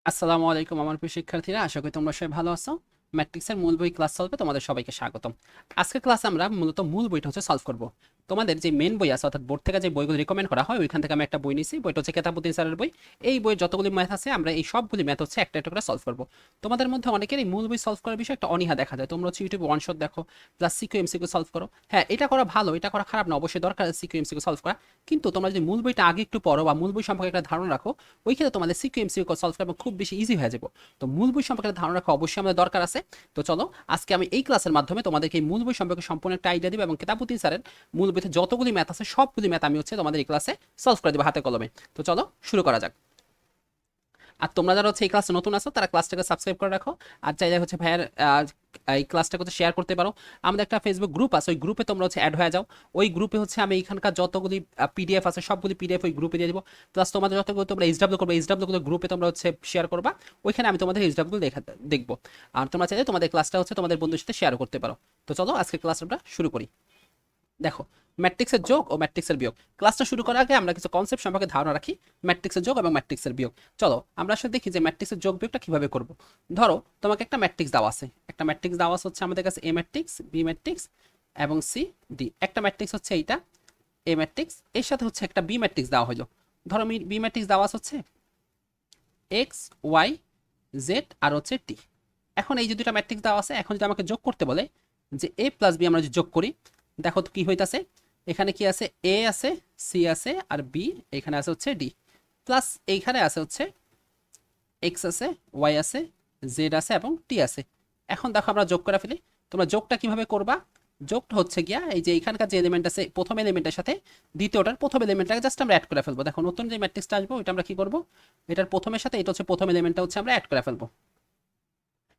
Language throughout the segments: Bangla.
আসসালামু আলাইকুম আমার প্রিয় শিক্ষার্থীরা, আশা করি তোমরা সবাই ভালো আছো। ম্যাট্রিক্সের মূল বই ক্লাস সলভে তোমাদের সবাইকে স্বাগতম। আজকের ক্লাসে আমরা মূলত মূল বইটা হচ্ছে সলভ করব। তোমাদের যে মেন বই আছে অর্থাৎ বোর্ড থেকে যে বইগুলো রিকমেন্ড করা হয় ওইখান থেকে আমি একটা বই নিয়েছি, বইটা হচ্ছে কেতাবুদ্দিন স্যারের বই। এই বইয়ের যতগুলি ম্যাথ আছে আমরা এই সবগুলি ম্যাথ হচ্ছে একটা একটা করে সলভ করব। তোমাদের মধ্যে অনেকের এই মূল বই সলভ করার বিষয়ে একটা অনীহা দেখা যায়। তোমরা হচ্ছে ইউটিউবে ওয়ান শট দেখো, প্লাস সিকিউ এমসিকিউ সলভ করো। হ্যাঁ, এটা করা ভালো, এটা করা খারাপ না, অবশ্যই দরকার সিকিউ এমসিকিউ সলভ করা। কিন্তু তোমরা যদি মূল বইটা আগে একটু পড়ো বা মূল বই সম্পর্কে একটা ধারণা রাখো, ওই ক্ষেত্রে তোমাদের সিকিউ এমসিকিউ সলভ করা খুব বেশি ইজি হয়ে যাবে। তো মূল বই সম্পর্কে একটা ধারণা রাখা অবশ্যই আমাদের দরকার আছে। তো চলো আজকে আমি এই ক্লাসের মাধ্যমে তোমাদেরকে এই মূল বই সম্পর্কে সম্পূর্ণ একটা আইডিয়া দিব এবং কেতাবুদ্দিন স্যারের মূল বইতে যতগুলি ম্যাথ আছে সবগুলি ম্যাথ আমি হচ্ছে তোমাদের এই ক্লাসে সলভ করে দেবো হাতে কলমে। তো চলো শুরু করা যাক। আর তোমরা যারা হচ্ছে এই ক্লাসে নতুন আছো তারা ক্লাসটাকে সাবস্ক্রাইব করে রাখো। আর চাইলে হচ্ছে ভাইয়ার এই ক্লাসটাকে হচ্ছে শেয়ার করতে পারো। আমাদের একটা ফেসবুক গ্রুপ আছে, ওই গ্রুপে তোমরা হচ্ছে অ্যাড হয়ে যাও। ওই গ্রুপে হচ্ছে আমি এখানকার যতগুলি পিডিএফ আছে সবগুলি পিডিএফ ওই গ্রুপে দিয়ে দিব। প্লাস তোমাদের যতগুলো তোমরা এইচডাব্লিউ করবে এইচডাব্লিউ গুলো গ্রুপে তোমরা হচ্ছে শেয়ার করবা। ওইখানে আমি তোমাদের এইচডাব্লিউ দেখবো। আর তোমরা চাইলে তোমাদের ক্লাসটা হচ্ছে তোমাদের বন্ধুর সাথে শেয়ার করতে পারো। তো চলো আজকে ক্লাস আমরা শুরু করি। দেখো, ম্যাট্রিক্সের যোগ ও ম্যাট্রিক্সের বিয়োগ। ক্লাসটা শুরু করার আগে আমরা কিছু কনসেপ্ট সম্পর্কে ধারণা রাখি। ম্যাট্রিক্সের যোগ এবং ম্যাট্রিক্সের বিয়োগ। চলো আমরা আসলে দেখি যে ম্যাট্রিক্সের যোগ বিয়োগটা কিভাবে করব। ধরো তোমাকে একটা ম্যাট্রিক্স দেওয়া আছে, একটা ম্যাট্রিক্স দেওয়া আছে হচ্ছে আমাদের কাছে এ ম্যাট্রিক্স, বি ম্যাট্রিক্স এবং সি ডি। একটা ম্যাট্রিক্স হচ্ছে এইটা এ ম্যাট্রিক্স, এর সাথে হচ্ছে একটা বি ম্যাট্রিক্স দেওয়া হলো। ধরো বি ম্যাট্রিক্স দেওয়া আছে হচ্ছে এক্স ওয়াই জেড আর হচ্ছে টি। এখন এই যে দুটা ম্যাট্রিক্স দেওয়া আছে, এখন যদি আমাকে যোগ করতে বলে যে এ প্লাস বি আমরা যদি যোগ করি, দেখো তো কি হইতাছে। এখানে কি আছে, এ আছে, সি আছে আর বি এখানে আছে হচ্ছে ডি। প্লাস এইখানে আছে হচ্ছে এক্স আছে, ওয়াই আছে, জেড আছে এবং টি আছে। এখন দেখো আমরা যোগ করে ফেলি। তোমরা যোগটা কিভাবে করবা? যোগটা হচ্ছে গিয়া এই যে এখানকার যে এলিমেন্ট আছে প্রথম এলিমেন্টের সাথে দ্বিতীয়টার প্রথম এলিমেন্টটাকে জাস্ট আমরা অ্যাড করে ফেলবো। দেখো নতুন যে ম্যাট্রিক্সটা আসবো ওইটা আমরা কি করবো, এটার প্রথমের সাথে এটা হচ্ছে প্রথম এলিমেন্টটা হচ্ছে আমরা অ্যাড করে ফেলবো।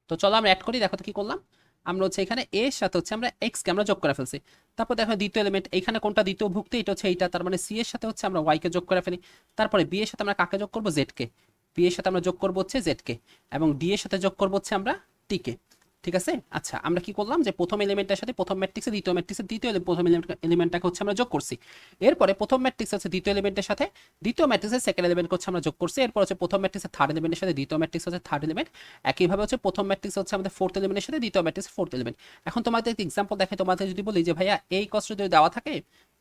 তো চলো আমরা অ্যাড করি। দেখো তো কি করলাম, আমরা হচ্ছে এখানে এ এর সাথে হচ্ছে আমরা এক্স কে আমরা যোগ করে ফেলছি। তারপর দেখো দ্বিতীয় এলিমেন্ট এখানে কোনটা, দ্বিতীয় ভুক্তি, এটা হচ্ছে এইটা, তার মানে সি এর সাথে হচ্ছে আমরা ওয়াই কে যোগ করে ফেলি। তারপরে বি এর সাথে আমরা কাকে যোগ করবো, জেড কে। বি এর সাথে আমরা যোগ করবো হচ্ছে জেড কে এবং ডি এর সাথে যোগ করবো হচ্ছে আমরা টি কে। ঠিক আছে, আচ্ছা আমরা কি করলাম যে প্রথম এলিমেন্টের সাথে প্রথম ম্যাট্রিক্সে দ্বিতীয় ম্যাট্রিক্সের দ্বিতীয় প্রথম এলিমেন্টটাকে হচ্ছে আমরা যোগ করছি। এরপরে প্রথম ম্যাট্রিক্স হচ্ছে দ্বিতীয় এলিমেন্টের সাথে দ্বিতীয় ম্যাট্রিক্সের সেকেন্ড এলিমেন্ট হচ্ছে আমরা যোগ করছি। এরপর হচ্ছে প্রথম ম্যাট্রিক্সের থার্ড এলিমেন্টের সাথে দ্বিতীয় ম্যাট্রিক্স হচ্ছে থার্ড এলিমেন্ট। একইভাবে হচ্ছে প্রথম ম্যাট্রিক্স হচ্ছে আমাদের ফোর্থ এলিমেন্টের সাথে দ্বিতীয় ম্যাট্রিক্স ফোর্থ এলিমেন্ট। এখন তোমাদের এক্সাম্পল দেখে তোমাদের যদি বলি যে ভাইয়া এই কষ্ট যদি দেওয়া থাকে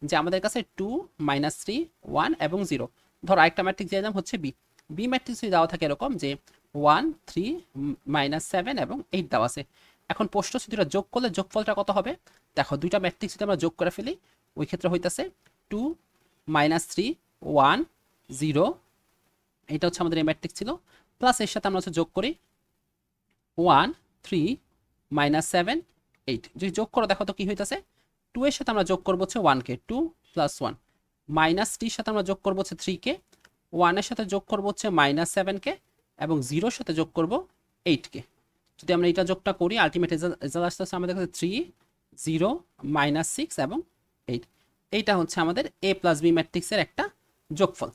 যে আমাদের কাছে 2 -3 1 এবং 0। ধরো আরেকটা ম্যাট্রিক্স দিয়ে দিলাম হচ্ছে বি। বি ম্যাট্রিক্স যদি দেওয়া থাকে এরকম যে 1 3 -7 এবং 8 দেওয়া আছে। এখন প্রশ্ন হচ্ছে দুটো যোগ করলে যোগফলটা কত হবে। দেখো দুইটা ম্যাট্রিক্স যদি আমরা যোগ করে ফেলি, ওই ক্ষেত্রে হইতাছে 2 -3 1 0। এটা হচ্ছে আমাদের এই ম্যাট্রিক্স ছিল। প্লাস এর সাথে আমরা হচ্ছে যোগ করি 1 3 -7 8। যদি যোগ করো দেখো তো কি হইতাছে, 2 এর সাথে আমরা যোগ করবো হচ্ছে 1 কে, 2 + 1 মাইনাস 3 এর সাথে আমরা যোগ করবো হচ্ছে 3 কে, 1 এর সাথে যোগ করবো হচ্ছে -7 কে এবং 0 এর সাথে যোগ করবো 8 কে। যদি আমরা এটা যোগটা করি আলটিমেট রেজাল্ট আসতেছে আমাদের কাছে 3 0 -6 এবং 8। এইটা হচ্ছে আমাদের এ প্লাস বি ম্যাট্রিক্সের একটা যোগফল।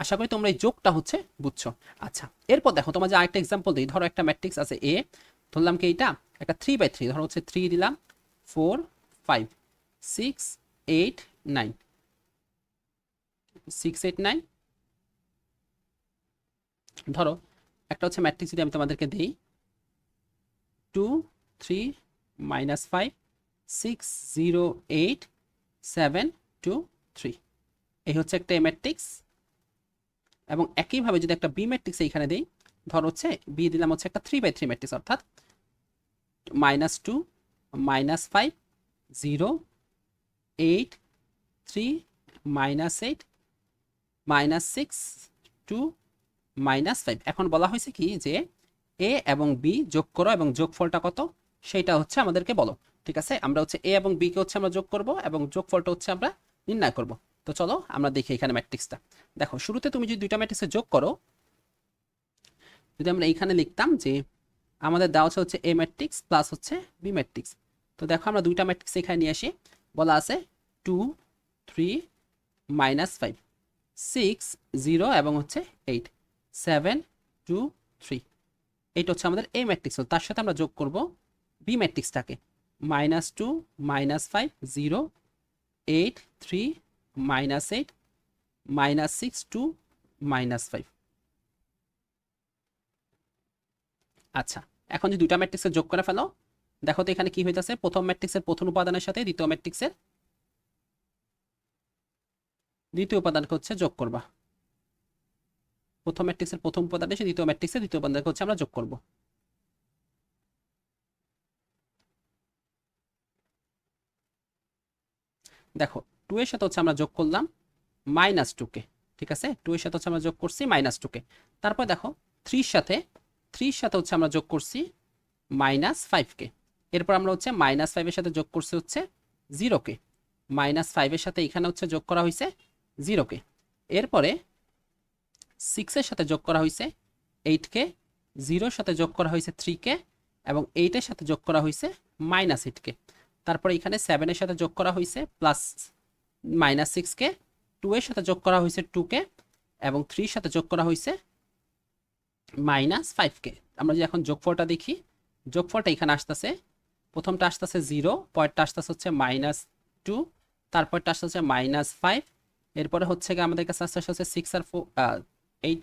আশা করি তোমরা এই যোগটা হচ্ছে বুঝছো। আচ্ছা এরপর দেখো তোমার যে আরেকটা এক্সাম্পল দিই। ধরো একটা ম্যাট্রিক্স আছে এ, ধরলাম কি এইটা একটা 3/3, ধরো হচ্ছে 3 দিলাম 4 5 6 8 9 6 8 9। ধরো একটা হচ্ছে ম্যাট্রিক্স যদি আমি তোমাদেরকে দিই 2 3 -5 6 0 8 7 2 3। এই হচ্ছে একটা এ ম্যাট্রিক্স। এবং একইভাবে যদি একটা বি ম্যাট্রিক্স এইখানে দিই, ধর হচ্ছে বি দিলাম হচ্ছে একটা 3/3 ম্যাট্রিক্স, অর্থাৎ -2 -5 0 8 3 -8 -6 2 -5। এখন বলা হয়েছে কি যে এ এবং বি যোগ করো এবং যোগফলটা কত সেইটা হচ্ছে আমাদেরকে বলো। ঠিক আছে, আমরা হচ্ছে এ এবং বি কে হচ্ছে আমরা যোগ করব এবং যোগফলটা হচ্ছে আমরা নির্ণয় করব। তো চলো আমরা দেখি এখানে ম্যাট্রিক্সটা। দেখো শুরুতে তুমি যদি দুইটা ম্যাট্রিক্সে যোগ করো, যদি আমরা এইখানে লিখতাম যে আমাদের দেওয়া হচ্ছে এ ম্যাট্রিক্স প্লাস হচ্ছে বি ম্যাট্রিক্স। তো দেখো আমরা দুইটা ম্যাট্রিক্স এখানে নিয়ে আসি। বলা আছে 2 3 -5 6 0 এবং হচ্ছে 8 7 2 3। এইটা হচ্ছে আমাদের এ ম্যাট্রিক্স। তার সাথে আমরা যোগ করব বি ম্যাট্রিক্সটাকে -2 -5 0 8 3 -8 -6 2 -5। আচ্ছা, এখন যে দুইটা ম্যাট্রিক্সের যোগ করে ফেলো, দেখো তো এখানে কি হইতাছে, প্রথম ম্যাট্রিক্সের প্রথম উপাদানের সাথে দ্বিতীয় ম্যাট্রিক্সের দ্বিতীয় উপাদানকে হচ্ছে যোগ করবা। প্রথম ম্যাট্রিক্সের প্রথম উপাদানের সাথে দ্বিতীয় ম্যাট্রিক্সের দ্বিতীয় উপাদানকে হচ্ছে আমরা যোগ করব। দেখো 2 এর সাথে হচ্ছে আমরা যোগ করলাম -2 কে, ঠিক আছে, 2 এর সাথে হচ্ছে আমরা যোগ করছি -2 কে। তারপর দেখো 3 এর সাথে হচ্ছে আমরা যোগ করছি -5 কে। এরপর আমরা হচ্ছে -5 এর সাথে যোগ করছি হচ্ছে 0 কে, -5 এর সাথে এখানে হচ্ছে যোগ করা হয়েছে 0 কে। এরপরে 6 এর সাথে যোগ করা হয়েছে 8 কে, 0 এর সাথে যোগ করা হয়েছে 3 কে এবং 8 এর সাথে যোগ করা হয়েছে -8 কে। তারপরে এখানে 7 এর সাথে যোগ করা হয়েছে +-6 কে, 2 এর সাথে যোগ করা হয়েছে 2 কে এবং 3 এর সাথে যোগ করা হয়েছে -5 কে। আমরা যে এখন যোগফলটা দেখি, যোগফলটা এখানে আসতেছে, প্রথমটা আসতেছে 0, পরেরটা আসতেছে হচ্ছে -2, তারপরটা আসতেছে -5, এরপরে হচ্ছে গিয়ে আমাদের কাছে আসতে হচ্ছে 6 আর 8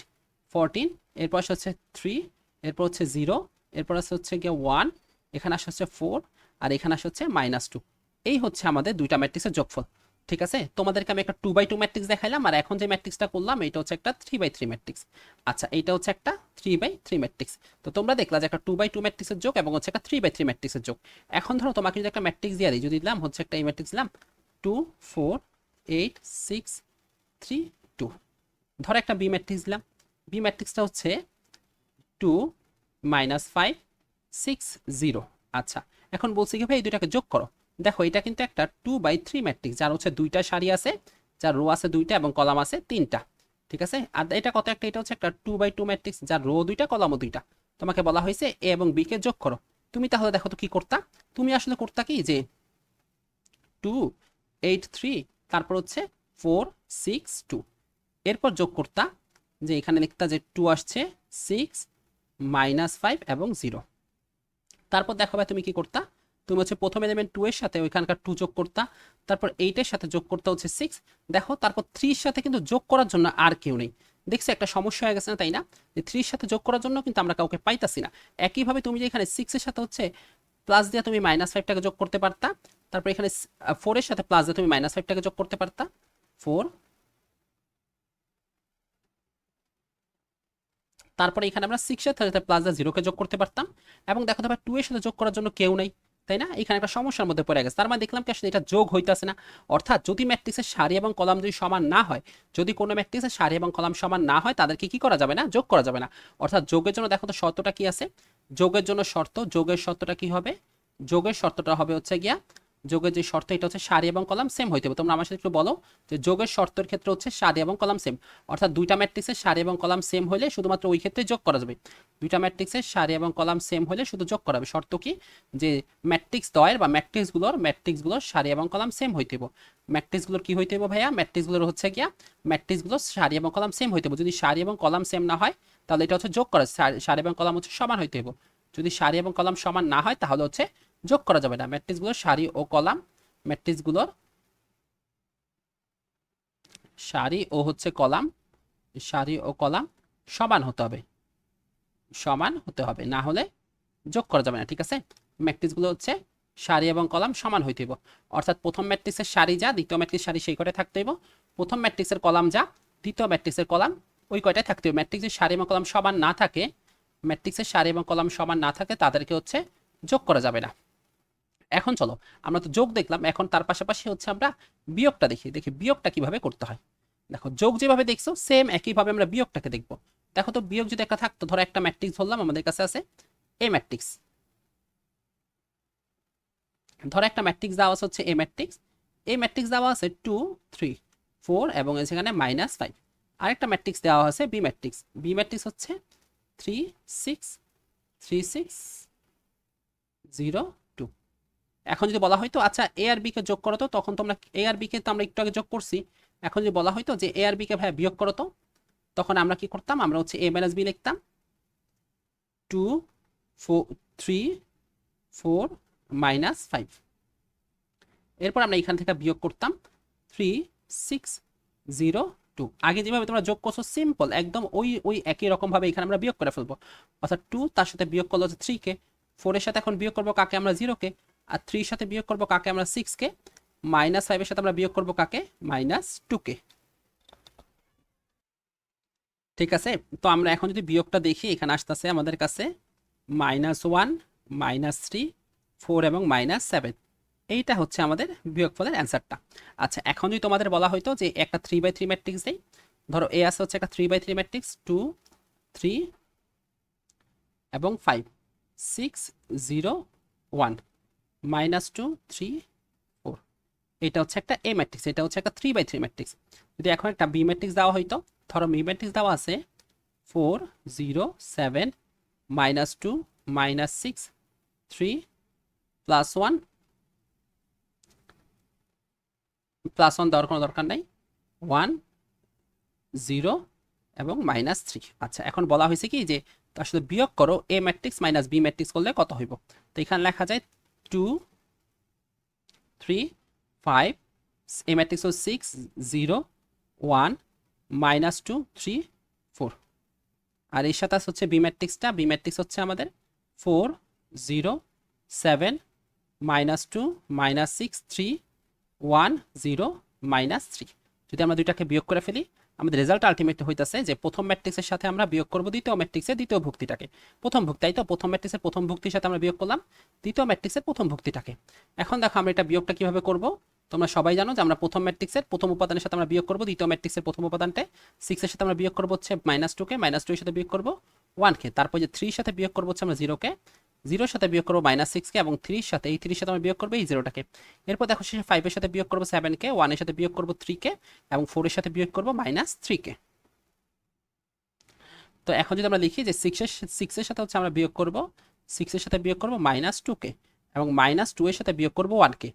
14, এরপর হচ্ছে 3, এরপর হচ্ছে 0, এরপর হচ্ছে গিয়ে 1, এখানে আসে হচ্ছে 4 আর এখানে আসে হচ্ছে -2। এই হচ্ছে আমাদের দুইটা ম্যাট্রিক্সের যোগফল, ঠিক আছে। তোমাদেরকে আমি একটা 2x2 ম্যাট্রিক্স দেখাইলাম, আর এখন যে ম্যাট্রিক্সটা করলাম এটা হচ্ছে একটা 3x3 ম্যাট্রিক্স। আচ্ছা, এইটা হচ্ছে একটা 3x3 ম্যাট্রিক্স। তো তোমরা দেখলা যে একটা 2x2 ম্যাট্রিক্সের যোগ এবং হচ্ছে একটা 3x3 ম্যাট্রিক্সের যোগ। এখন ধরো তোমাকে যদি একটা ম্যাট্রিক্স দিয়ে দিই, যদি দিলাম হচ্ছে একটা এই ম্যাট্রিক্স দিলাম 2 4 8 6 3 2, ধরো একটা বি ম্যাট্রিক্স দিলাম, বি ম্যাট্রিক্সটা হচ্ছে 2 -5 6 0। আচ্ছা, এখন বলছি কি ভাই এই দুইটাকে যোগ করো। দেখো এটা কিন্তু একটা 2x3 ম্যাট্রিক্স, যার হচ্ছে দুইটা সারি আছে, যার রো আছে দুইটা এবং কলাম আছে তিনটা, ঠিক আছে। আর এটা কত একটা, এটা হচ্ছে একটা 2x2 ম্যাট্রিক্স, যার রো দুইটা কলামও দুইটা। তোমাকে বলা হয়েছে এ এবং বি কে যোগ করো। তুমি তাহলে দেখো তো কি করতা, তুমি আসলে করতা কি যে 2 8 3 তারপর হচ্ছে 4 6 2, এরপর যোগ করতা, যে এখানে লিখতা যে 2 আসছে 6 -5 এবং 0। তারপর দেখো ভাই তুমি কি করতা, তুমি হচ্ছে প্রথম এলিমেন্ট 2 এর সাথে ওইখানকার 2 যোগ করতা, তারপর 8 এর সাথে যোগ করতে হচ্ছে 6, দেখো তারপর 3 এর সাথে কিন্তু যোগ করার জন্য আর কেউ নেই। দেখছো একটা সমস্যা হয়ে গেছে না, তাই না, যে 3 এর সাথে যোগ করার জন্য কিন্তু আমরা কাউকে পাইতাছি না। একইভাবে তুমি যে এখানে 6 এর সাথে হচ্ছে প্লাস দিয়ে তুমি -5টাকে যোগ করতে পারতা, তারপর এখানে 4 এর সাথে প্লাস দিয়ে তুমি -5টাকে যোগ করতে পারতা 4, তারপরে এখানে আমরা 6 এর সাথে প্লাস দিয়ে 0কে যোগ করতে পারতাম। এবং দেখো তো 2 এর সাথে যোগ করার জন্য কেউ নেই, তাই না, এখানে একটা সমস্যার মধ্যে পড়ে গেছে। তার মানে দেখলাম কি আসলে এটা যোগ হইতাছে না। অর্থাৎ যদি ম্যাট্রিক্সের সারি এবং কলাম যদি সমান না হয়, যদি কোনো ম্যাট্রিক্সের সারি এবং কলাম সমান না হয়, তাদেরকে কি করা যাবে না, যোগ করা যাবে না। অর্থাৎ যোগের জন্য দেখো তো শর্তটা কি আছে, যোগের জন্য শর্ত, যোগের শর্তটা কি হবে, যোগের শর্তটা হবে হচ্ছে গিয়া, যোগের যে শর্ত এটা হচ্ছে সারি এবং কলাম সেম হইতে হবে। তোমরা আমার সাথে একটু বলো যে যোগের শর্তের ক্ষেত্রে হচ্ছে সারি এবং কলাম সেম, অর্থাৎ দুইটা ম্যাট্রিক্সের সারি এবং কলাম সেম হলে শুধুমাত্র ওই ক্ষেত্রে যোগ করা যাবে। দুইটা ম্যাট্রিক্সের সারি এবং কলাম সেম হলে শুধু যোগ করা হবে। শর্ত কি, যে ম্যাট্রিক্স দ্বয়ের বা ম্যাট্রিক্সগুলোর সারি এবং কলাম সেম হইতে হবে। ম্যাট্রিক্সগুলোর কি হইতে হবে ভাইয়া, ম্যাট্রিক্সগুলোর হচ্ছে গিয়া ম্যাট্রিক্সগুলোর সারি এবং কলাম সেম হইতে হবে। যদি সারি এবং কলাম সেম না হয় তাহলে এটা হচ্ছে যোগ করা, সারি এবং কলাম হচ্ছে সমান হইতে হবে। যদি সারি এবং কলাম সমান না হয় তাহলে হচ্ছে যোগ করা যাবে না। ম্যাট্রিক্সগুলোর সারি ও কলাম, ম্যাট্রিক্সগুলোর সারি ও হচ্ছে কলাম, সারি ও কলাম সমান হতে হবে, সমান হতে হবে, না হলে যোগ করা যাবে না, ঠিক আছে। ম্যাট্রিক্সগুলো হচ্ছে সারি এবং কলাম সমান হইতে হইব। অর্থাৎ প্রথম ম্যাট্রিক্সের সারি যা, দ্বিতীয় ম্যাট্রিক্স সারি সেই কয়টাই থাকতে হইব, প্রথম ম্যাট্রিক্সের কলাম যা, দ্বিতীয় ম্যাট্রিক্সের কলাম ওই কয়টাই থাকতে হবে। ম্যাট্রিক্সের সারি এবং কলাম সমান না থাকে, ম্যাট্রিক্সের সারি এবং কলাম সমান না থাকে তাদেরকে হচ্ছে যোগ করা যাবে না। এখন চলো, আমরা তো যোগ দেখলাম, এখন তার পাশাপাশি হচ্ছে আমরা বিয়োগটা দেখি, দেখি বিয়োগটা কিভাবে করতে হয়। দেখো যোগ যেভাবে দেখছো সেম একইভাবে আমরা বিয়োগটাকে দেখবো। দেখো তো বিয়োগ যদি একটা থাকতো, ধরো একটা ম্যাট্রিক্স ধরলাম আমাদের কাছে আছে এ ম্যাট্রিক্স, ধরো একটা ম্যাট্রিক্স দেওয়া আছে হচ্ছে এ ম্যাট্রিক্স, এই ম্যাট্রিক্স দেওয়া আছে 2 3 4 এবং সেখানে -5। আরেকটা ম্যাট্রিক্স দেওয়া আছে বি ম্যাট্রিক্স হচ্ছে 3 6 3 6 0 2। এখন যদি বলা হয়তো আচ্ছা এ আর বি কে যোগ করো তো, তখন তোমরা এ আর বি কে তো আমরা একটু আগে যোগ করছি, এখন যদি বলা হয়তো যে এ আর বি কে ভাই বিয়োগ করো তো, তখন আমরা কি করতাম, আমরা হচ্ছে a মাইনাস বি লিখতাম 2 4 3 4 -5। এরপর আমরা এখান থেকে বিয়োগ করতাম 3 6 0 2। আগে যেভাবে তোমরা যোগ করছো সিম্পল একদম ওই ওই একই রকম ভাবে এখানে আমরা বিয়োগ করে ফেলবো, অর্থাৎ 2 তার সাথে বিয়োগ করলো হচ্ছে 3 কে, 4 এর সাথে এখন বিয়োগ করবো কাকে আমরা 0 কে, আর 3 এর সাথে বিয়োগ করবো কাকে আমরা 6 কে, -5 এর সাথে আমরা বিয়োগ করবো কাকে -2 কে। ঠিক আছে, তো আমরা এখন যদি বিয়োগটা দেখি এখানে আসতেছে আমাদের কাছে -1 -3 4 এবং -7। এইটা হচ্ছে আমাদের বিয়োগফলের অ্যান্সারটা। আচ্ছা, এখন যদি তোমাদের বলা হয়তো যে একটা 3/3 ম্যাট্রিক্স দেই, ধরো এ আছে হচ্ছে একটা 3/3 ম্যাট্রিক্স 2 3 এবং 5 6 0 1 -2 3 4, এটা হচ্ছে একটা এ ম্যাট্রিক্স, এটা হচ্ছে একটা 3/3 ম্যাট্রিক্স। যদি এখন একটা বি ম্যাট্রিক্স দেওয়া হয়তো, ধরো বি ম্যাট্রিক্স দেওয়া আছে 4 0 7 -2 -6 3 +1 +1 দেওয়ার কোনো দরকার নাই, 1 0 এবং -3। আচ্ছা, এখন বলা হয়েছে কি যে আসলে বিয়োগ করো এ ম্যাট্রিক্স মাইনাস বি ম্যাট্রিক্স করলে কত হইব। তো এখানে লেখা যায় 2 3 5, এ ম্যাট্রিক্স হচ্ছে 6 0 1 -2 3 4, আর এর সাথে হচ্ছে বি ম্যাট্রিক্সটা, বি ম্যাট্রিক্স হচ্ছে আমাদের 4 0 7 -2 -6 3 1 0 -3। যদি আমরা দুইটাকে বিয়োগ করে ফেলি, আমাদের রেজাল্ট আলটিমেট হইতাছে যে প্রথম ম্যাট্রিক্সের সাথে আমরা বিয়োগ করব দ্বিতীয় ম্যাট্রিক্সের দ্বিতীয় ভুক্তিটাকে, প্রথম ভুক্তি, তাই তো প্রথম ম্যাট্রিক্সের প্রথম ভুক্তির সাথে আমরা বিয়োগ করলাম দ্বিতীয় ম্যাট্রিক্সের প্রথম ভুক্তিটাকে। এখন দেখো আমরা এটা বিয়োগটা কিভাবে করব। তোমরা সবাই জানো যে আমরা প্রথম ম্যাট্রিক্সের প্রথম উপাদানের সাথে আমরা বিয়োগ করব দ্বিতীয় ম্যাট্রিক্সের প্রথম উপাদানটা, 6 এর সাথে আমরা বিয়োগ করব হচ্ছে -2 কে, -2 এর সাথে বিয়োগ করব 1 কে, তারপর যে 3 এর সাথে বিয়োগ করব হচ্ছে আমরা 0 কে, 0 এর সাথে বিয়োগ করব -6 কে, এবং 3 এর সাথে এই 3 এর সাথে আমরা বিয়োগ করব এই 0টাকে। এরপর দেখো শেষে 5 এর সাথে বিয়োগ করব 7 কে, 1 এর সাথে বিয়োগ করব 3 কে, এবং 4 এর সাথে বিয়োগ করব -3 কে। তো এখন যদি আমরা লিখি যে 6 এর সাথে হচ্ছে আমরা বিয়োগ করব 6 এর সাথে বিয়োগ করব -2 কে, এবং -2 এর সাথে বিয়োগ করব 1 কে,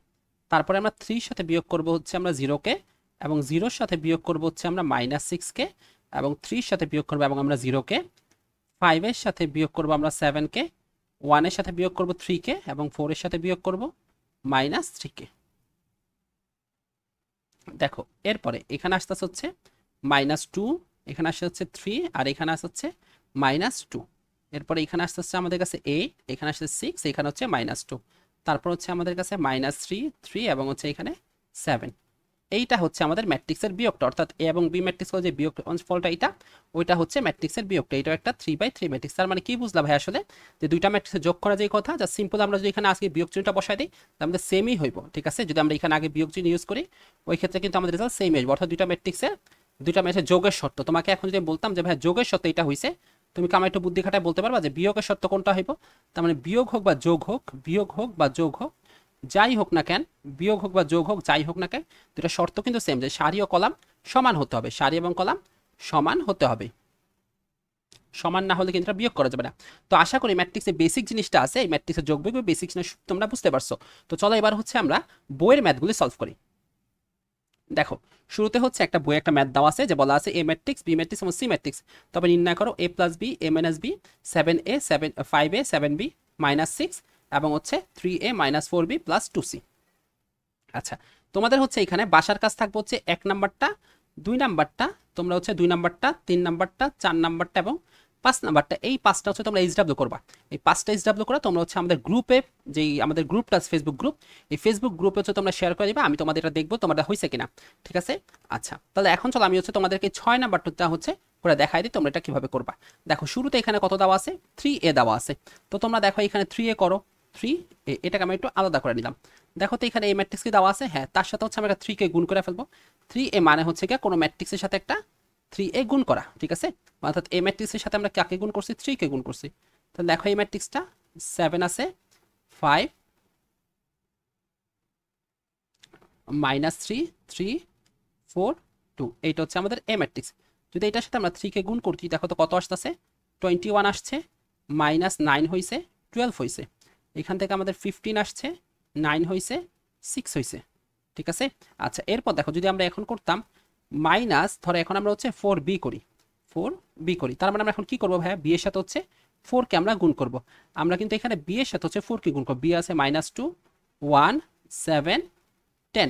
তারপরে আমরা 3 এর সাথে বিয়োগ করব হচ্ছে আমরা 0 কে, এবং 0 এর সাথে বিয়োগ করব হচ্ছে আমরা -6 কে, এবং 3 এর সাথে বিয়োগ করব এবং আমরা 0 কে, 5 এর সাথে বিয়োগ করব আমরা 7 কে, 1 এর সাথে বিয়োগ করব 3 কে, এবং 4 এর সাথে বিয়োগ করব -3 কে। দেখো এরপরে এখানে আসতে হচ্ছে -2, এখানে আসতে হচ্ছে 3, আর এখানে আসতে হচ্ছে -2। এরপরে এখানে আসতে হচ্ছে আমাদের কাছে 8, এখানে আসছে 6, এখানে হচ্ছে -2, তারপর হচ্ছে আমাদের কাছে -3 3 এবং হচ্ছে এখানে 7। এইটা হচ্ছে আমাদের ম্যাট্রিক্সের বিয়োগটা, অর্থাৎ এ এবং বি ম্যাট্রিক্স যে বিয়োগ ফলটা এটা, ওইটা হচ্ছে ম্যাট্রিক্সের বিয়োগটা। এটাও একটা 3/3 ম্যাট্রিক্স। তার মানে কি বুঝলাম ভাই আসলে, যে দুইটা ম্যাট্রিক্সে যোগ করা যে কথা, যা সিম্পল আমরা যদি এখানে আজকে বিয়োগ চিহ্নটা বসাই দিই আমাদের সেমই হইব। ঠিক আছে, যদি আমরা এখানে আগে বিয়োগ চিহ্ন ইউজ করি ওই ক্ষেত্রে কিন্তু আমাদের রেজাল্ট সেমই আসবে, অর্থাৎ দুইটা ম্যাট্রিক্সের যোগের শর্ত। তোমাকে এখন যদি বলতাম যে ভাই যোগের শর্ত এটা হইছে, তুমি কি আমার একটু বুদ্ধি খাটায় বলতে পারবা যে বিয়োগের শর্ত কোনটা হইব। তার মানে বিয়োগ হোক বা যোগ হোক, বিয়োগ হোক বা যোগ হোক, যাই হোক না কেন, বিয়োগ হোক বা যোগ হোক যাই হোক না কেন, দুটো শর্ত কিন্তু সেম, যে সারি ও কলাম সমান হতে হবে, সারি এবং কলাম সমান হতে হবে, সমান না হলে কিন্তু এটা বিয়োগ করা যাবে না। তো আশা করি ম্যাট্রিক্সের বেসিক জিনিসটা আছে, এই ম্যাট্রিক্সের যোগ বিয়োগ বেসিক জিনিস তোমরা বুঝতে পারছো। তো চলো এবার হচ্ছে আমরা বইয়ের ম্যাথগুলি সলভ করি। দেখো শুরুতে হচ্ছে একটা বই একটা ম্যাথ দেওয়া আছে, যে বলা আছে এ ম্যাট্রিক্স বি ম্যাট্রিক্স এবং সি ম্যাট্রিক্স, তবে নির্ণয় করো a + b a - b 7a 5a 7b -6 এবং হচ্ছে 3a - 4b + 2c। আচ্ছা, তোমাদের হচ্ছে এখানে বাসার কাজ থাকবে হচ্ছে 1 নাম্বারটা 2 নাম্বারটা, তোমরা হচ্ছে 2 নাম্বারটা 3 নাম্বারটা 4 নাম্বারটা এবং 5 নাম্বারটা, এই 5টা হচ্ছে তোমরা এইচডব্লিউ করবা। এই 5টা এইচডব্লিউ করে তোমরা হচ্ছে আমাদের গ্রুপে, যেই আমাদের গ্রুপটা আছে ফেসবুক গ্রুপ, এই ফেসবুক গ্রুপে হচ্ছে তোমরা শেয়ার করে দিবা, আমি তোমাদের এটা দেখবো তোমাদের হয়েছে কিনা। ঠিক আছে, আচ্ছা তাহলে এখন চলো আমি হচ্ছে তোমাদেরকে 6 নাম্বারটা হচ্ছে করে দেখাই দিই তোমরা এটা কিভাবে করবা। দেখো শুরুতে এখানে কত দেওয়া আছে 3a দেওয়া আছে, তো তোমরা দেখো এখানে 3a করো, 3a এটাকে আমি একটু আলাদা করে নিলাম। দেখো তো এখানে এই ম্যাট্রিক্স কি দেওয়া আছে, হ্যাঁ তার সাথে হচ্ছে আমরা একটা 3 কে গুণ করে ফেলবো। 3a মানে হচ্ছে কি কোনো ম্যাট্রিক্সের সাথে একটা 3a গুণ করা। ঠিক আছে, অর্থাৎ এই ম্যাট্রিক্সের সাথে আমরা কাকে গুণ করছি 3 কে গুণ করছি। তাহলে দেখো এই ম্যাট্রিক্সটা 7 আছে 5 -3 3 4 2, এইটা হচ্ছে আমাদের এ ম্যাট্রিক্স। যদি এটার সাথে আমরা 3 কে গুণ করছি দেখো তো কত আসতেছে 21 আসছে, -9 হইছে 12 হইছে, এখান থেকে আমাদের 15 আসছে, 9 হইছে 6 হইছে। ঠিক আছে, আচ্ছা এরপর দেখো যদি আমরা এখন করতাম মাইনাস, ধরো এখন আমরা হচ্ছে 4b করি, 4b করি, তার মানে আমরা এখন কি করবো ভাইয়া, b এর সাথে হচ্ছে 4 কে আমরা গুণ করব। আমরা কিন্তু এখানে b এর সাথে হচ্ছে 4 কে গুণ করব, b আছে -2 1 7 10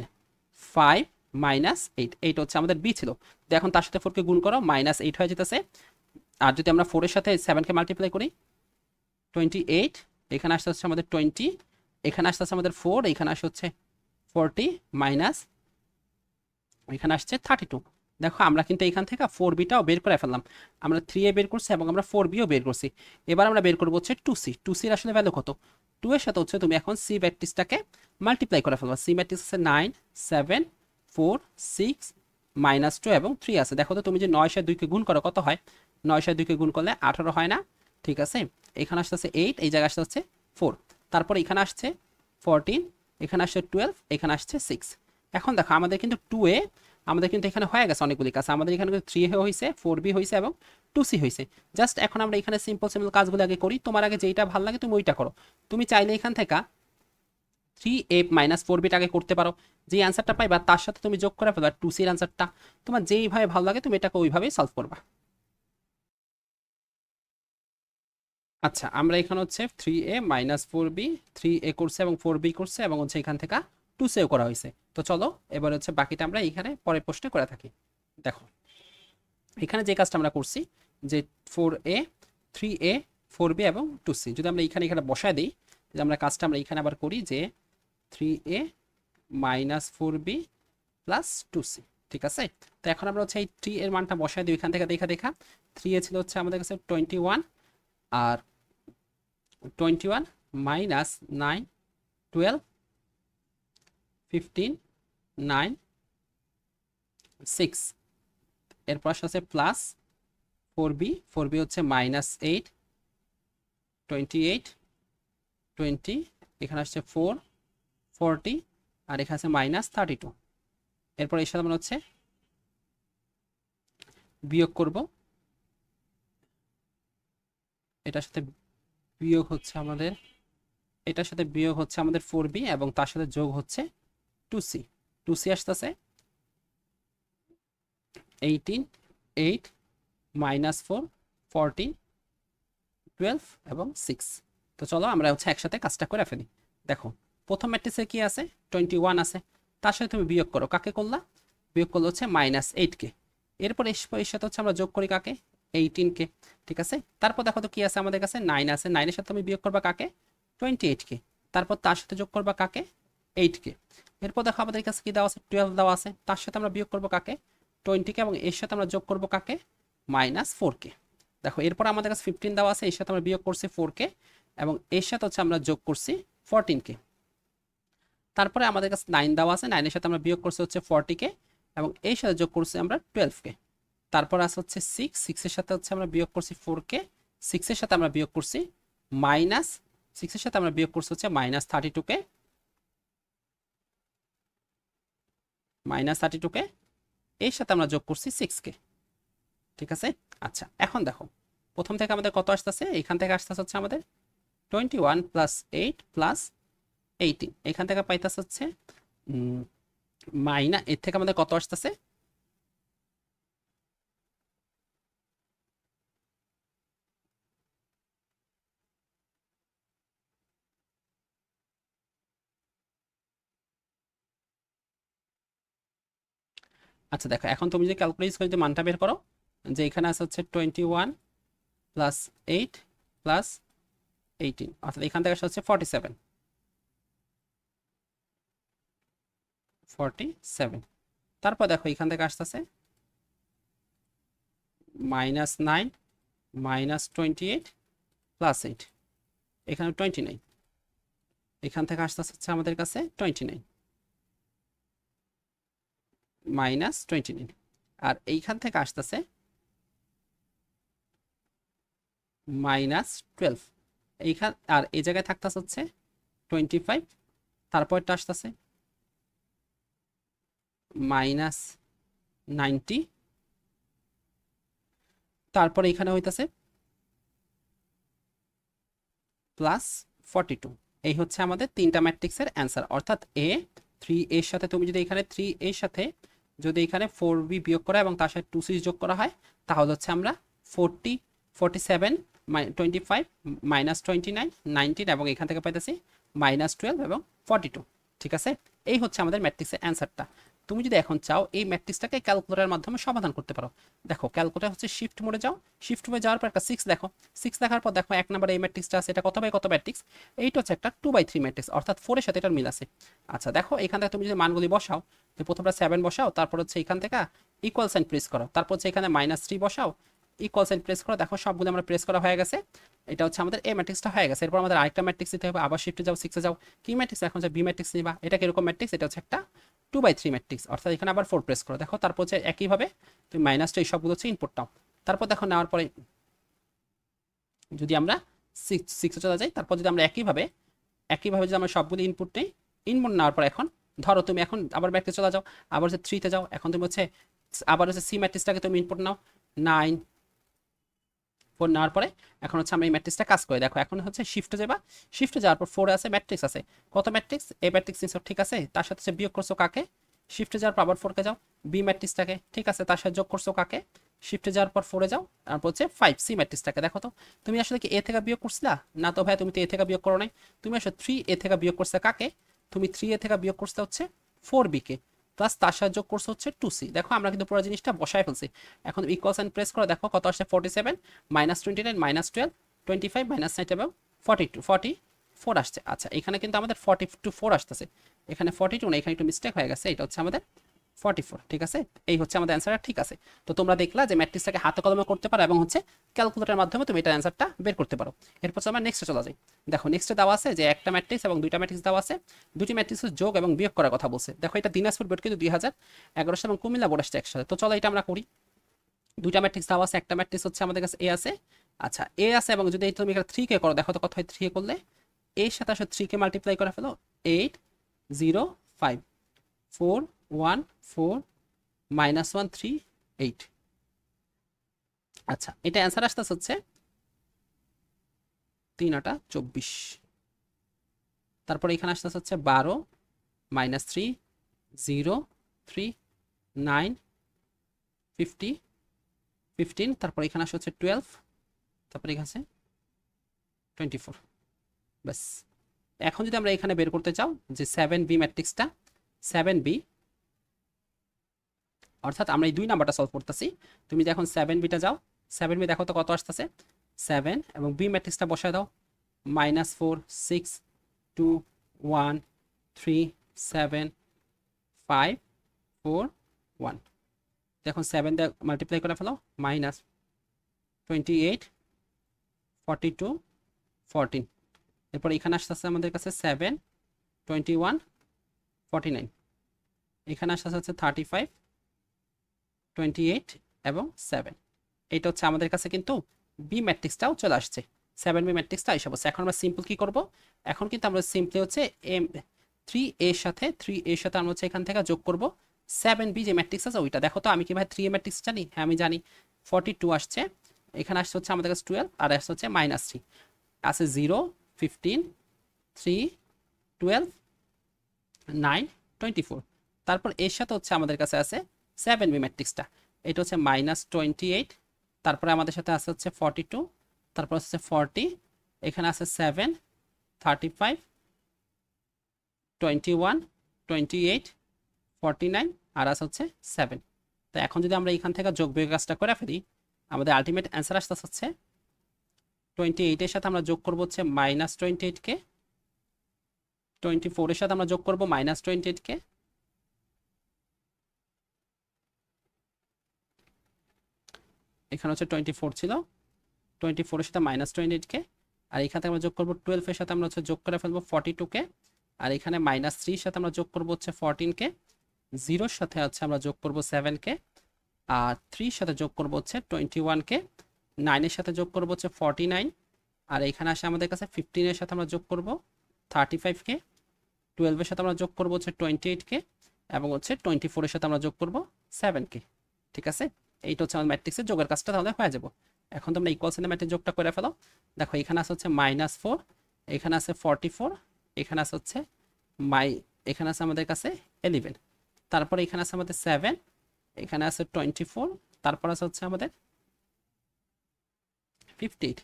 5 -8, এইটা হচ্ছে আমাদের বি ছিল। তো এখন তার সাথে 4কে গুণ করো, -8 হয়ে যেতেছে। আর যদি আমরা 4 এর সাথে 7কে মাল্টিপ্লাই করি, 28, এখানে আসতে হচ্ছে আমাদের 20, এখানে আসতে হচ্ছে আমাদের 4, এখানে আসে হচ্ছে 40, মাইনাস এখানে আসছে 32। দেখো আমরা কিন্তু এখান থেকে 4b-টাও বের করে ফেললাম। আমরা 3a বের করছি এবং আমরা 4b-ও বের করছি। এবার আমরা বের করবো হচ্ছে 2c। 2c-র আসলে ভ্যালু কত? 2 এর সাথে হচ্ছে তুমি এখন c ম্যাট্রিক্সটাকে মাল্টিপ্লাই করে ফেলবা। c ম্যাট্রিক্স আছে 9, 7, 4, 6, -2 এবং 3 আছে। দেখো তো তুমি যে 9 সাথে 2কে গুণ করো কত হয়? 9 সাথে 2কে গুণ করলে 18 হয় না? ঠিক আছে, এখানে আসতেছে 8, এই জায়গায় আসতে হচ্ছে 4, তারপর এখানে আসছে 14, এখানে আসছে 12, এখানে আসছে 6। এখন দেখো আমাদের কিন্তু 2a আমাদের কিন্তু এখানে হয়ে গেছে অনেকগুলি কাজ। আমাদের এখানে কিন্তু 3a হয়েছে, 4b হয়েছে এবং 2c হয়েছে। জাস্ট এখন আমরা এখানে সিম্পল সিম্পল কাজগুলো আগে করি। তোমার আগে যেটা ভালো লাগে তুমি ওইটা করো। তুমি চাইলে এখান থেকে 3a মাইনাস 4b-টাকে করতে পারো। যে অ্যান্সারটা পাইবা তার সাথে তুমি যোগ করে ফেলবা 2c-র অ্যান্সারটা। তোমার যেইভাবে ভালো লাগে তুমি এটাকে ওইভাবেই সলভ করবা। আচ্ছা, আমরা এখানে হচ্ছে 3a মাইনাস 4b, 3a করছে এবং 4b করছে এবং হচ্ছে এখান থেকে 2c-ও করা হয়েছে। তো চলো এবার হচ্ছে বাকিটা আমরা এখানে পরের প্রশ্নে করে থাকি। দেখো এখানে যে কাজটা আমরা করছি যে 4a, 3a, 4b এবং 2c, যদি আমরা এখানে এখানে বসায় দিই, যে আমরা কাজটা আমরা এখানে আবার করি যে 3a minus 4b plus 2c। ঠিক আছে, তো এখন আমরা হচ্ছে এই 3 এর মানটা বসায় দিই এখান থেকে দেখা দেখা। 3a ছিল হচ্ছে আমাদের কাছে 21, আর 21 মাইনাস 9, 12, 15, 9, 6, এরপর আছে প্লাস 4b, 4b হচ্ছে -8, 28, 20, এখানে আসছে 4, 40, আর এখানে আছে -32। এরপর এর সাথে আমরা হচ্ছে বিয়োগ করব, এটার সাথে বিয়োগ হচ্ছে আমাদের, এটার সাথে বিয়োগ হচ্ছে আমাদের 4b এবং তার সাথে যোগ হচ্ছে 2c। 2c আসতেছে 18, 8, -4, 14, 12 এবং 6। তো চলো আমরা হচ্ছে একসাথে কাজটা করে ফেলি। দেখো প্রথম ম্যাট্রিক্সে কি আছে? 21 আছে, তার সাথে তুমি বিয়োগ করো, কাকে করলা? বিয়োগ করলে হচ্ছে -8কে। এরপর এর সাথে হচ্ছে আমরা যোগ করি কাকে? 18কে। ঠিক আছে, তারপর দেখো তো কি আছে আমাদের কাছে? 9 আছে, 9 এর সাথে তুমি বিয়োগ করবা কাকে? 28কে। তারপর তার সাথে যোগ করবা কাকে? 8কে। এরপর দেখো আমাদের কাছে কি দেওয়া আছে? 12 দেওয়া আছে, তার সাথে আমরা বিয়োগ করবো কাকে? 20কে, এবং এর সাথে আমরা যোগ করবো কাকে? -4কে। দেখো এরপর আমাদের কাছে 15 দেওয়া আছে, এর সাথে আমরা বিয়োগ করছি 4কে এবং এর সাথে হচ্ছে আমরা যোগ করছি 14কে। তারপরে আমাদের কাছে 9 দেওয়া আছে, 9 এর সাথে আমরা বিয়োগ করছি হচ্ছে 40কে এবং এর সাথে যোগ করছি আমরা 12কে। তারপর আছে হচ্ছে 6, 6 এর সাথে হচ্ছে আমরা বিয়োগ করছি 4কে, 6 এর সাথে আমরা বিয়োগ করছি মাইনাস 6 এর সাথে আমরা বিয়োগ করছি হচ্ছে -32কে, -32কে, এর সাথে আমরা যোগ করছি 6কে। ঠিক আছে, আচ্ছা এখন দেখো প্রথম থেকে আমাদের কত আসতেছে? এখান থেকে আসতেছে হচ্ছে আমাদের 21 প্লাস 8 প্লাস 18, এখান থেকে পাইতেছে হচ্ছে এর থেকে আমাদের কত আসতেছে? আচ্ছা দেখো এখন তুমি যদি ক্যালকুলেট করে যদি মানটা বের করো, যে এখানে আছে হচ্ছে 21 প্লাস 8 প্লাস 18, অর্থাৎ এখান থেকে আসছে হচ্ছে 47, 47। তারপর দেখো এখান থেকে আসতেছে -9, -28 প্লাস 8, এখানে 29, এখান থেকে আসতেছে হচ্ছে আমাদের কাছে 29, -29, আর এইখান থেকে আসতেছে -12, এইখান আর এই জায়গায় থাকতেছে হচ্ছে 25, তারপরটা আসতেছে -90, তারপরে এখানে হইতাছে +42। এই হচ্ছে আমাদের তিনটা ম্যাট্রিক্সের অ্যান্সার, অর্থাৎ এ 3 এর সাথে তুমি যদি এখানে 3 এর সাথে যদি এখানে 4b বিয়োগ করা এবং তার সাথে 2c যোগ করা হয়, তাহলে হচ্ছে আমরা 40, 47, 25, -29, 19 এবং এখান থেকে পাইতেছি -12 এবং 42। ঠিক আছে, এই হচ্ছে আমাদের ম্যাট্রিক্সের অ্যান্সারটা। তুমি যদি এখন চাও এই ম্যাট্রিক্সটাকে ক্যালকুলেটরের মাধ্যমে সমাধান করতে পারো। দেখো ক্যালকুলেটর হচ্ছে শিফট মোডে যাও, শিফট মোডে যাওয়ার পর একটা 6 দেখো, 6 দেখার পর দেখো 1 নম্বরে এই ম্যাট্রিক্সটা আছে, এটা কত বাই কত ম্যাট্রিক্স, এইটা হচ্ছে একটা 2/3 ম্যাট্রিক্স, অর্থাৎ 4 এর সাথে এটার মিল আছে। আচ্ছা দেখো এখান থেকে তুমি যদি মানগুলি বসাও, তো প্রথমটা 7 বসাও, তারপর হচ্ছে এখান থেকে ইকুয়াল সাইন প্রেস করো, তারপর হচ্ছে এখানে -3 বসাও, ইকুয়াল সাইন প্রেস করো, দেখো সবগুলো আমরা প্রেস করা হয়ে গেছে। এটা হচ্ছে আমাদের এ ম্যাট্রিক্সটা হয়ে গেছে। এরপর আমাদের আরেকটা ম্যাট্রিক্স দিতে হবে, আবার শিফটে যাও, 6 এ যাও, কি ম্যাট্রিক্স, এখন যে বি ম্যাট্রিক্স নিবা। এটা কিরকম ম্যাট্রিক্স, এটা হচ্ছে একটা 2/3 ম্যাট্রিক্স, অর্থাৎ এখানে আবার 4 প্রেস করো, দেখো তারপর হচ্ছে একইভাবে তুমি মাইনাসটা এই সবগুলো হচ্ছে ইনপুট নাও। তারপর দেখো নেওয়ার পরে যদি আমরা 6 চলে যাই, তারপর যদি আমরা একইভাবে যদি আমরা সবগুলো ইনপুট নেই, ইনপুট নেওয়ার পর এখন ধরো তুমি এখন আবার ব্যাকে চলে যাও, আবার হচ্ছে 3 তে যাও, এখন তুমি হচ্ছে আবার হচ্ছে সি ম্যাট্রিক্সটাকে তুমি ইনপুট নাও 9 4 নেওয়ার পরে এখন হচ্ছে আমরা এই ম্যাট্রিক্সটা কাজ করে দেখো, এখন হচ্ছে শিফটে যাবা, শিফটে যাওয়ার পর 4 আছে ম্যাট্রিক্স আছে, কত ম্যাট্রিক্স, এ ম্যাট্রিক্স নিছো, ঠিক আছে, তার সাথে হচ্ছে বিয়োগ করছো কাকে, শিফটে যাওয়ার পর আবার 4 কে যাও, বি ম্যাট্রিক্সটাকে, ঠিক আছে, তার সাথে যোগ করছো কাকে, শিফটে যাওয়ার পর 4 এ যাও, তারপর হচ্ছে 5 সি ম্যাট্রিক্সটাকে, দেখো তো তুমি আসলে কি এ থেকে বিয়োগ করছিলা, না তো ভাই তুমি তো এ থেকে বিয়োগ করো নাই, তুমি আসলে 3 এ থেকে বিয়োগ করছে কাকে, তুমি 3 এ থেকে বিয়োগ করতে হচ্ছে 4 বি কে, প্লাস তার সাথে যোগ করছে হচ্ছে 2 সি। দেখো আমরা কিন্তু পুরো জিনিসটা বসায় ফেলছি। এখন ইকুয়াল সাইন প্রেস করে দেখো কত আসছে, 47 -29 -12 25 -9 এবং 44 আসছে। আচ্ছা এখানে কিন্তু আমাদের 44 আসতেছে, এখানে 42 না, এখানে একটু মিস্টেক হয়ে গেছে, এটা হচ্ছে আমাদের 44, ঠিক আছে, এই হচ্ছে আমাদের অ্যান্সারটা, ঠিক আছে। তো তোমরা দেখলা যে ম্যাট্রিক্সটাকে হাতে কলমে করতে পারো এবং হচ্ছে ক্যালকুলেটরের মাধ্যমে তুমি এটা অ্যান্সারটা বের করতে পারো। এরপর আমরা নেক্সটে চলে যাই। দেখো নেক্সটে দেওয়া আছে যে একটা ম্যাট্রিক্স এবং দুইটা ম্যাট্রিক্স দেওয়া আছে, দুটি ম্যাট্রিক্সের যোগ এবং বিয়োগ করার কথা বলছে। দেখো এটা দিনাজপুর বোর্ড কিন্তু 2011 সালে এবং কুমিল্লা বোর্ড আসছে একসাথে, তো চলো এটা আমরা করি। দুইটা ম্যাট্রিক্স দেওয়া আছে, একটা ম্যাট্রিক্স হচ্ছে আমাদের কাছে এ আছে, আচ্ছা এ আছে, এবং যদি তুমি এখানে 3 কে করো, দেখো তো কত হয় 3 করলে, এর সাথে আসলে 3 কে মাল্টিপ্লাই করে ফেলো, 8 0 5 4 1 4 -1 3 8। আচ্ছা এটা অ্যান্সার আসতেছে হচ্ছে 3 8 24। তারপর এখানে আসতেছে হচ্ছে 12 -3 0 3 9 50 15, তারপর এখানে আসে হচ্ছে 12, তারপর এখানে আছে 24, ব্যাস। এখন যদি আমরা এখানে বের করতে চাও যে 7b ম্যাট্রিক্সটা, 7b অর্থাৎ আমরা এই 2 নাম্বারটা সলভ করতেছি, তুমি যে এখন 7bটা যাও, 7b দেখো তো কত আসতেছে 7, এবং বি ম্যাট্রিক্সটা বসায় দাও, -4 6 2 1 3 7 5 4 1, দেখুন 7 দিয়ে মাল্টিপ্লাই করে ফেলো, -28 42 14, এরপর এখানে আসতেছে আমাদের কাছে 7 21 49, এখানে আসতেছে হচ্ছে 35 28 এবং 7, এটা হচ্ছে আমাদের কাছে কিন্তু বি ম্যাট্রিক্সটাও চলে আসছে, 7b ম্যাট্রিক্সটা এসে বসে। এখন আমরা সিম্পল কি করব, এখন কিন্তু আমরা সিম্পলি হচ্ছে এম 3 এর সাথে আমরা হচ্ছে এখান থেকে যোগ করব 7b যে ম্যাট্রিক্স আছে ওইটা। দেখো তো আমি কি ভাই 3 এ ম্যাট্রিক্স জানি, হ্যাঁ আমি জানি, 42 আসছে, এখানে আসছে হচ্ছে আমাদের কাছে 12, আর আসছে হচ্ছে -3, আছে 0 15 3 12 9 24, তারপর এর সাথে হচ্ছে আমাদের কাছে আছে 7b ম্যাট্রিক্সটা, এটা হচ্ছে -28, তারপরে আমাদের সাথে আছে হচ্ছে 42, তারপর হচ্ছে 40, এখানে আছে 7 35 21 28 49, আর আছে হচ্ছে 7। তো এখন যদি আমরা এখান থেকে যোগ বিয়োগ কাজটা করে ফেলি, আমাদের আলটিমেট অ্যান্সার আসতে হচ্ছে 28 এর সাথে আমরা যোগ করব হচ্ছে -28 কে, 24 এর সাথে আমরা যোগ করব -28 কে, এখানে হচ্ছে 24 ছিল, 24 এর সাথে -28 কে, আর এখানে আমরা যোগ করব 12 এর সাথে আমরা হচ্ছে যোগ করে ফেলবো 42 কে, আর এখানে -3 এর সাথে আমরা যোগ করব হচ্ছে 14 কে, 0 এর সাথে হচ্ছে আমরা যোগ করব 7 কে, আর 3 এর সাথে যোগ করব হচ্ছে 21 কে, 9 এর সাথে যোগ করব হচ্ছে 49, আর এখানে আসে আমাদের কাছে 15 এর সাথে আমরা যোগ করব 35 কে, 12 এর সাথে আমরা যোগ করব হচ্ছে 28 কে, এবং হচ্ছে 24 এর সাথে আমরা যোগ করব 7 কে, ঠিক আছে। এইটা হচ্ছে আমাদের ম্যাট্রিক্সের যোগের কাজটা তাহলে হয়ে যাব। এখন তোমরা ইকুয়াল সাইনের ম্যাট্রিক্স যোগটা করে ফেলো, দেখো এখানে আছে হচ্ছে -4, এখানে আছে 44, এখানে আছে হচ্ছে এখানে আছে আমাদের কাছে 11, তারপরে এখানে আছে আমাদের 7, এখানে আছে 24, তারপর আছে হচ্ছে আমাদের 58,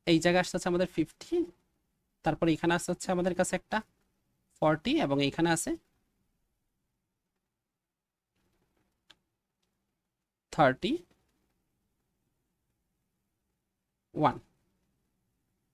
এই জায়গায় আসছে হচ্ছে আমাদের 50, তারপরে এখানে আছে হচ্ছে আমাদের কাছে একটা 40, এবং এইখানে আছে 31।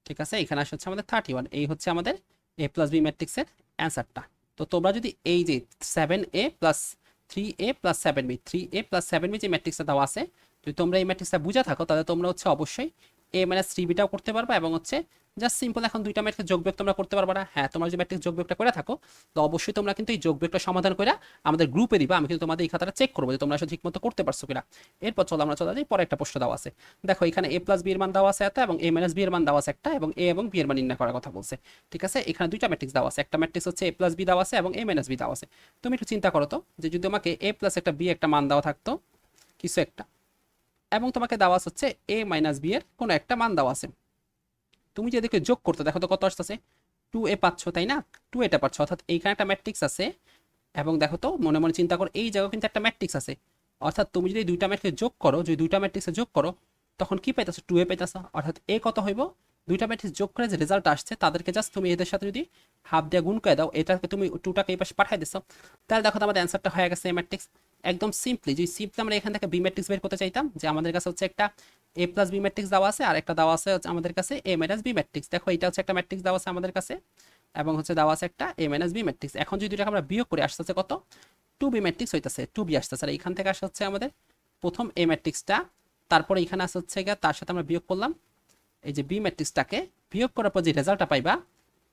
ঠিক আছে, এখানে আসে হচ্ছে আমাদের 31। এই হচ্ছে আমাদের এ প্লাস বি ম্যাট্রিক্সের অ্যান্সারটা। তো তোমরা যদি এই যে 7a+3a+7b যে ম্যাট্রিক্সটা দেওয়া আছে, যদি তোমরা এই ম্যাট্রিক্সটা বুঝা থাকো তাহলে তোমরা হচ্ছে অবশ্যই a-3bটাও করতে পারবা, এবং হচ্ছে জাস্ট সিম্পল এখন দুইটা ম্যাট্রিক্স যোগ বিয়োগ তোমরা করতে পারবা না। হ্যাঁ, তোমরা যদি ম্যাট্রিক্স যোগ বিয়োগটা করে থাকো তো অবশ্যই তোমরা কিন্তু এই যোগ বিয়োগটা সমাধান করে আমাদের গ্রুপে দিবা। আমি কিন্তু তোমাদের এই খাতাটা চেক করবো যে তোমরা আসলে ঠিকমতো করতে পারছো কিনা। এরপর চলো আমরা চলে যাই পরে একটা প্রশ্ন দেওয়া আছে। দেখো এখানে a প্লাস বি এর মান দেওয়া আছে একটা, এবং a-b এর মান দেওয়া আছে একটা, এবং a এবং b এর মান নির্ণয় করার কথা বলছে। ঠিক আছে, এখানে দুইটা ম্যাট্রিক্স দেওয়া আছে, একটা ম্যাট্রিক্স হচ্ছে a প্লাস বি দেওয়া আছে এবং a-b দেওয়া আছে। তুমি একটু চিন্তা করো তো, যে যদি তোমাকে a প্লাস একটা b একটা মান দেওয়া থাকতো কিছু একটা, এবং তোমাকে দেওয়া হচ্ছে a-b এর কোনো একটা মান দেওয়া আছে, তুমি যদি এদেরকে যোগ করতে দেখো তো কত আসতেছে, 2a পাচ্ছ তাই না, 2 এটা পাচ্ছ, অর্থাৎ এইখানে একটা ম্যাট্রিক্স আছে। এবং দেখো তো মনে মনে চিন্তা করো, এই জায়গায় কিন্তু একটা ম্যাট্রিক্স আছে, অর্থাৎ তুমি যদি দুইটা ম্যাট্রিক্স যোগ করো, যদি দুইটা ম্যাট্রিক্সে যোগ করো তখন কি পাইতেছো, 2a পাইতেছো। অর্থাৎ এ কত হইব, দুইটা ম্যাট্রিক্স যোগ করে যে রেজাল্ট আসছে তাদেরকে জাস্ট তুমি এদের সাথে যদি হাফ দিয়ে গুণ করে দাও, এটাকে তুমি 2টাকে এই পাশে পাঠিয়ে দিছো, তাহলে দেখো তো আমাদের অ্যান্সারটা হয়ে গেছে। এই ম্যাট্রিক্স একদম সিম্পলি, যদি সিম্পলি আমরা এখান থেকে বি ম্যাট্রিক্স বের করতে চাইতাম, যে আমাদের কাছে হচ্ছে একটা এ প্লাস বি ম্যাট্রিক্স দেওয়া আছে, আর একটা দেওয়া আছে আমাদের কাছে এ মাইনাস বি ম্যাট্রিক্স। দেখো এটা হচ্ছে একটা ম্যাট্রিক্স দেওয়া আছে আমাদের কাছে, এবং হচ্ছে দেওয়া আছে একটা এ মাইনাস বি ম্যাট্রিক্স। এখন যদি দুটাকে আমরা বিয়োগ করে আসতেছে কত, 2b ম্যাট্রিক্স হইতেছে, 2b আসতেছে। আর এখান থেকে আসা হচ্ছে আমাদের প্রথম এ ম্যাট্রিক্সটা, তারপরে এখানে আসা হচ্ছে গিয়ে তার সাথে আমরা বিয়োগ করলাম এই যে বি ম্যাট্রিক্সটাকে, বিয়োগ করার পর যে রেজাল্টটা পাইবা,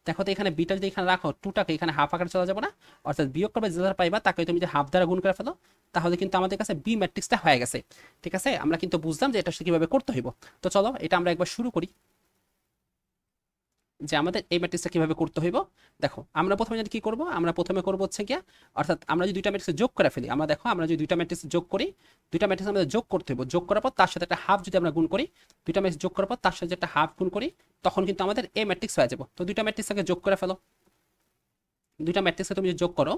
দেখো তো এখানে বিটা যদি এখানে রাখো, 2টাকে এখানে হাফ আকারে চলে যাবে না, অর্থাৎ বিয়োগ করবে যে রেজাল্ট পাইবা তাকে তুমি যে হাফ দ্বারা গুণ করে ফেলো, তাহলে কিন্তু আমাদের কাছে বি ম্যাট্রিক্সটা হয়ে গেছে। ঠিক আছে, আমরা কিন্তু বুঝলাম যে এটা কিভাবে করতে হইব। তো চলো এটা আমরা একবার শুরু করি, যে আমাদের এই ম্যাট্রিক্সটা কিভাবে করতে হইব। দেখো আমরা প্রথমে যদি কি করব, আমরা প্রথমে করব হচ্ছে গিয়া, অর্থাৎ আমরা যদি দুইটা ম্যাট্রিক্স যোগ করে ফেলি, আমরা দেখো আমরা যদি দুইটা ম্যাট্রিক্স যোগ করি, দুইটা ম্যাট্রিক্স আমাদের যোগ করতে হইব, যোগ করার পর তার সাথে একটা হাফ যদি আমরা গুণ করি, দুইটা ম্যাট্রিক্স যোগ করার পর তার সাথে একটা হাফ গুণ করি, তখন কিন্তু আমাদের এ ম্যাট্রিক্স হয়ে যাবে। তো দুইটা ম্যাট্রিক্সকে যোগ করে ফেলো, দুইটা ম্যাট্রিক্সকে তুমি যদি যোগ করো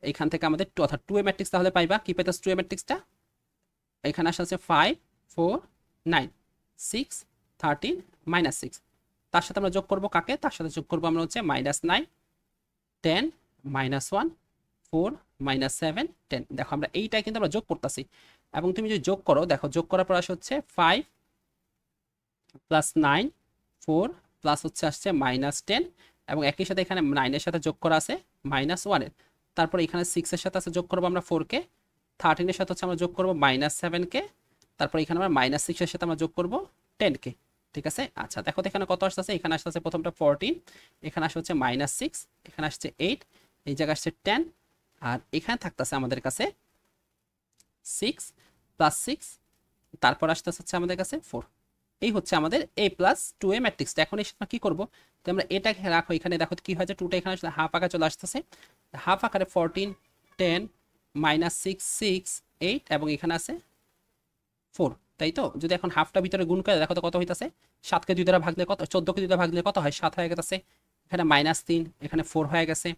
এইখান থেকে আমাদের অর্থাৎ 2a ম্যাট্রিক্স তাহলে পাইবা, কি পাইতাছ 2a ম্যাট্রিক্সটা, এখানে আসা আছে 5 4 9 6 13 -6, তার সাথে আমরা যোগ করব কাকে, তার সাথে যোগ করব আমরা হচ্ছে -9 10 -1 4 -7 10। দেখো আমরা এইটাই কিন্তু আমরা যোগ করতেছি, এবং তুমি যদি যোগ করো দেখো যোগ করার পর আসে হচ্ছে 5 + 9 4 প্লাস হচ্ছে আসছে -10, এবং একই সাথে এখানে 9 এর সাথে যোগ করা আছে -1 এর, তারপর এখানে 6 এর সাথে আছে যোগ করবো আমরা 4 কে, 13 এর সাথে হচ্ছে আমরা যোগ করবো -7 কে, তারপর এখানে আমরা -6 এর সাথে আমরা যোগ করবো 10 কে। ঠিক আছে, আচ্ছা দেখো তো এখানে কত আসছে, এখানে আসছে প্রথমটা 14, এখানে আসছে হচ্ছে -6, এখানে আসছে 8, এই জায়গায় আসছে 10, আর এখানে থাকতেছে আমাদের কাছে 6 + 6, তারপর আসতেছে হচ্ছে আমাদের কাছে 4। এই হচ্ছে আমাদের a প্লাস 2a ম্যাট্রিক্সটা। এখন এর সাথে কি করব, তো আমরা এটাকে রাখো এখানে, দেখো কি হয়েছে, 2টা এখানে আসলে হাফ আকারে চলে আসতেছে, হাফ আকারে 14 10 -6 6 8, এবং এখানে আছে 4, তাই তো। যদি এখন হাফটা ভিতরে গুণ করে দেখো তো কত হইতাছে, 7কে 2 দ্বারা ভাগলে কত, 14কে 2 দ্বারা ভাগলে কত হয়, 7 হয়ে গেছে, এখানে -3, এখানে 4 হয়ে গেছে,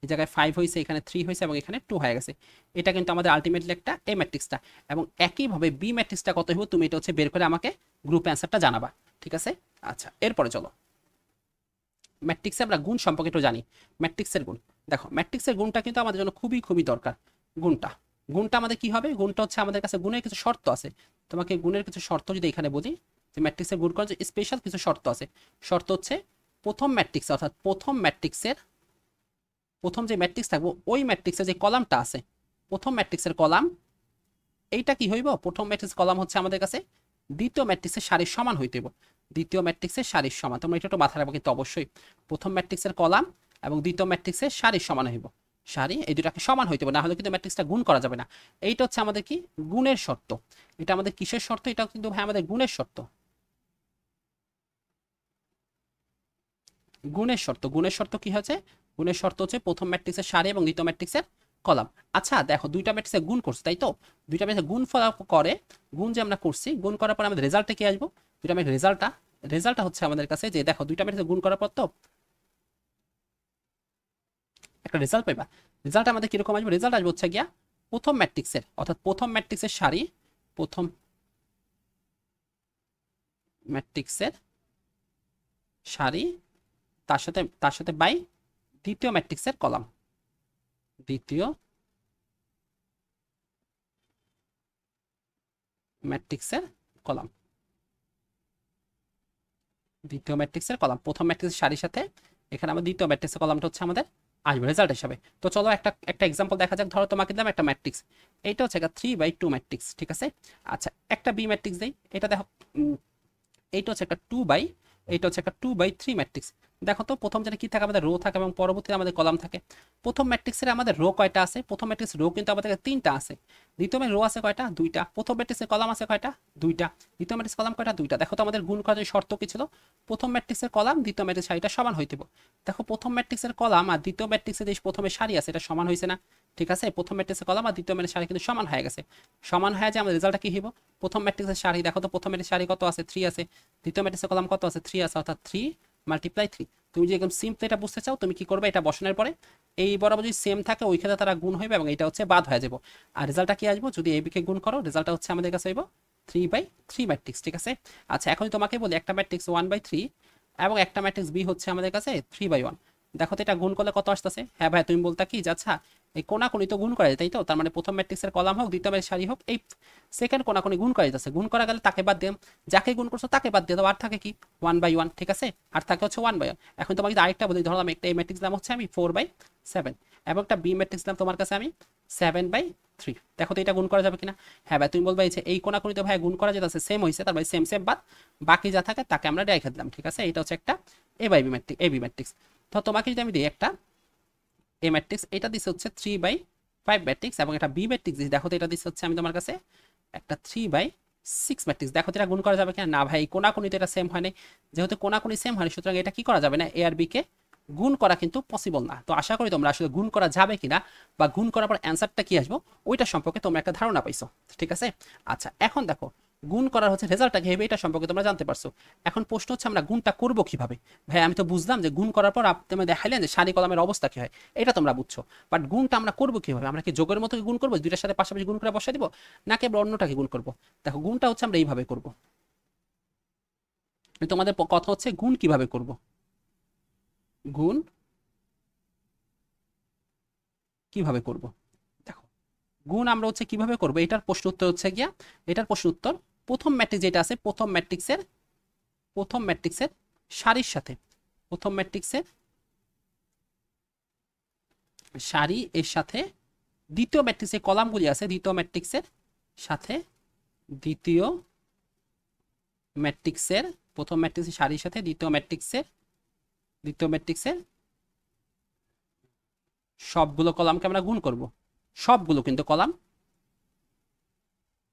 এই জায়গায় 5 হয়েছে, এখানে 3 হয়েছে, এবং এখানে 2 হয়ে গেছে। এটা কিন্তু আমাদের আলটিমেটলি একটা এ ম্যাট্রিক্সটা, এবং একইভাবে বি ম্যাট্রিক্সটা কত হইব তুমি এটা হচ্ছে বের করে আমাকে গ্রুপে অ্যান্সারটা জানাবা। ঠিক আছে, আচ্ছা এরপরে চলো ম্যাট্রিক্সে আমরা গুণ সম্পর্কে একটু জানি। ম্যাট্রিক্সের গুণ, দেখো ম্যাট্রিক্সের গুণটা কিন্তু আমাদের জন্য খুবই খুবই দরকার। গুণটা গুণটা আমাদের কি হবে, গুণটা হচ্ছে আমাদের কাছে গুণের কিছু শর্ত আছে, তোমাকে গুণের কিছু শর্ত যদি এখানে বলি, যে ম্যাট্রিক্সের গুণ করার যে স্পেশাল কিছু শর্ত আছে। শর্ত হচ্ছে প্রথম ম্যাট্রিক্স, অর্থাৎ প্রথম ম্যাট্রিক্সের প্রথম যে ম্যাট্রিক্স থাকবো ওই ম্যাট্রিক্সের যে কলামটা আছে, প্রথম ম্যাট্রিক্সের কলাম, এইটা কি হইব, প্রথম ম্যাট্রিক্স কলাম হচ্ছে আমাদের কাছে দ্বিতীয় ম্যাট্রিক্সের সারির সমান হইতে হইব, দ্বিতীয় ম্যাট্রিক্সের সারির সমান। তোমরা এটা একটু মাথায় রাখবো কিন্তু অবশ্যই, প্রথম ম্যাট্রিক্সের কলাম এবং দ্বিতীয় ম্যাট্রিক্সের সারির সমান হইব, সারি এই দুটাকে সমান হইতে হবে, না হলে কিন্তু ম্যাট্রিক্সটা গুণ করা যাবে না। এইটা হচ্ছে আমাদের কি গুণের শর্ত। এটা আমাদের কিসের শর্ত, এটা কিন্তু ভাই আমাদের গুণের শর্ত, গুণের শর্ত। গুণের শর্ত কি হচ্ছে, গুণের শর্ত হচ্ছে প্রথম ম্যাট্রিক্সের সারি এবং দ্বিতীয় ম্যাট্রিক্সের কলাম। আচ্ছা দেখো দুইটা ম্যাট্রিক্সে গুণ করছি তাই তো, দুইটা ম্যাট্রিক্সে গুণ ফল করে, গুণ যে আমরা করছি, গুণ করার পর আমাদের রেজাল্টে কি আসবো, দুইটা ম্যাট্রিক্স রেজাল্টটা, রেজাল্টটা হচ্ছে আমাদের কাছে যে দেখো দুইটা ম্যাট্রিক্সে গুণ করার পর তো একটা রেজাল্ট পাইবা, রেজাল্ট আমাদের কিরকম আসবে, রেজাল্ট আসবে হচ্ছে গিয়া প্রথম ম্যাট্রিক্সের, অর্থাৎ প্রথম ম্যাট্রিক্সের সারি, প্রথম ম্যাট্রিক্সের সারি, তার সাথে বাই দ্বিতীয় ম্যাট্রিক্সের কলাম, দ্বিতীয় ম্যাট্রিক্সের কলাম, দ্বিতীয় ম্যাট্রিক্সের কলাম, প্রথম ম্যাট্রিক্সের সারির সাথে এখানে আমার দ্বিতীয় ম্যাট্রিক্সের কলামটা হচ্ছে আমাদের আসবে রেজাল্ট হিসাবে। তো চলো একটা একটা এক্সাম্পল দেখা যাক। ধরো তোমাকে দিলাম একটা ম্যাট্রিক্স, এইটা হচ্ছে একটা 3/2 ম্যাট্রিক্স, ঠিক আছে। আচ্ছা একটা বি ম্যাট্রিক্স দেই, এটা দেখো এইটা হচ্ছে একটা 2/, এইটা হচ্ছে একটা 2/3 ম্যাট্রিক্স। দেখো তো প্রথম যেটা কি থাকে, আমাদের রো থাকে এবং পরবর্তীতে আমাদের কলাম থাকে। প্রথম ম্যাট্রিক্সের আমাদের রো কয়টা আছে? প্রথম ম্যাট্রিক্সের রো কিন্তু আমাদের 3টা আছে। দ্বিতীয় রো আছে কয়টা? 2টা। প্রথম ম্যাট্রিক্সের কলাম আছে কয়টা? 2টা। দ্বিতীয় ম্যাট্রিক্স কলাম কয়টা? 2টা। দেখো তো আমাদের গুণ করার যে শর্ত কি ছিল, প্রথম ম্যাট্রিক্সের কলাম দ্বিতীয় ম্যাট্রিক্স সারিটা সমান হইতে হবে। দেখো প্রথম ম্যাট্রিক্সের কলাম আর দ্বিতীয় ম্যাট্রিক্সের যে প্রথমে সারি আছে এটা সমান হয়েছে না? ঠিক আছে, প্রথম ম্যাট্রিক্সের কলাম আর দ্বিতীয় ম্যাট্রিক্স সারি কিন্তু সমান হয়ে গেছে। সমান হয়ে যে আমাদের রেজাল্টটা কি হইব? প্রথম ম্যাট্রিক্সের সারি, দেখো তো প্রথম ম্যাট্রিক্সের সারি কত আছে? 3 আছে। দ্বিতীয় ম্যাট্রিক্সের কলাম কত আছে? 3 আছে, অর্থাৎ 3 × 3। তুমি যদি একদম সিম্পল এটা বুঝতে চাও, তুমি কি করবে? এটা বসানোর পরে এই বরাবর যদি সেম থাকে ওই ক্ষেত্রে তারা গুণ হইবে এবং এটা হচ্ছে বাদ হয়ে যাব। আর রেজাল্টটা কি আসবো? যদি এবি কে গুণ করো, রেজাল্টটা হচ্ছে আমাদের কাছে হইব 3/3 ম্যাট্রিক্স, ঠিক আছে। আচ্ছা এখন তোমাকে বলি একটা ম্যাট্রিক্স 1/3 এবং একটা ম্যাট্রিক্স বি হচ্ছে আমাদের কাছে 3/1। দেখো তো এটা গুণ করলে কত আসতেছে? হ্যাঁ ভাই তুমি বলতা কি যে আচ্ছা এই কোনাকুনি তো গুণ করা যায়, তাই তো? তার মানে প্রথম ম্যাট্রিক্সের কলাম হোক দ্বিতীয় ম্যাট্রিক্স সারি হোক, এই সেকেন্ড কোনাকুনি গুণ করা যাচ্ছে। গুণ করা গেলে তাকে বাদ দিলাম, যাকে গুণ করছো তাকে বাদ দিয়ে দাও, আর থাকে কি 1/1, ঠিক আছে। আর থাকে হচ্ছে 1/1। এখন তোমাকে যদি আরেকটা বলি, ধরলাম একটা এই ম্যাট্রিক্স দাম হচ্ছে আমি 4/7 এবং একটা বি ম্যাট্রিক্স দাম তোমার কাছে আমি 7/3। দেখো তো এটা গুণ করা যাবে কিনা? হ্যাঁ ভাই তুমি বলবে এই কোনাকুনি তো ভাই গুণ করা যেতেছে, সেম হয়েছে, তার মানে সেম সেম বাদ বাকি যা থাকে তাকে আমরা রেখে দিলাম, ঠিক আছে। এটা হচ্ছে একটা এ/বি ম্যাট্রিক্স, এবি ম্যাট্রিক্স। তো তোমাকে যদি আমি দিই একটা এ ম্যাট্রিক্স, এটা দিচ্ছে হচ্ছে 3/5 ম্যাট্রিক্স এবং এটা বি ম্যাট্রিক্স দিচ্ছি, দেখো তো এটা দিচ্ছে হচ্ছে আমি তোমার কাছে একটা 3/6 ম্যাট্রিক্স। দেখো তো এটা গুণ করা যাবে কিনা? না ভাই কোনাকুনি তো এটা সেম হয় নাই, যেহেতু কোনাকুনি সেম হয়নি সুতরাং এটা কি করা যাবে না, এ আর বি কে গুণ করা কিন্তু পসিবল না। তো আশা করি তোমরা আসলে গুণ করা যাবে কিনা বা গুণ করার পর অ্যান্সারটা কি আসবো ওইটা সম্পর্কে তোমরা একটা ধারণা পাইছো, ঠিক আছে। আচ্ছা এখন দেখো গুণ করার হচ্ছে রেজাল্টটা কি হবে এটা সম্পর্কে তোমরা জানতে পারছো। এখন প্রশ্ন হচ্ছে আমরা গুণটা করবো কিভাবে? ভাই আমি তো বুঝলাম যে গুণ করার পর আপনি দেখাইলেন যে সারি কলমের অবস্থা কি হয়, এটা তোমরা বুঝছো, বাট গুণটা আমরা করবো কিভাবে? আমরা কি যোগের মতো গুণ করবো, দুইটার সাথে পাশাপাশি গুণ করে বসাই দিব, নাকি আমরা অন্যটাকে গুণ করবো? দেখো গুণটা হচ্ছে আমরা এইভাবে করবো। তোমাদের কথা হচ্ছে গুণ কিভাবে করব। গুণ কিভাবে করব, দেখো গুণ আমরা হচ্ছে কিভাবে করব এটার প্রশ্ন উত্তর হচ্ছে গিয়া, এটার প্রশ্ন উত্তর প্রথম ম্যাট্রিক্স যেটা আছে প্রথম ম্যাট্রিক্সের সারির সাথে, প্রথম ম্যাট্রিক্সের সারি এর সাথে দ্বিতীয় ম্যাট্রিক্সের কলামগুলি আছে, দ্বিতীয় ম্যাট্রিক্সের সাথে দ্বিতীয় ম্যাট্রিক্সের প্রথম ম্যাট্রিক্সের সারির সাথে দ্বিতীয় ম্যাট্রিক্সের সবগুলো কলামকে আমরা গুণ করব। সবগুলো কিন্তু কলাম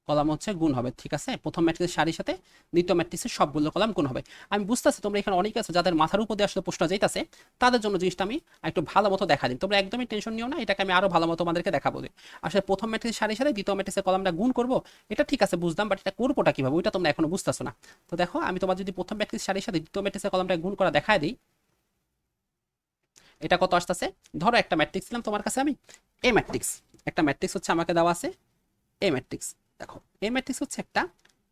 কলাম হচ্ছে গুণ হবে, ঠিক আছে। প্রথম ম্যাট্রিক্সের সারির সাথে দ্বিতীয় ম্যাট্রিক্সের সবগুলো কলাম গুণ হবে। আমি বুঝতেছি তোমরা এখানে অনেকে আছে যাদের মাথার উপর দিয়ে আসলে প্রশ্ন যাইতেছে, তাদের জন্য জিনিসটা আমি একটু ভালো মতো দেখা দিই। তোমরা একদমই টেনশন নিও না, এটাকে আমি আরো ভালো মতো তোমাদেরকে দেখাবো। আসলে প্রথম ম্যাট্রিক্সের সারির সাথে দ্বিতীয় ম্যাট্রিক্সের কলামটা গুণ করবো, এটা ঠিক আছে বুঝলাম, বাট এটা করবোটা কিভাবে ওইটা তোমরা এখনো বুঝতেছো না। তো দেখো আমি তোমার যদি প্রথম ম্যাট্রিক্স সারির সাথে দ্বিতীয় ম্যাট্রিক্সের কলামটা গুণ করা দেখায় দিই, এটা কত আসতেছে? ধরো একটা ম্যাট্রিক্স দিলাম তোমার কাছে আমি এ ম্যাট্রিক্স, একটা ম্যাট্রিক্স হচ্ছে আমাকে দেওয়া আছে এ ম্যাট্রিক্স। দেখো এ ম্যাট্রিক্স হচ্ছে একটা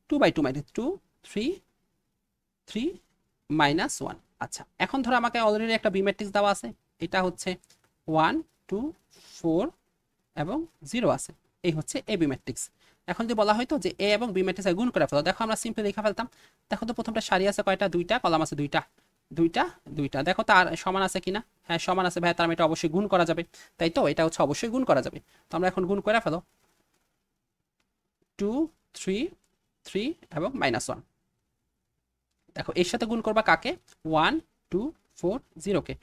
2/2 ম্যাট্রিক্স, 2 3 3 -1। আচ্ছা এখন ধরো আমাকে অলরেডি একটা বি ম্যাট্রিক্স দেওয়া আছে, এটা হচ্ছে 1 2 4 এবং 0 আছে, এই হচ্ছে এ বি ম্যাট্রিক্স। এখন যদি বলা হয়তো যে এ এবং বি ম্যাট্রিক্স গুণ করে ফেলো, দেখো আমরা সিম্পলি লিখে ফেলতাম। দেখো তো প্রথমটা সারি আছে কয়টা? 2টা, কলাম আছে 2টা, 2টা 2টা। দেখো তো আর সমান আছে কিনা? হ্যাঁ সমান আছে ভাই, তার মানে এটা অবশ্যই গুণ করা যাবে, তাই তো? এটা হচ্ছে অবশ্যই গুণ করা যাবে। তো আমরা এখন গুণ করে ফেলো, 2 3 3 এবং -1। দেখো এর সাথে গুণ করবা কাকে? 1 2 4 0 কে।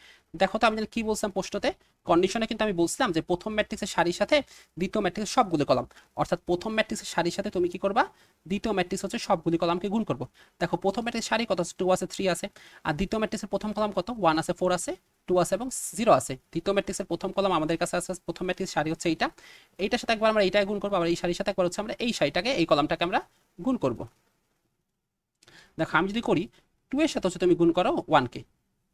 দেখো তো আমি কি বলছিলাম প্রশ্নতে, কন্ডিশনে কিন্তু আমি বলছিলাম যে প্রথম ম্যাট্রিক্সের সারির সাথে দ্বিতীয় ম্যাট্রিক্সের সবগুলো কলাম, অর্থাৎ প্রথম ম্যাট্রিক্সের সারির সাথে তুমি কি করবা? দ্বিতীয় ম্যাট্রিক্স হচ্ছে সবগুলি কলামকে গুণ করবো। দেখো প্রথম ম্যাট্রিক্সের সারি কত? 2 আছে 3 আছে। আর দ্বিতীয় ম্যাট্রিক্সের প্রথম কলাম কত? 1 আছে 4 আছে 2 আছে এবং 0 আছে। দ্বিতীয় ম্যাট্রিক্সের প্রথম কলাম আমাদের কাছে আছে, প্রথম ম্যাট্রিক্স সারি হচ্ছে এইটা, এইটার সাথে একবার আমরা এইটাকে গুণ করবো, আবার এই সারির সাথে একবার হচ্ছে আমরা এই সারিটাকে এই কলামটাকে আমরা গুণ করবো। দেখো আমি যদি করি 2 এর সাথে হচ্ছে তুমি গুণ করো 1 কে,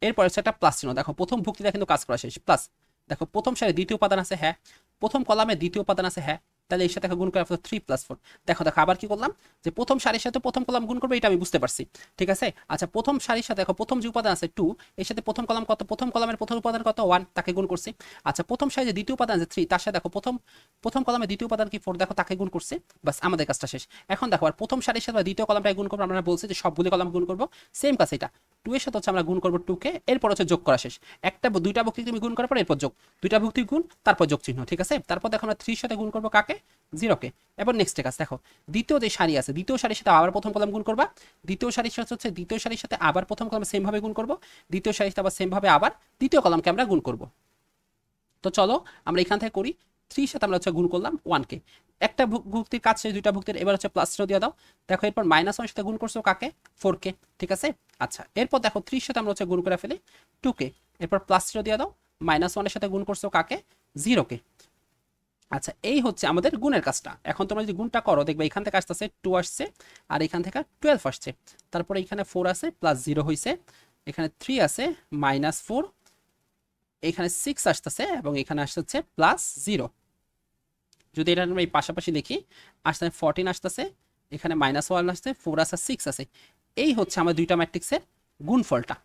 এরপর হচ্ছে একটা প্লাস চিহ্ন। দেখো প্রথম ভুক্তিটা কিন্তু কাজ করা শেষ, প্লাস। দেখো প্রথম সারি দ্বিতীয় উপাদান আছে, হ্যাঁ। প্রথম কলামে দ্বিতীয় উপাদান আছে, হ্যাঁ। তাহলে এর সাথে গুণ করে 3 + 4। দেখো দেখো আবার কি করলাম, যে প্রথম সারির সাথে প্রথম কলাম গুণ করবে, এটা আমি বুঝতে পারছি, ঠিক আছে। আচ্ছা প্রথম সারির সাথে দেখো প্রথম যে উপাদান আছে 2, এর সাথে প্রথম কলাম কত, প্রথম কলামের প্রথম উপাদান কত 1, তাকে গুণ করছি। আচ্ছা প্রথম সারির যে দ্বিতীয় উপাদান আছে 3, তার সাথে দেখো প্রথম প্রথম কলামের দ্বিতীয় উপাদান কি 4, দেখো তাকে গুণ করছি, বাস আমাদের কাজটা শেষ। এখন দেখো আর প্রথম সারির সাথে দ্বিতীয় কলামটাকে গুণ করবো, আমরা বলছি যে সবগুলো কলাম গুণ করবো, সেম কাজ এটা। 2 এর সাথে হচ্ছে আমরা গুণ করবো 2 কে, এরপর হচ্ছে যোগ করা শেষ। একটা দুইটা ভুক্তি তুমি গুণ করার পর এরপর যোগ, দুইটা ভুক্তি গুণ তারপর যোগ চিহ্ন, ঠিক আছে। তারপর দেখো আমরা 3 এর সাথে গুণ করবো কাকে, 0 কে। এবার নেক্সট কাজ দেখো, দ্বিতীয় যে সারি আছে, দ্বিতীয় সারির সাথে আবার প্রথম কলাম গুণ করবা, দ্বিতীয় সারির সাথে হচ্ছে দ্বিতীয় সারির সাথে আবার প্রথম কলাম সেম ভাবে গুণ করবো, দ্বিতীয় সারির সাথে আবার সেম ভাবে আবার দ্বিতীয় কলামকে আমরা গুণ করবো। তো চলো আমরা এখান থেকে করি। 3 সাথে আমরা হচ্ছে গুণ করলাম 1 কে, একটা ভুক্তির কাজ শেষ, দুইটা ভুক্তির, এবার হচ্ছে প্লাস দিয়ে দাও। দেখো এরপর -1 সাথে গুণ করছো কাকে, 4 কে, ঠিক আছে। আচ্ছা এরপর দেখো 3 সাথে আমরা হচ্ছে গুণ করে ফেলি 2 কে, এরপর প্লাস দিয়ে দাও। -1 এর সাথে গুণ করছো কাকে, 0 কে। আচ্ছা এই হচ্ছে আমাদের গুণের কাজটা। এখন তোমরা যদি গুণটা করো দেখবে এখান থেকে আসতেছে 2 আসছে, আর এখান থেকে 12 আসছে, তারপরে এখানে 4 আছে প্লাস 0 হয়েছে, এখানে 3 আছে -4, এখানে 6 আসতেছে এবং এখানে আসতেছে +0। যদি এটা আমরা এই পাশাপাশি লিখি, আসতে 14 আসতেছে, এখানে -1 আসছে, 4 আছে, 6 আছে। এই হচ্ছে আমার দুইটা ম্যাট্রিক্সের গুণফলটা।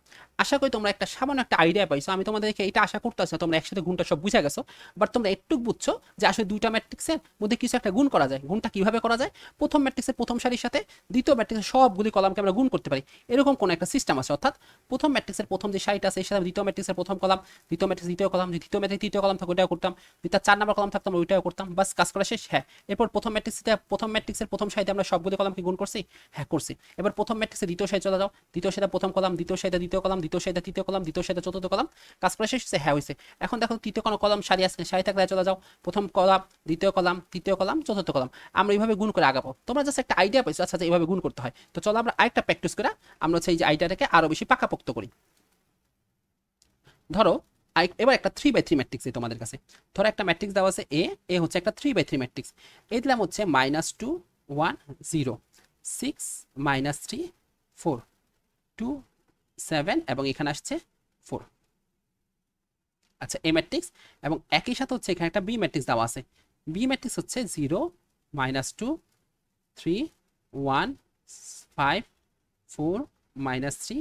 আশা করি তোমরা একটা সামান্য একটা আইডিয়া পাইছো। আমি তোমাদেরকে এটা আশা করতেছি তোমরা একসাথে গুণটা সব বুঝে গেছো, বাট তোমরা একটু বুঝছো যে আসলে দুইটা ম্যাট্রিক্সের মধ্যে কিছু একটা গুণ করা যায়। গুণটা কিভাবে করা যায়, প্রথম ম্যাট্রিক্সের প্রথম সারির সাথে দ্বিতীয় ম্যাট্রিক্সের সবগুলি কলামকে আমরা গুণ করতে পারি, এরকম কোন একটা সিস্টেম আছে। অর্থাৎ প্রথম ম্যাট্রিক্সের প্রথম যে সারিটা আছে এর সাথে দ্বিতীয় ম্যাট্রিক্সের প্রথম কলাম, দ্বিতীয় ম্যাট্রিক্স দ্বিতীয় কলাম, যদি দ্বিতীয় ম্যাট্রিক্স তৃতীয় কলাম থাকে ওটাও করতাম, যদি তার 4 নম্বর কলাম থাকতো আমরা ওইটাও করতাম, বাস কাজ করা শেষ। হ্যাঁ এরপর প্রথম ম্যাট্রিক্সের প্রথম সারিতে আমরা সবগুলি কলামকে গুণ করছি, হ্যাঁ করছি। এবার প্রথম ম্যাট্রিক্সের দ্বিতীয় সারি চলে যাও, দ্বিতীয় সারিতে প্রথম কলাম, দ্বিতীয় সারিতে দ্বিতীয় কলাম, দ্বিতীয় সারিতে তৃতীয় কলাম, দ্বিতীয় সারিতে চতুর্থ কলাম, কাজ করা শেষ হয়েছে, হ্যাঁ হয়েছে। এখন দেখো তৃতীয় কোনো কলাম সারি আছে, সারি থাকলে চলে যাও, প্রথম কলাম, দ্বিতীয় কলাম, তৃতীয় কলাম, চতুর্থ কলাম, আমরা এইভাবে গুণ করে আগাবো। তোমরা জাস্ট একটা আইডিয়া পাইছো, আচ্ছা এইভাবে গুণ করতে হয়। তো চলো আমরা আরেকটা প্র্যাকটিস করে আমরা হচ্ছে এই যে আইডিয়াটাকে আরো বেশি পাকাপোক্ত করি। ধরো এবার একটা 3/3 ম্যাট্রিক্স তোমাদের কাছে, ধরো একটা ম্যাট্রিক্স দেওয়া আছে এ হচ্ছে একটা 3/3 ম্যাট্রিক্স, এই দিলাম হচ্ছে -2 1 0 6 -3 4 2 7 এবং এখানে আসছে 4। আচ্ছা এ ম্যাট্রিক্স, এবং একই সাথে হচ্ছে এখানে একটা বি ম্যাট্রিক্স দেওয়া আছে, বি ম্যাট্রিক্স হচ্ছে 0 -2 3 1 5 4 -3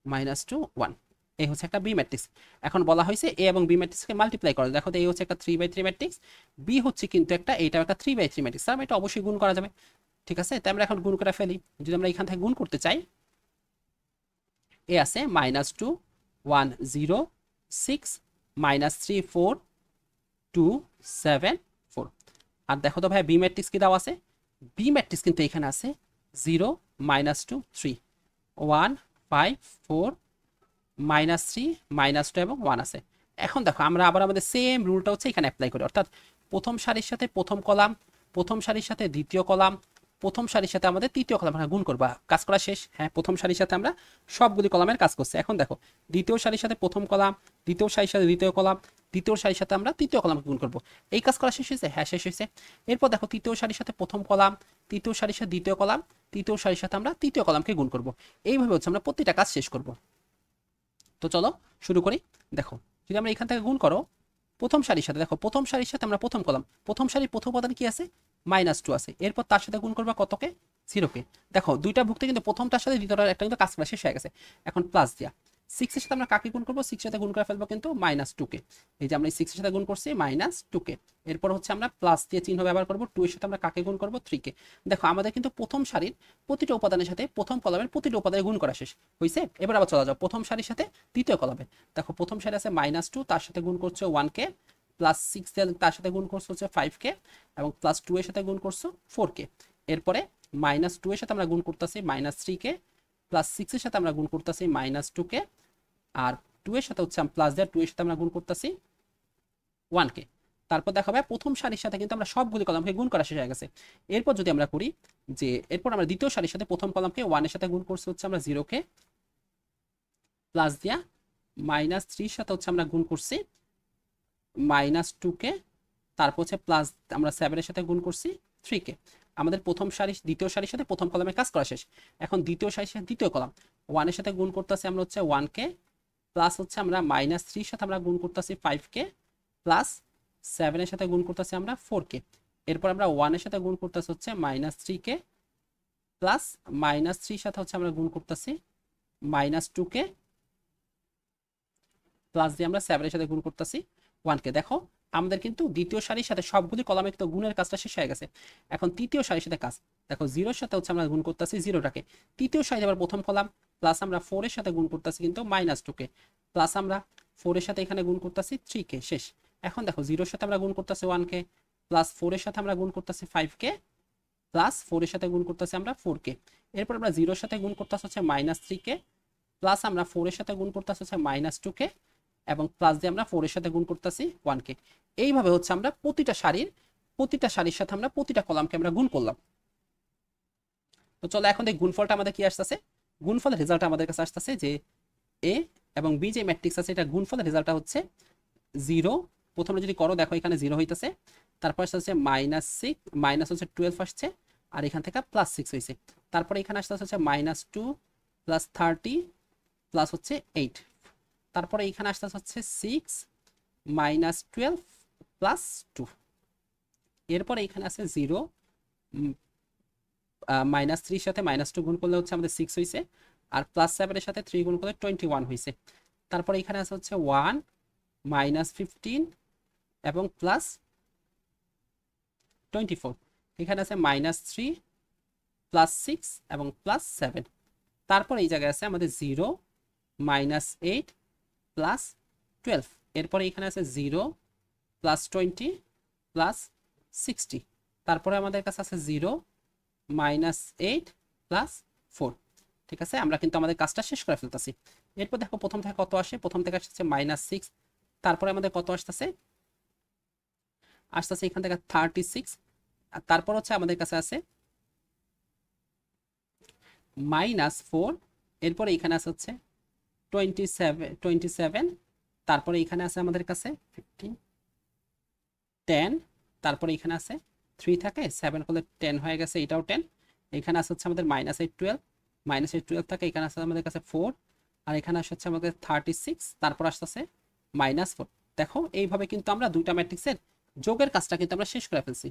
-2 1। এই হচ্ছে একটা বি ম্যাট্রিক্স। এখন বলা হয়েছে এ এবং বি ম্যাট্রিক্সকে মাল্টিপ্লাই করো, দেখো তো এই হচ্ছে একটা 3/3 ম্যাট্রিক্স, বি হচ্ছে কিন্তু একটা, এইটাও একটা 3/3 ম্যাট্রিক্স, তার মানে এটা অবশ্যই গুণ করা যাবে, ঠিক আছে। তাই আমরা এখন গুণ করে ফেলি। যদি আমরা এখান থেকে গুণ করতে চাই, এ আছে -2 1 0 6 -3 4 2 7 4। আর দেখো তো ভাই বি ম্যাট্রিক্স কি দেওয়া আছে, বি ম্যাট্রিক্স কিন্তু এখানে আছে 0 -2 3 1 5 4 -3 -2 এবং 1 আছে। এখন দেখো আমরা আবার আমাদের সেম রুলটা হচ্ছে এখানে অ্যাপ্লাই করি, অর্থাৎ প্রথম সারির সাথে প্রথম কলাম, প্রথম সারির সাথে দ্বিতীয় কলাম, প্রথম সারির সাথে আমাদের তৃতীয় কলাম আমরা গুণ করবা, কাজ করা শেষ। হ্যাঁ প্রথম সারির সাথে আমরা সবগুলি কলামের কাজ করছি। এখন দেখো দ্বিতীয় সারির সাথে প্রথম কলাম, দ্বিতীয় সারির সাথে দ্বিতীয় কলাম, তৃতীয় সারির সাথে আমরা তৃতীয় কলামকে গুণ করবো, এই কাজ করা শেষ হয়েছে, হ্যাঁ শেষ হয়েছে। এরপর দেখো তৃতীয় সারির সাথে প্রথম কলাম, তৃতীয় সারির সাথে দ্বিতীয় কলাম, তৃতীয় সারির সাথে আমরা তৃতীয় কলামকে গুণ করবো, এইভাবে হচ্ছে আমরা প্রতিটা কাজ শেষ করবো। তো চলো শুরু করি। দেখো যদি আমরা এখান থেকে গুণ করো প্রথম সারির সাথে, দেখো প্রথম সারির সাথে আমরা প্রথম কলাম, প্রথম সারির প্রথম উপাদান কি আছে, -2 আছে, এরপর তার সাথে গুণ করবা কতকে, 0 কে। দেখো দুইটা ভুক্তি কিন্তু প্রথমটার সাথে দ্বিতীয়টার একটা কিন্তু কাজ করা শেষ হয়ে গেছে। এখন প্লাস দিয়া 6 এর সাথে আমরা কাকে গুণ করবো, 6 সাথে গুণ করে ফেলবো কিন্তু -2 কে। এই যে আমরা 6 এর সাথে গুণ করছি -2 কে, এরপর হচ্ছে আমরা প্লাস দিয়ে চিহ্ন ব্যবহার করবো, 2 এর সাথে আমরা কাকে গুণ করবো, 3 কে। দেখো আমাদের কিন্তু প্রথম সারির প্রতিটা উপাদানের সাথে প্রথম কলামের প্রতিটা উপাদানে গুণ করা শেষ হয়েছে। এবার আবার চলে যাও প্রথম সারির সাথে দ্বিতীয় কলামে, দেখো প্রথম সারি আছে -2, তার সাথে গুণ করছো 1 কে, +6 তার সাথে গুণ করছো হচ্ছে 5 কে, এবং +2 এর সাথে গুণ করছো 4 কে। এরপরে -2 এর সাথে আমরা গুণ করতেছি -3 কে, +6 এর সাথে আমরা গুণ করতেছি -2 কে, আর 2 এর সাথে হচ্ছে প্লাস দেওয়ার 2 এর সাথে আমরা গুণ করতেছি 1 কে। তারপর দেখা হবে প্রথম সারির সাথে কিন্তু আমরা সবগুলি কলামকে গুণ করা শেষ হয়ে গেছে। এরপর যদি আমরা করি যে এরপর আমরা দ্বিতীয় সারির সাথে প্রথম কলামকে 1 এর সাথে গুণ করছি হচ্ছে আমরা 0 কে, প্লাস দিয়া -3 এর সাথে হচ্ছে আমরা গুণ করছি -2 কে, তারপর হচ্ছে প্লাস আমরা 7 এর সাথে গুণ করছি 3 কে। আমাদের প্রথম সারি দ্বিতীয় সারির সাথে প্রথম কলামের কাজ করা শেষ। এখন দ্বিতীয় সারির সাথে দ্বিতীয় কলাম 1 এর সাথে গুণ করতেছি আমরা হচ্ছে 1 কে, প্লাস হচ্ছে আমরা -3 এর সাথে আমরা গুণ করতেছি 5 কে, প্লাস 7 এর সাথে গুণ করতেছি আমরা 4 কে। এরপর আমরা 1 এর সাথে গুণ করতেছি হচ্ছে -3 কে, প্লাস -3 সাথে হচ্ছে আমরা গুণ করতেছি -2 কে, প্লাস দিয়ে আমরা 7 এর সাথে গুণ করতেছি 1 কে। দেখো আমাদের কিন্তু দ্বিতীয় সারির সাথে সবগুলি কলামে কিন্তু গুণের কাজটা শেষ হয়ে গেছে। এখন তৃতীয় সারির সাথে কাজ, দেখো 0 এর সাথে হচ্ছে আমরা গুণ করতেছি 0টাকে, তৃতীয় সারিতে আবার প্রথম কলাম, প্লাস আমরা 4 এর সাথে গুণ করতেছি কিন্তু -2 কে, প্লাস আমরা 4 এর সাথে এখানে গুণ করতেছি 3 কে, শেষ। এখন দেখো 0 এর সাথে আমরা গুণ করতেছি 1 কে, প্লাস 4 এর সাথে আমরা গুণ করতেছি 5 কে, প্লাস 4 এর সাথে গুণ করতেছি আমরা 4 কে। এরপর আমরা 0 এর সাথে গুণ করতেছি হচ্ছে -3 কে, প্লাস আমরা 4 এর সাথে গুণ করতেছি হচ্ছে -2 কে, এবং প্লাস দিয়ে আমরা 4 এর সাথে গুণ করতেছি 1 কে। এইভাবে হচ্ছে আমরা প্রতিটা সারির সাথে আমরা প্রতিটা কলামকে আমরা গুণ করলাম। তো চলো এখন দেখি গুণফলটা আমাদের কি আসতেছে। গুণফলের রেজাল্ট আমাদের কাছে আসতেছে যে এ এবং বি যে ম্যাট্রিক্স আছে এটা গুণফলের রেজাল্টটা হচ্ছে 0। প্রথমে যদি করো দেখো এখানে 0 হইতেছে, তারপর আসছে -6, মাইনাস হচ্ছে 12 আসছে, আর এখান থেকে +6 হয়েছে। তারপরে এখানে আসতে হচ্ছে -2 + 30 প্লাস হচ্ছে 8। তারপরে এখানে আসতে হচ্ছে 6 -12 + 2। এরপরে এখানে আছে 0, -3 সাথে -2 গুণ করলে হচ্ছে আমাদের 6 হয়েছে, আর +7 এর সাথে 3 গুণ করলে 21 হয়েছে। তারপরে এখানে আছে হচ্ছে 1 -15 এবং +24। এখানে আছে -3 +6 এবং +7। তারপর এই জায়গায় আছে আমাদের 0 -8 +12। এরপরে এখানে আছে 0 +20 +60। তারপরে আমাদের কাছে আছে 0 -8 +4। ঠিক আছে, আমরা কিন্তু আমাদের কাজটা শেষ করে ফেলতেছি। এরপর দেখো প্রথম থেকে কত আসে, প্রথম থেকে আসছে -6, তারপরে আমাদের কত আসতেছে এখান থেকে 36, আর তারপর হচ্ছে আমাদের কাছে আছে -4। এরপরে এখানে আছে হচ্ছে 27, তারপরে এখানে আছে আমাদের কাছে 15, 10, তারপরে এখানে আছে 3 থাকে 7 করলে 10 হয়ে গেছে, এটাও 10। এখানে আছে হচ্ছে আমাদের -8 12 থাকে, এখানে আছে আমাদের কাছে 4, আর এখানে আসছে হচ্ছে আমাদের 36, তারপর আসতেছে -4। দেখো এইভাবে কিন্তু আমরা দুইটা ম্যাট্রিক্সের যোগের কাজটা কিন্তু আমরা শেষ করে ফেলছি।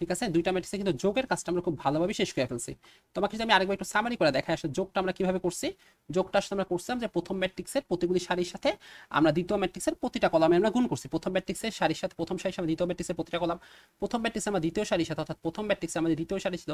ঠিক আছে, দুইটা ম্যাট্রিক্সে কিন্তু যোগের কাজটা আমরা খুব ভালোভাবে শেষ করে ফেলছি। তোমাকে যদি আমি আরেকবার একটু সামারি করে দেখাই আসলে যোগটা আমরা কিভাবে করছি। যোগটা আসলে আমরা করছিলাম যে প্রথম ম্যাট্রিক্সের প্রতিগুলি সারির সাথে আমরা দ্বিতীয় ম্যাট্রিক্সের প্রতিটা কলামে আমরা গুণ করছি। প্রথম ম্যাট্রিক্সের সারির সাথে প্রথম সারির সাথে দ্বিতীয় ম্যাট্রিক্সের প্রতিটা কলাম, প্রথম ম্যাট্রিক্সে আমরা দ্বিতীয় সারির সাথে, অর্থাৎ প্রথম ম্যাট্রিক্সে আমাদের দ্বিতীয় সারি ছিল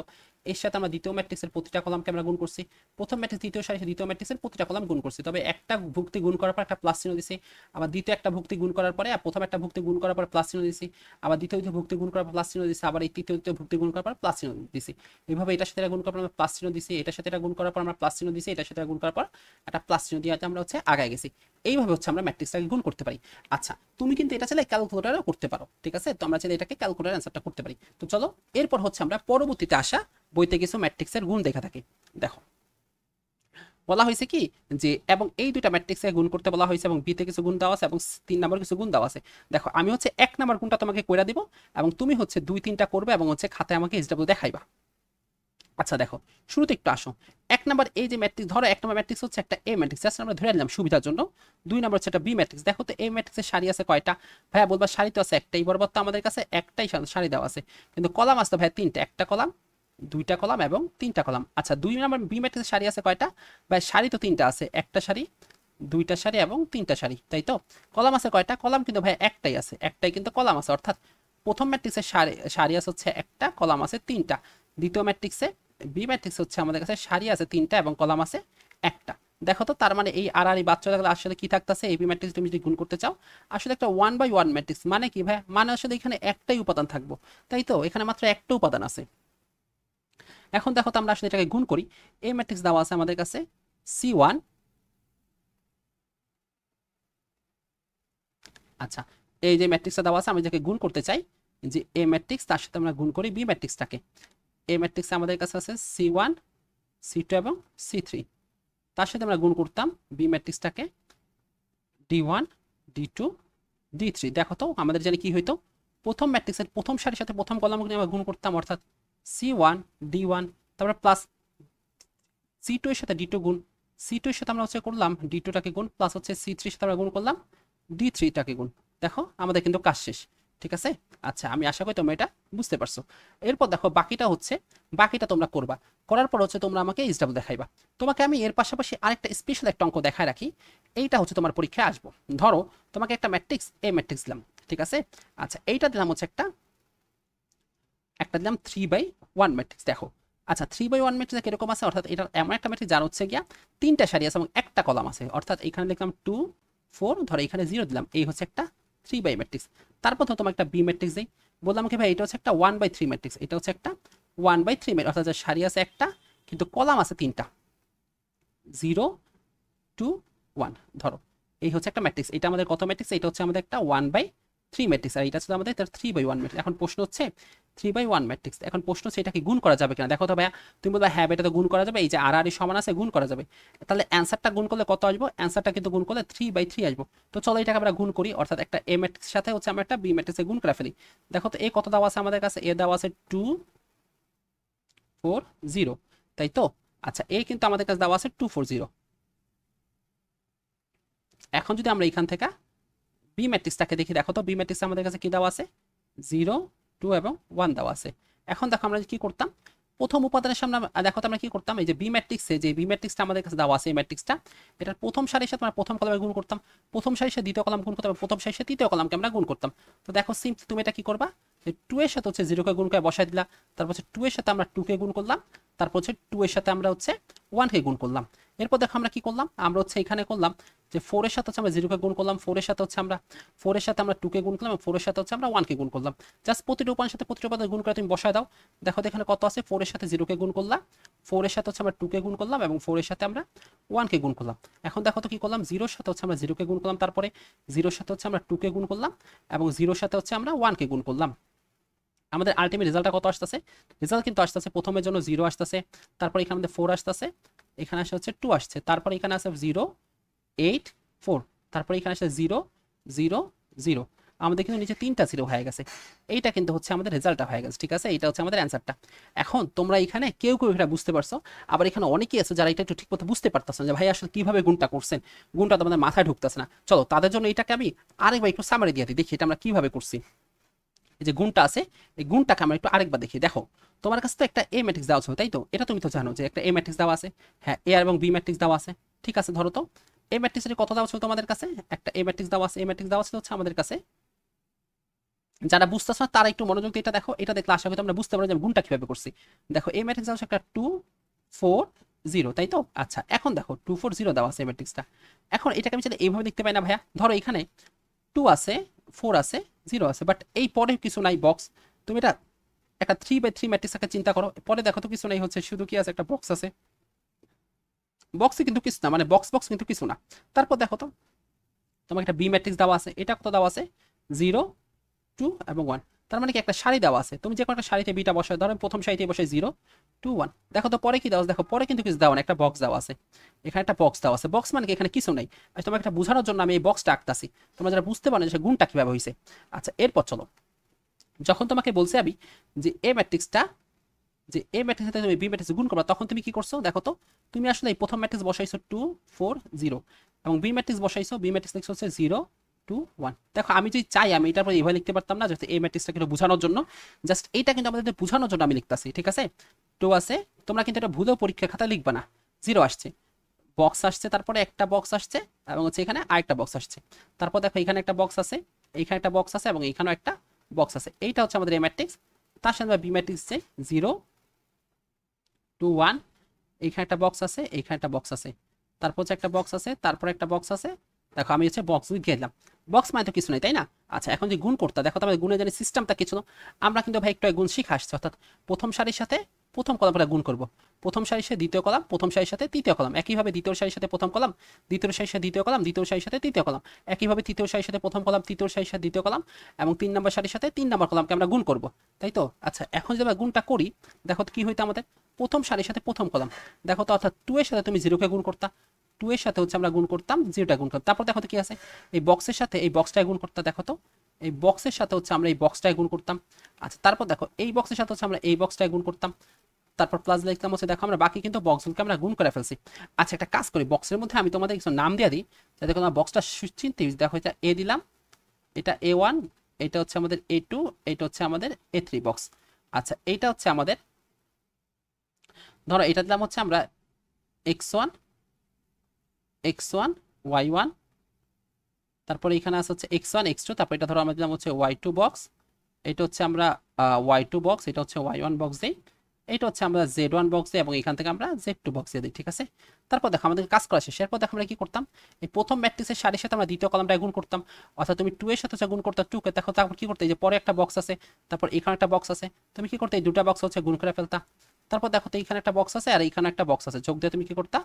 এর সাথে আমরা দ্বিতীয় ম্যাট্রিক্সের প্রতিটা কলামকে আমরা গুণ করছি। প্রথম ম্যাট্রিক্স দ্বিতীয় সারির সাথে দ্বিতীয় ম্যাট্রিক্সের প্রতিটা কলাম গুণ করছি, তবে একটা ভুক্তি গুণ করার পর একটা প্লাস চিহ্ন দিছি, আবার দ্বিতীয় একটা ভুক্তি গুণ করার পরে প্রথম একটা ভুক্তি গুণ করার পর প্লাস চিহ্ন দিছি, আবার দ্বিতীয় ভুক্তি গুণ করার পর প্লাস চিহ্ন দিছি, আবার এই তৃতীয় ভুক্তি গুণ করার পর প্লাস চিহ্ন দিছি। এইভাবে এটার সাথে এটা গুণ করার পর আমরা প্লাস চিহ্ন দিছি, এটার সাথে এটা গুণ করার পর আমরা প্লাস চিহ্ন দিছি, এটার সাথে গুণ করার পর একটা প্লাস চিহ্ন দিয়ে আমরা হচ্ছে আগায় গেছি। এইভাবে হচ্ছে আমরা ম্যাট্রিক্সটাকে গুণ করতে পারি। আচ্ছা, তুমি কিন্তু এটা চাইলে ক্যালকুলেটরও করতে পারো। ঠিক আছে, তো আমরা চাইলে এটাকে ক্যালকুলেটর অ্যান্সারটা করতে পারি। তো চলো এরপর হচ্ছে আমরা পরবর্তীতে আসা বইতে কিছু ম্যাট্রিক্সের গুণ দেখা থাকি। দেখো বলা হয়েছে কি যে এবং এই দুইটা ম্যাট্রিক্সে গুণ করতে বলা হয়েছে, এবং বিতে কিছু গুণ দেওয়া আছে এবং 3 নম্বর কিছু গুণ দেওয়া আছে। দেখো আমি হচ্ছে 1 নম্বর গুণটা তোমাকে কইরা দিব, এবং তুমি হচ্ছে 2-3টা করবে এবং হচ্ছে খাতায় আমাকে এসডব্লিউ দেখাইবা। আচ্ছা দেখো শুরুতে একটু আসো। 1 নম্বর এই যে ম্যাট্রিক্স, ধরো 1 নম্বর ম্যাট্রিক্স হচ্ছে একটা এ ম্যাট্রিক্স, জাস্ট আমরা ধরে নিলাম সুবিধার জন্য। 2 নম্বর হচ্ছে একটা বি ম্যাট্রিক্স। দেখো তো এই ম্যাট্রিক্সের সারি আছে কয়টা? ভাইয়া বলবা সারি তো আছে একটাই, বরাবর তো আমাদের কাছে একটাই সারি দেওয়া আছে, কিন্তু কলাম আছে ভাইয়া 3টা, একটা কলাম, 2টা কলাম এবং 3টা কলাম। আচ্ছা 2 নম্বর বি ম্যাট্রিক্সের সারি আছে কয়টা? ভাই সারি তো 3টা আছে, একটা সারি, 2টা সারি এবং 3টা সারি, তাই তো। কলাম আছে কয়টা? কলাম কিন্তু ভাই একটাই আছে, একটাই কিন্তু কলাম আছে, অর্থাৎ প্রথম ম্যাট্রিক্সের সারি আছে হচ্ছে একটা, কলাম আছে 3টা। দ্বিতীয় ম্যাট্রিক্সে বি ম্যাট্রিক্স হচ্ছে আমাদের কাছে সারি আছে 3টা এবং কলাম আছে একটা। দেখো তো তার মানে এই আর এই বাচ্চা থাকলে আসলে কি থাকতেছে, এই বি ম্যাট্রিক্স তুমি যদি গুণ করতে চাও আসলে একটা 1/1 ম্যাট্রিক্স। মানে কি ভাই? মানে আসলে এখানে একটাই উপাদান থাকবো, তাই তো, এখানে মাত্র একটা উপাদান আছে। এখন দেখো তো আমরা আসলে এটাকে গুণ করি। এই ম্যাট্রিক্স দেওয়া আছে আমাদের কাছে C1। আচ্ছা এই যে ম্যাট্রিক্সটা দেওয়া আছে আমি যাকে গুণ করতে চাই, যে এ ম্যাট্রিক্স, তার সাথে আমরা গুণ করি বি ম্যাট্রিক্সটাকে। এ ম্যাট্রিক্সে আমাদের কাছে আছে C1, C2 এবং C3, তার সাথে আমরা গুণ করতাম বি ম্যাট্রিক্সটাকে D1, D2, D3। দেখো তো আমাদের জানি কি হইতো, প্রথম ম্যাট্রিক্সের প্রথম সারির সাথে প্রথম কলামকে আমরা গুণ করতাম, অর্থাৎ C1, D1, তারপর প্লাস C2 এর সাথে D2 গুণ, C2 এর সাথে আমরা হচ্ছে করলাম D2টাকে গুণ, প্লাস হচ্ছে C3 এর সাথে আমরা গুণ করলাম D3টাকে গুণ। দেখো আমাদের কিন্তু কাজ শেষ। ঠিক আছে? আচ্ছা, আমি আশা করি তোমরা এটা বুঝতে পারছো। এরপর দেখো বাকিটা তোমরা করবা, করার পর হচ্ছে তোমরা আমাকে এইচ ডাবল দেখাইবা। তোমাকে আমি এর পাশাপাশি আরেকটা স্পেশাল একটা অঙ্ক দেখায় রাখি, এইটা হচ্ছে তোমার পরীক্ষায় আসবো। ধরো তোমাকে একটা ম্যাট্রিক্স এ ম্যাট্রিক্স দিলাম, ঠিক আছে? আচ্ছা, এইটা দিলাম হচ্ছে একটা একটা দিলাম 3/1 ম্যাট্রিক্স। দেখো আচ্ছা, 3/1 ম্যাট্রিক্স কিরকম আছে, অর্থাৎ এটা এমন একটা ম্যাট্রিক্স যার হচ্ছে গিয়া 3টা সারি আছে এবং একটা কলাম আছে, অর্থাৎ এখানে লিখলাম 2 4, ধরো এখানে 0 দিলাম, এই হচ্ছে একটা 3/, ম্যাট্রিক্স। তারপর তো তোমার একটা বি ম্যাট্রিক্স দেই, বললাম কি ভাই এটা হচ্ছে একটা 1/3 ম্যাট্রিক্স, এটা হচ্ছে একটা 1/3 ম্যাট্রিক্স, অর্থাৎ সারি আছে একটা কিন্তু কলাম আছে 3টা, 0 2 1। ধরো এই হচ্ছে একটা ম্যাট্রিক্স, এটা আমাদের কত ম্যাট্রিক্স, এটা হচ্ছে আমাদের একটা 1/3 ম্যাট্রিক্স, আর এটা হচ্ছে আমাদের 3/1 ম্যাট্রিক্স। এখন প্রশ্ন হচ্ছে 3/1 ম্যাট্রিক্স, এখন প্রশ্ন হচ্ছে এটা কি গুণ করা যাবে কিনা। দেখো তো ভাইয়া, তুমি বলবা হ্যাঁ এটা তো গুণ করা যাবে, এই যে আর আর সমান আছে গুণ করা যাবে। তাহলে অ্যান্সারটা গুণ করলে কত আসবো, অ্যান্সারটা কিন্তু গুণ করলে 3/3 আসবো। তো চলো এটাকে আমরা গুণ করি, অর্থাৎ একটা এ ম্যাট্রিক্সের সাথে হচ্ছে আমরা একটা বি ম্যাট্রিক্সে গুণ করে ফেলি। দেখো তো এ কত দেওয়া আছে আমাদের কাছে, এ দেওয়া আছে 2 4 0, তাই তো? আচ্ছা, এ কিন্তু আমাদের কাছে দেওয়া আছে 2 4 0। এখন যদি আমরা এখান থেকে বি ম্যাট্রিক্সটাকে দেখি, দেখো তো বি ম্যাট্রিক্স আমাদের কাছে কি দেওয়া আছে, 0 2 এবং 1 দেওয়া আছে। এখন দেখো আমরা কি করতাম, প্রথম উপাদানের সামনে দেখো তো আমরা কি করতাম, এই যে বি ম্যাট্রিক্সে যে বি ম্যাট্রিক্সটা আমাদের কাছে দেওয়া আছে, এই ম্যাট্রিক্সটা এটার প্রথম সারির সাথে আমরা প্রথম কলামে গুণ করতাম, প্রথম সারির সাথে দ্বিতীয় কলাম গুণ করতাম, প্রথম সারির সাথে তৃতীয় কলামকে আমরা গুণ করতাম। তো দেখো সিম্পলি তুমি এটা কি করবা, যে 2 এর সাথে হচ্ছে 0 কে গুণ করে বসাই দিলা, তারপর হচ্ছে 2 এর সাথে আমরা 2 কে গুণ করলাম, তারপর হচ্ছে 2 এর সাথে আমরা হচ্ছে 1 কে গুণ করলাম। এরপর দেখো আমরা কি করলাম, আমরা হচ্ছে এখানে করলাম যে 4 এর সাথে হচ্ছে আমরা 0 কে গুণ করলাম, 4 এর সাথে হচ্ছে আমরা 2 কে গুণ করলাম, এবং 4 এর সাথে হচ্ছে আমরা 1 কে গুণ করলাম। জাস্ট প্রতিটা উপাদানের সাথে প্রতিটা উপাদান গুণ করে তুমি বসায় দাও। দেখো তো এখানে কত আছে, 4 এর সাথে 0 কে গুণ করলাম, 4 এর সাথে হচ্ছে আমরা 2 কে গুণ করলাম, এবং 4 এর সাথে আমরা 1 কে গুণ করলাম। এখন দেখো তো কি করলাম, 0 এর সাথে হচ্ছে আমরা 0 কে গুণ করলাম, তারপরে 0 এর সাথে হচ্ছে আমরা 2 কে গুণ করলাম, এবং 0 এর সাথে হচ্ছে আমরা 1 কে গুণ করলাম। আমাদের আলটিমেট রেজাল্টটা কত আসতেছে, রেজাল্ট কিন্তু আসতেছে প্রথমের জন্য 0 আসতেছে, তারপর এখানে আমাদের 4 আসতেছে, এখানে আসে হচ্ছে 2 আসছে, তারপর এখানে আছে 0 8 4, তারপর এখানে আসে 0 0 0। আমাদের কিন্তু নিচে 3টা 0 হয়ে গেছে, এইটা কিন্তু হচ্ছে আমাদের রেজাল্টটা হয়ে গেছে, ঠিক আছে? এইটা হচ্ছে আমাদের অ্যান্সারটা। এখন তোমরা এখানে কেউ কেউ এটা বুঝতে পারছো, আবার এখানে অনেকেই আছে যারা এটা একটু ঠিক মতো বুঝতে পারতেছে না, যে ভাই আসলে কিভাবে গুণটা করছেন, গুণটা তোমাদের মাথায় ঢুকতেছে না। চলো তাদের জন্য এটাকে আমি আরেকবার একটু সামারি দিয়ে দিই, দেখি এটা আমরা কিভাবে করছি। এই যে গুণটা আছে, এই গুণটাকে আমরা একটু আরেকবার দেখি। দেখো তোমার কাছে তো একটা এ ম্যাট্রিক্স দেওয়া ছিল, তাই তো? এটা তুমি তো জানো যে একটা এ ম্যাট্রিক্স দেওয়া আছে, হ্যাঁ এ এবং বি ম্যাট্রিক্স দেওয়া আছে, ঠিক আছে? ধরো তো এ ম্যাট্রিক্সের কত দেওয়া ছিল তোমাদের কাছে, একটা এ ম্যাট্রিক্স দেওয়া আছে, এ ম্যাট্রিক্স দেওয়া ছিল হচ্ছে আমাদের কাছে। যারা বুঝতেছ না তারা একটু মনোযোগ দিয়ে এটা দেখো, এটা দেখলে আশা করি তোমরা বুঝতে পারো যে আমি গুণটা কিভাবে করছি। দেখো এ ম্যাট্রিক্স দেওয়া আছে একটা 2 4 0, তাই তো? আচ্ছা, এখন দেখো 2 4 0 দেওয়া আছে এই ম্যাট্রিক্সটা। এখন এটাকে আমি চাইলে এইভাবে দেখতে পাই না ভাইয়া, ধরো এখানে 2 আছে 4 আছে 0 আছে, বাট এই পরে কিছু নাই বক্স। তুমি এটা একটা 3/3 ম্যাট্রিক্সকে চিন্তা করো, পরে দেখো তো কিছু নাই, হচ্ছে শুধু কি আছে, একটা বক্স আছে। বক্সে কিন্তু কিছু না, মানে বক্স বক্স কিন্তু কিছু না। তারপর দেখো তো তোমাকে একটা বি ম্যাট্রিক্স দেওয়া আছে, এটা কত দেওয়া আছে, 0 2 এবং 1। তার মানে কি একটা সারি দেওয়া আছে, তুমি যে কোনো একটা সারিতে বিটা বসায়, ধরো প্রথম সারিতে বসায় 0 2 1। দেখো তো পরে কি দেওয়া আছে, দেখো পরে কিন্তু কিছু দেওয়া না, একটা বক্স দেওয়া আছে, এখানে একটা বক্স দেওয়া আছে। বক্স মানে কি এখানে কিছু নেই, আর তোমাকে একটা বোঝানোর জন্য আমি এই বক্সটা আঁকতাছি, তোমরা যারা বুঝতে পারো যে গুণটা কিভাবে হয়েছে। আচ্ছা, এরপর চলো, যখন তোমাকে বলছে আমি যে এ ম্যাট্রিক্সটা, যে এ ম্যাট্রিক্সের সাথে তুমি বি ম্যাট্রিক্স গুণ করবা, তখন তুমি কি করছো দেখো তো, তুমি আসলে এই প্রথম ম্যাট্রিক্স বসাইছো 2 4 0, এবং বি ম্যাট্রিক্স বসাইছো, বি ম্যাট্রিক্স লিখছো হচ্ছে 0 2 1। দেখো আমি যদি চাই আমি এটার পর এইভাবে লিখতে পারতাম না, যাতে এই ম্যাট্রিক্সটা কিন্তু বোঝানোর জন্য, জাস্ট এইটা কিন্তু আমাদের বোঝানোর জন্য আমি লিখতাছি, ঠিক আছে? 2 আছে, তোমরা কিন্তু এটা ভুলেও পরীক্ষার খাতায় লিখবা না। 0 আসছে, বক্স আসছে, তারপরে একটা বক্স আসছে, এবং হচ্ছে এখানে আরেকটা বক্স আসছে। তারপর দেখো এখানে একটা বক্স আছে, এইখানে একটা বক্স আছে, এবং এইখানেও একটা বক্স আছে। এইটা হচ্ছে আমাদের এ ম্যাট্রিক্স। তার সাথে আমরা বি ম্যাট্রিক্স চাই 0 2 1, এইখানে একটা বক্স আছে, এইখানে একটা বক্স আছে, তারপর হচ্ছে একটা বক্স আছে, তারপর একটা বক্স আছে। দেখো আমি হচ্ছে বক্স লিখে দিলাম, বক্স মানে তো কিছু নেই, তাই না? আচ্ছা, এখন যে গুণ করতে দেখো তো আমাদের গুণের জানি সিস্টেমটা কিছু না, আমরা কিন্তু ভাই একটু গুণ শিখে আসছি, অর্থাৎ প্রথম সারির সাথে প্রথম কলামটা গুণ করব, প্রথম সারির সাথে দ্বিতীয় কলাম, প্রথম সারির সাথে তৃতীয় কলাম, একইভাবে দ্বিতীয় সারির সাথে প্রথম কলাম, দ্বিতীয় সারির সাথে দ্বিতীয় কলাম, দ্বিতীয় সারির সাথে তৃতীয় কলাম, একইভাবে তৃতীয় সারির সাথে প্রথম কলাম, তৃতীয় সারির সাথে দ্বিতীয় কলাম, এবং 3 নম্বর সারির সাথে 3 নম্বর কলামকে আমরা গুণ করব, তাই তো? আচ্ছা, এখন যদি আমরা গুণটা করি, দেখো তো কি হইতো আমাদের, প্রথম সারির সাথে প্রথম কলাম, দেখো তো অর্থাৎ 2 এর সাথে তুমি 0 কে গুণ করতা, 2 এর সাথে হচ্ছে আমরা গুণ করতাম 0টা গুণ করতাম, তারপর দেখো তো কি আছে, এই বক্সের সাথে এই বক্সটায় গুণ করতাম, দেখো তো এই বক্সের সাথে হচ্ছে আমরা এই বক্সটায় গুণ করতাম। আচ্ছা, তারপর দেখো এই বক্সের সাথে হচ্ছে আমরা এই বক্সটায় গুণ করতাম, তারপর প্লাস লিখতাম হচ্ছে, দেখো আমরা বাকি কিন্তু বক্সগুলোকে আমরা গুণ করে ফেলছি। আচ্ছা, একটা কাজ করি, বক্সের মধ্যে আমি তোমাদের কিছু নাম দিয়ে দিই, যাতে তোমরা বক্সটা চিনতে। দেখো এটা এ দিলাম, এটা A1, এটা হচ্ছে আমাদের A2, এটা হচ্ছে আমাদের A3 বক্স। আচ্ছা এইটা হচ্ছে আমাদের, ধরো এটা দিলাম হচ্ছে আমরা x1 x1 y1, তারপরে এখানে আছে হচ্ছে x1 x2, তারপর এটা ধরো আমরা দিলাম হচ্ছে y2 বক্স, এটা হচ্ছে আমরা y2 বক্স, এটা হচ্ছে y1 বক্স দিই, এটা হচ্ছে আমরা z1 বক্স দিই এবং এখান থেকে আমরা z2 বক্স দিয়ে দিই, ঠিক আছে। তারপর দেখো আমাদের কাজ করা শেষ। এরপর দেখো আমরা কি করতাম, এই প্রথম ম্যাট্রিক্সের সারির সাথে আমরা দ্বিতীয় কলামটা গুণ করতাম, অর্থাৎ তুমি 2 এর সাথে হচ্ছে গুণ করতে 2 কে, দেখো তারপর কি করতে, এই যে পরে একটা বক্স আছে, তারপর এখানে একটা বক্স আছে, তুমি কি করতে এই দুটো বক্স হচ্ছে গুণ করে ফেলতা। তারপর দেখো তো এইখানে একটা বক্স আছে আর এইখানে একটা বক্স আছে, যোগ দিয়ে তুমি কি করতা,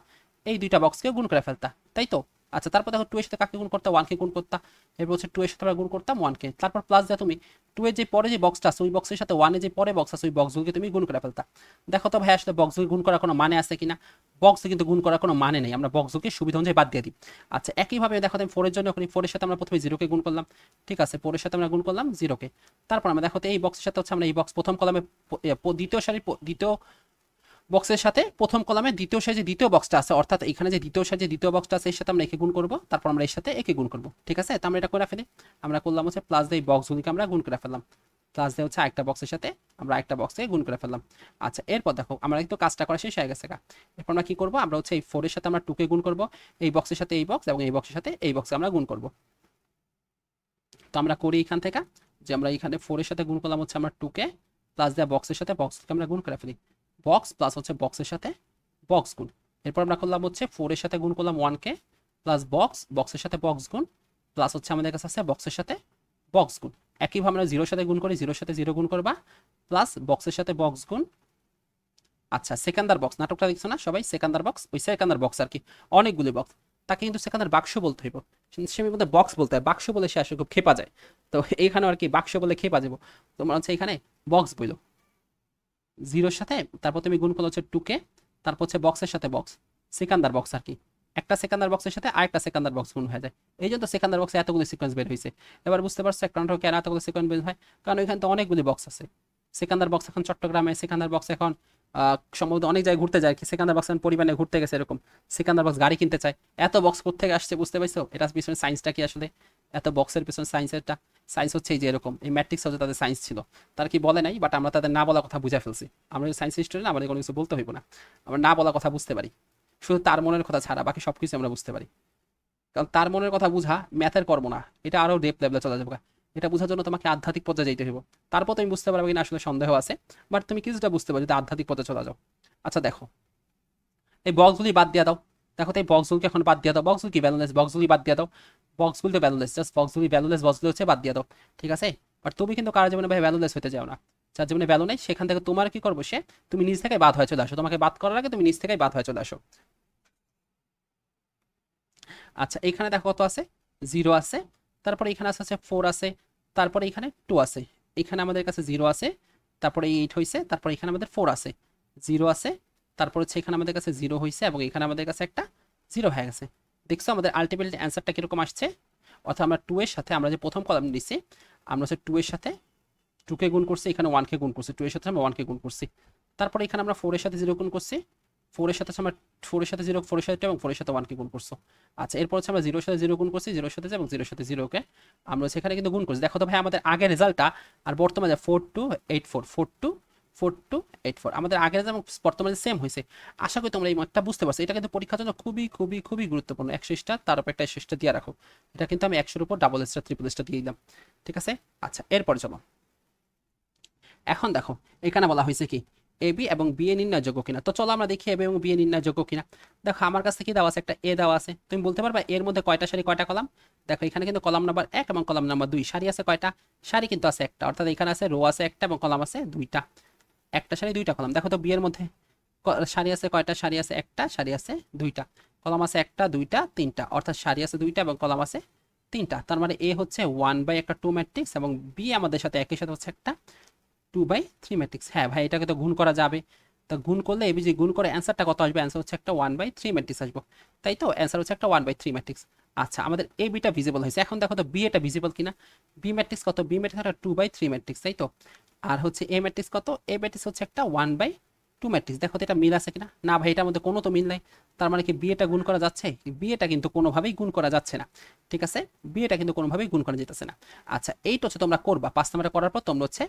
এই দুইটা বক্সকে গুণ করে ফেলতা, তাই তো। আচ্ছা তারপর দেখো 2 এর সাথে কাকে গুণ করতা, 1 কে গুণ করতা, এরপর হচ্ছে 2 এর সাথে আমরা গুণ করতাম 1 কে, তারপর প্লাস দিয়ে তুমি 2 এর যে পরে যে বক্সটা আছে ওই বক্সের সাথে 1 এর যে পরে বক্স আছে ওই বক্সগুলোকে তুমি গুণ করে ফেলতা। দেখো তো ভাই আসলে বক্সগুলো গুণ করার কোনো মানে আছে কিনা, বক্সে কিন্তু গুণ করার কোনো মানে নেই, আমরা বক্সগুলোকে সুবিধা অনুযায়ী বাদ দিয়ে দিই। আচ্ছা একইভাবে দেখো আমি 4 এর জন্য করি, 4 এর সাথে আমরা প্রথমে 0 কে গুণ করলাম, ঠিক আছে, 4 এর সাথে আমরা গুণ করলাম 0 কে, তারপর আমরা দেখো তো এই বক্সের সাথে হচ্ছে আমরা এই বক্স প্রথম কলামে দ্বিতীয় সারি দ্বিতীয় বক্সের সাথে প্রথম কলামে দ্বিতীয় সারি যে দ্বিতীয় বক্সটা আছে, অর্থাৎ এখানে যে দ্বিতীয় সারি যে দ্বিতীয় বক্সটা আছে এর সাথে আমরা একে গুণ করব, তারপর আমরা এর সাথে একে গুণ করব, ঠিক আছে। তো আমরা এটা করে ফেলি, আমরা করলাম হচ্ছে প্লাস দিয়ে এই বক্সগুলিকে আমরা গুণ করে ফেললাম, প্লাস দিয়ে হচ্ছে একটা বক্সের সাথে আমরা একটা বক্সে গুণ করে ফেললাম। আচ্ছা এরপর দেখো আমরা কিন্তু কাজটা করা শেষ হয়ে গেছে। এরপর আমরা কি করব, আমরা হচ্ছে এই 4 এর সাথে আমরা 2 কে গুণ করব, এই বক্সের সাথে এই বক্স এবং এই বক্সের সাথে এই বক্সে আমরা গুণ করব। তো আমরা করি এখান থেকে যে আমরা এখানে 4 এর সাথে গুণ করলাম হচ্ছে আমরা 2 কে, প্লাস দিয়ে বক্সের সাথে বক্সকে আমরা গুণ করে ফেলি, বক্স প্লাস হচ্ছে বক্সের সাথে বক্স গুণ। এরপর আমরা করলাম হচ্ছে 4 এর সাথে গুণ করলাম 1 কে, প্লাস বক্স বক্সের সাথে বক্স গুণ, প্লাস হচ্ছে আমাদের কাছে আছে বক্সের সাথে বক্স গুণ। একইভাবে আমরা 0 সাথে গুণ করি, 0 সাথে 0 গুণ করবা, প্লাস বক্সের সাথে বক্স গুণ। আচ্ছা সেকেন্ডার বক্স নাটকটা দেখছো না সবাই, সেকেন্ডার বক্স, ওই সেকেন্ডার বক্স আর কি, অনেকগুলি বক্স, তাকে কিন্তু সেকেন্ডার বাক্স বলতে হইব, সে মধ্যে বক্স বলতে হয়, বাক্স বলে সে আসলে খুব খেপা যায়। তো এইখানে আর কি বাক্স বলে খেপা যাবো, তোমার হচ্ছে এখানে বক্স বইলো 0-র সাথে, তারপর তুমি গুণ করলো হচ্ছে 2 কে, তারপর হচ্ছে বক্সের সাথে বক্স, সেকেন্ডার বক্স আর কি, একটা সেকেন্ডার বক্সের সাথে আরেকটা সেকেন্ডার বক্স গুণ হয়ে যায়, এই জন্য সেকেন্ডার বক্সে এতগুলো সিকোয়েন্স বের হয়েছে। এবার বুঝতে পারছো কারণটা কেন এতগুলো সিকোয়েন্স বের হয়, কারণ এখানে তো অনেকগুলি বক্স আছে। সেকেন্ডার বক্স এখন চট্টগ্রামে, সেকেন্ডার বক্স এখন সম্ভবত অনেক জায়গায় ঘুরতে যায়, কি সেকেন্ডার বক্স এখন পরিমাণে ঘুরতে গেছে এরকম, সেকেন্ডার বক্স গাড়ি কিনতে চায়, এত বক্স কোথেকে আসছে বুঝতে পারছো, এটা পিছনে সায়েন্সটা কি আসলে, এত বক্সের পিছনে সায়েন্সেরটা, সায়েন্স হচ্ছে এই যে এরকম, এই ম্যাট্রিক্স হচ্ছে তাদের সায়েন্স ছিল, তারা কি বলে নাই, বাট আমরা তাদের না বলা কথা বুঝে ফেলছি, আমরা সায়েন্স স্টুডেন্ট আমাদের কোনো কিছু বলতে হইব না, আমরা না বলা কথা বুঝতে পারি, শুধু তার মনের কথা ছাড়া বাকি সব কিছু আমরা বুঝতে পারি। কারণ তার মনের কথা বুঝা ম্যাথের কর্ম না, এটা আরও ডেপ লেভেলে চলে যাবে, এটা বোঝার জন্য তোমাকে আধ্যাত্মিক পর্যায়ে যেতে হইব, তারপর তুমি বুঝতে পারবে কিনা আসলে সন্দেহ আছে, বাট তুমি কিছুটা বুঝতে পারো যদি আধ্যাত্মিক পর্যায়ে চলে যাও। আচ্ছা দেখো এই বক্সগুলি বাদ দিয়ে দাও, দেখো তো এই বক্সগুলিকে এখন বাদ দিয়ে দাও, বক্সগুলি কি ভ্যালুলেস, বক্সগুলি বাদ দিয়ে দাও, বক্সগুলি তো ভ্যালুলেস, জাস্ট বক্সগুলি ভ্যালুলেস, বক্সগুলি হচ্ছে বাদ দিয়ে দাও, ঠিক আছে। বাট তুমি কিন্তু কারো জীবনে ভাই ভ্যালুলেস হতে যাও না, যার জীবনে ভ্যালু নেই সেখান থেকে তোমার কি করবো সে, তুমি নিজ থেকে বাদ হয়ে চলে আসো, তোমাকে বাদ করার আগে তুমি নিজ থেকেই বাদ হয়ে চলে আসো। আচ্ছা এখানে দেখো কত আছে, 0 আছে, তারপরে এখানে আছে হচ্ছে 4 আছে, তারপরে এখানে 2 আছে, এখানে আমাদের কাছে 0 আছে, তারপরে 8 হয়েছে, তারপরে এখানে আমাদের 4 আছে, 0 আছে, তারপর হচ্ছে এখানে আমাদের কাছে 0 হয়েছে এবং এখানে আমাদের কাছে একটা 0 হয়ে গেছে। দেখছো আমাদের আলটিমেট অ্যান্সারটা কিরকম আসছে, অর্থাৎ আমরা 2 এর সাথে আমরা যে প্রথম কলাম নিচ্ছি, আমরা হচ্ছে 2 এর সাথে 2 কে গুণ করছি, এখানে 1 কে গুণ করছি, 2 এর সাথে আমরা 1 কে গুণ করছি, তারপরে এখানে আমরা 4 এর সাথে 0 গুণ করছি, 4 এর সাথে আমরা 4 এর সাথে 0, 4 এর সাথে 2 এবং 4 এর সাথে 1 কে গুণ করছো। আচ্ছা এরপর হচ্ছে আমরা 0 এর সাথে 0 গুণ করছি, 0 এর সাথে এবং 0 এর সাথে 0 কে আমরা সেখানে কিন্তু গুণ করছি। দেখো তো ভাই আমাদের আগের রেজাল্টটা আর বর্তমানে 4284, 4284 আমাদের আগের রেজাল্ট এবং বর্তমানে সেম হয়েছে। আশা করি তোমরা এই মার্কটা বুঝতে পারছো, এটা কিন্তু পরীক্ষার জন্য খুবই খুবই খুবই গুরুত্বপূর্ণ। 100 স্টার তার উপর একটা 100 স্টার দিয়ে রাখো, এটা কিন্তু আমি 100-এর উপর ডাবল স্টার ট্রিপল স্টার দিয়ে দিলাম, ঠিক আছে। আচ্ছা এরপর চলো এখন দেখো এখানে বলা হয়েছে কি এ বি এবং বি এ নির্ণয়যোগ্য কিনা, তো চলো আমরা দেখি এ বি এবং বি এ নির্ণয়যোগ্য কিনা। দেখো আমার কাছে কি দেওয়া আছে, একটা এ দেওয়া আছে, তুমি বলতে পারবা এর মধ্যে কয়টা সারি কয়টা কলাম, দেখো এখানে কিন্তু কলাম নাম্বার 1 এবং কলাম নাম্বার 2, সারি আছে কয়টা, সারি কিন্তু আছে একটা, অর্থাৎ এখানে আছে রো আছে একটা এবং কলাম আছে দুইটা, একটা সারি দুইটা কলাম। দেখো তো বি এর মধ্যে সারি আছে কয়টা, সারি আছে একটা, সারি আছে দুইটা, কলাম আছে একটা দুইটা তিনটা, অর্থাৎ সারি আছে দুইটা এবং কলাম আছে তিনটা, তার মানে এ হচ্ছে 1/, একটা 2 ম্যাট্রিক্স এবং বি আমাদের সাথে একই সাথে হচ্ছে একটা 2/3 ম্যাট্রিক্স। হ্যাঁ ভাই এটাকে তো গুণ করা যাবে, তো গুণ করলে এবি যে গুণ করে অ্যান্সারটা কত আসবে, অ্যান্সার হচ্ছে একটা 1/3 ম্যাট্রিক্স আসবে, তাই তো অ্যান্সার হচ্ছে একটা 1/3 ম্যাট্রিক্স। আচ্ছা আমাদের এ বিটা ভিজিবল হয়েছে, এখন দেখো তো বি এটা ভিজিবল কিনা, বি ম্যাট্রিক্স কত, বি ম্যাট্রিক্স একটা 2/3 ম্যাট্রিক্স, তাই তো। আর হচ্ছে এ ম্যাট্রিক্স কত, এ ম্যাট্রিক্স হচ্ছে একটা 1/3 টু ম্যাট্রিক্স, দেখো তো এটা মিল আছে কিনা, না ভাই এটার মধ্যে কোনো তো মিল নাই। তার মানে কি বিয়েটা গুণ করা যাচ্ছে? বিয়েটা কিন্তু কোনোভাবেই গুণ করা যাচ্ছে না, ঠিক আছে, বিয়েটা কিন্তু কোনোভাবেই গুণ করা যেতেছে না। আচ্ছা এইটা হচ্ছে তোমরা করবা, 5 নাম্বারটা করার পর তোমরা হচ্ছে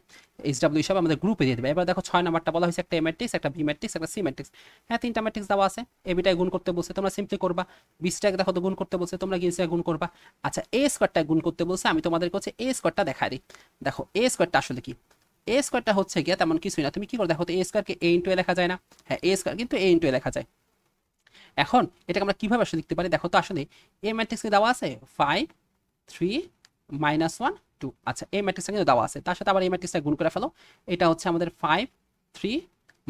HW হিসাবে আমাদের গ্রুপে দিয়ে দেবে। এবার দেখো 6 নাম্বারটা বলা হয়েছে একটা এ ম্যাট্রিক্স, একটা বি ম্যাট্রিক্স, একটা সি ম্যাট্রিক্স। হ্যাঁ 3টা ম্যাট্রিক্স দেওয়া আছে, এ বিটায় গুণ করতে বলছে, তোমরা সিম্পলি করবা। 20টাকে দেখো তো গুণ করতে বলছে, তোমরা গিয়ে গুণ করবা। আচ্ছা এ স্কোয়ারটা গুণ করতে বলছে, আমি তোমাদেরকে হচ্ছে এ স্কোয়ারটা দেখাই দিই। দেখো এ স্কোয়ারটা আসলে কি, এ স্কোয়ারটা হচ্ছে গিয়ে তেমন কিছুই না, তুমি কি করো দেখো তো, এ স্কোয়ারকে এ ইন্টু এ লেখা যায় না? হ্যাঁ এ স্কোয়ার কিন্তু এ ইন্টু এ লেখা যায়। এখন এটাকে আমরা কিভাবে আসলে লিখতে পারি, দেখো তো আসলে এ ম্যাট্রিক্সকে দেওয়া আছে 5 3 -1 2। আচ্ছা এই ম্যাট্রিক্সটা কিন্তু দেওয়া আছে, তার সাথে আবার এই ম্যাট্রিক্সটা গুণ করে ফেলো। এটা হচ্ছে আমাদের 5 3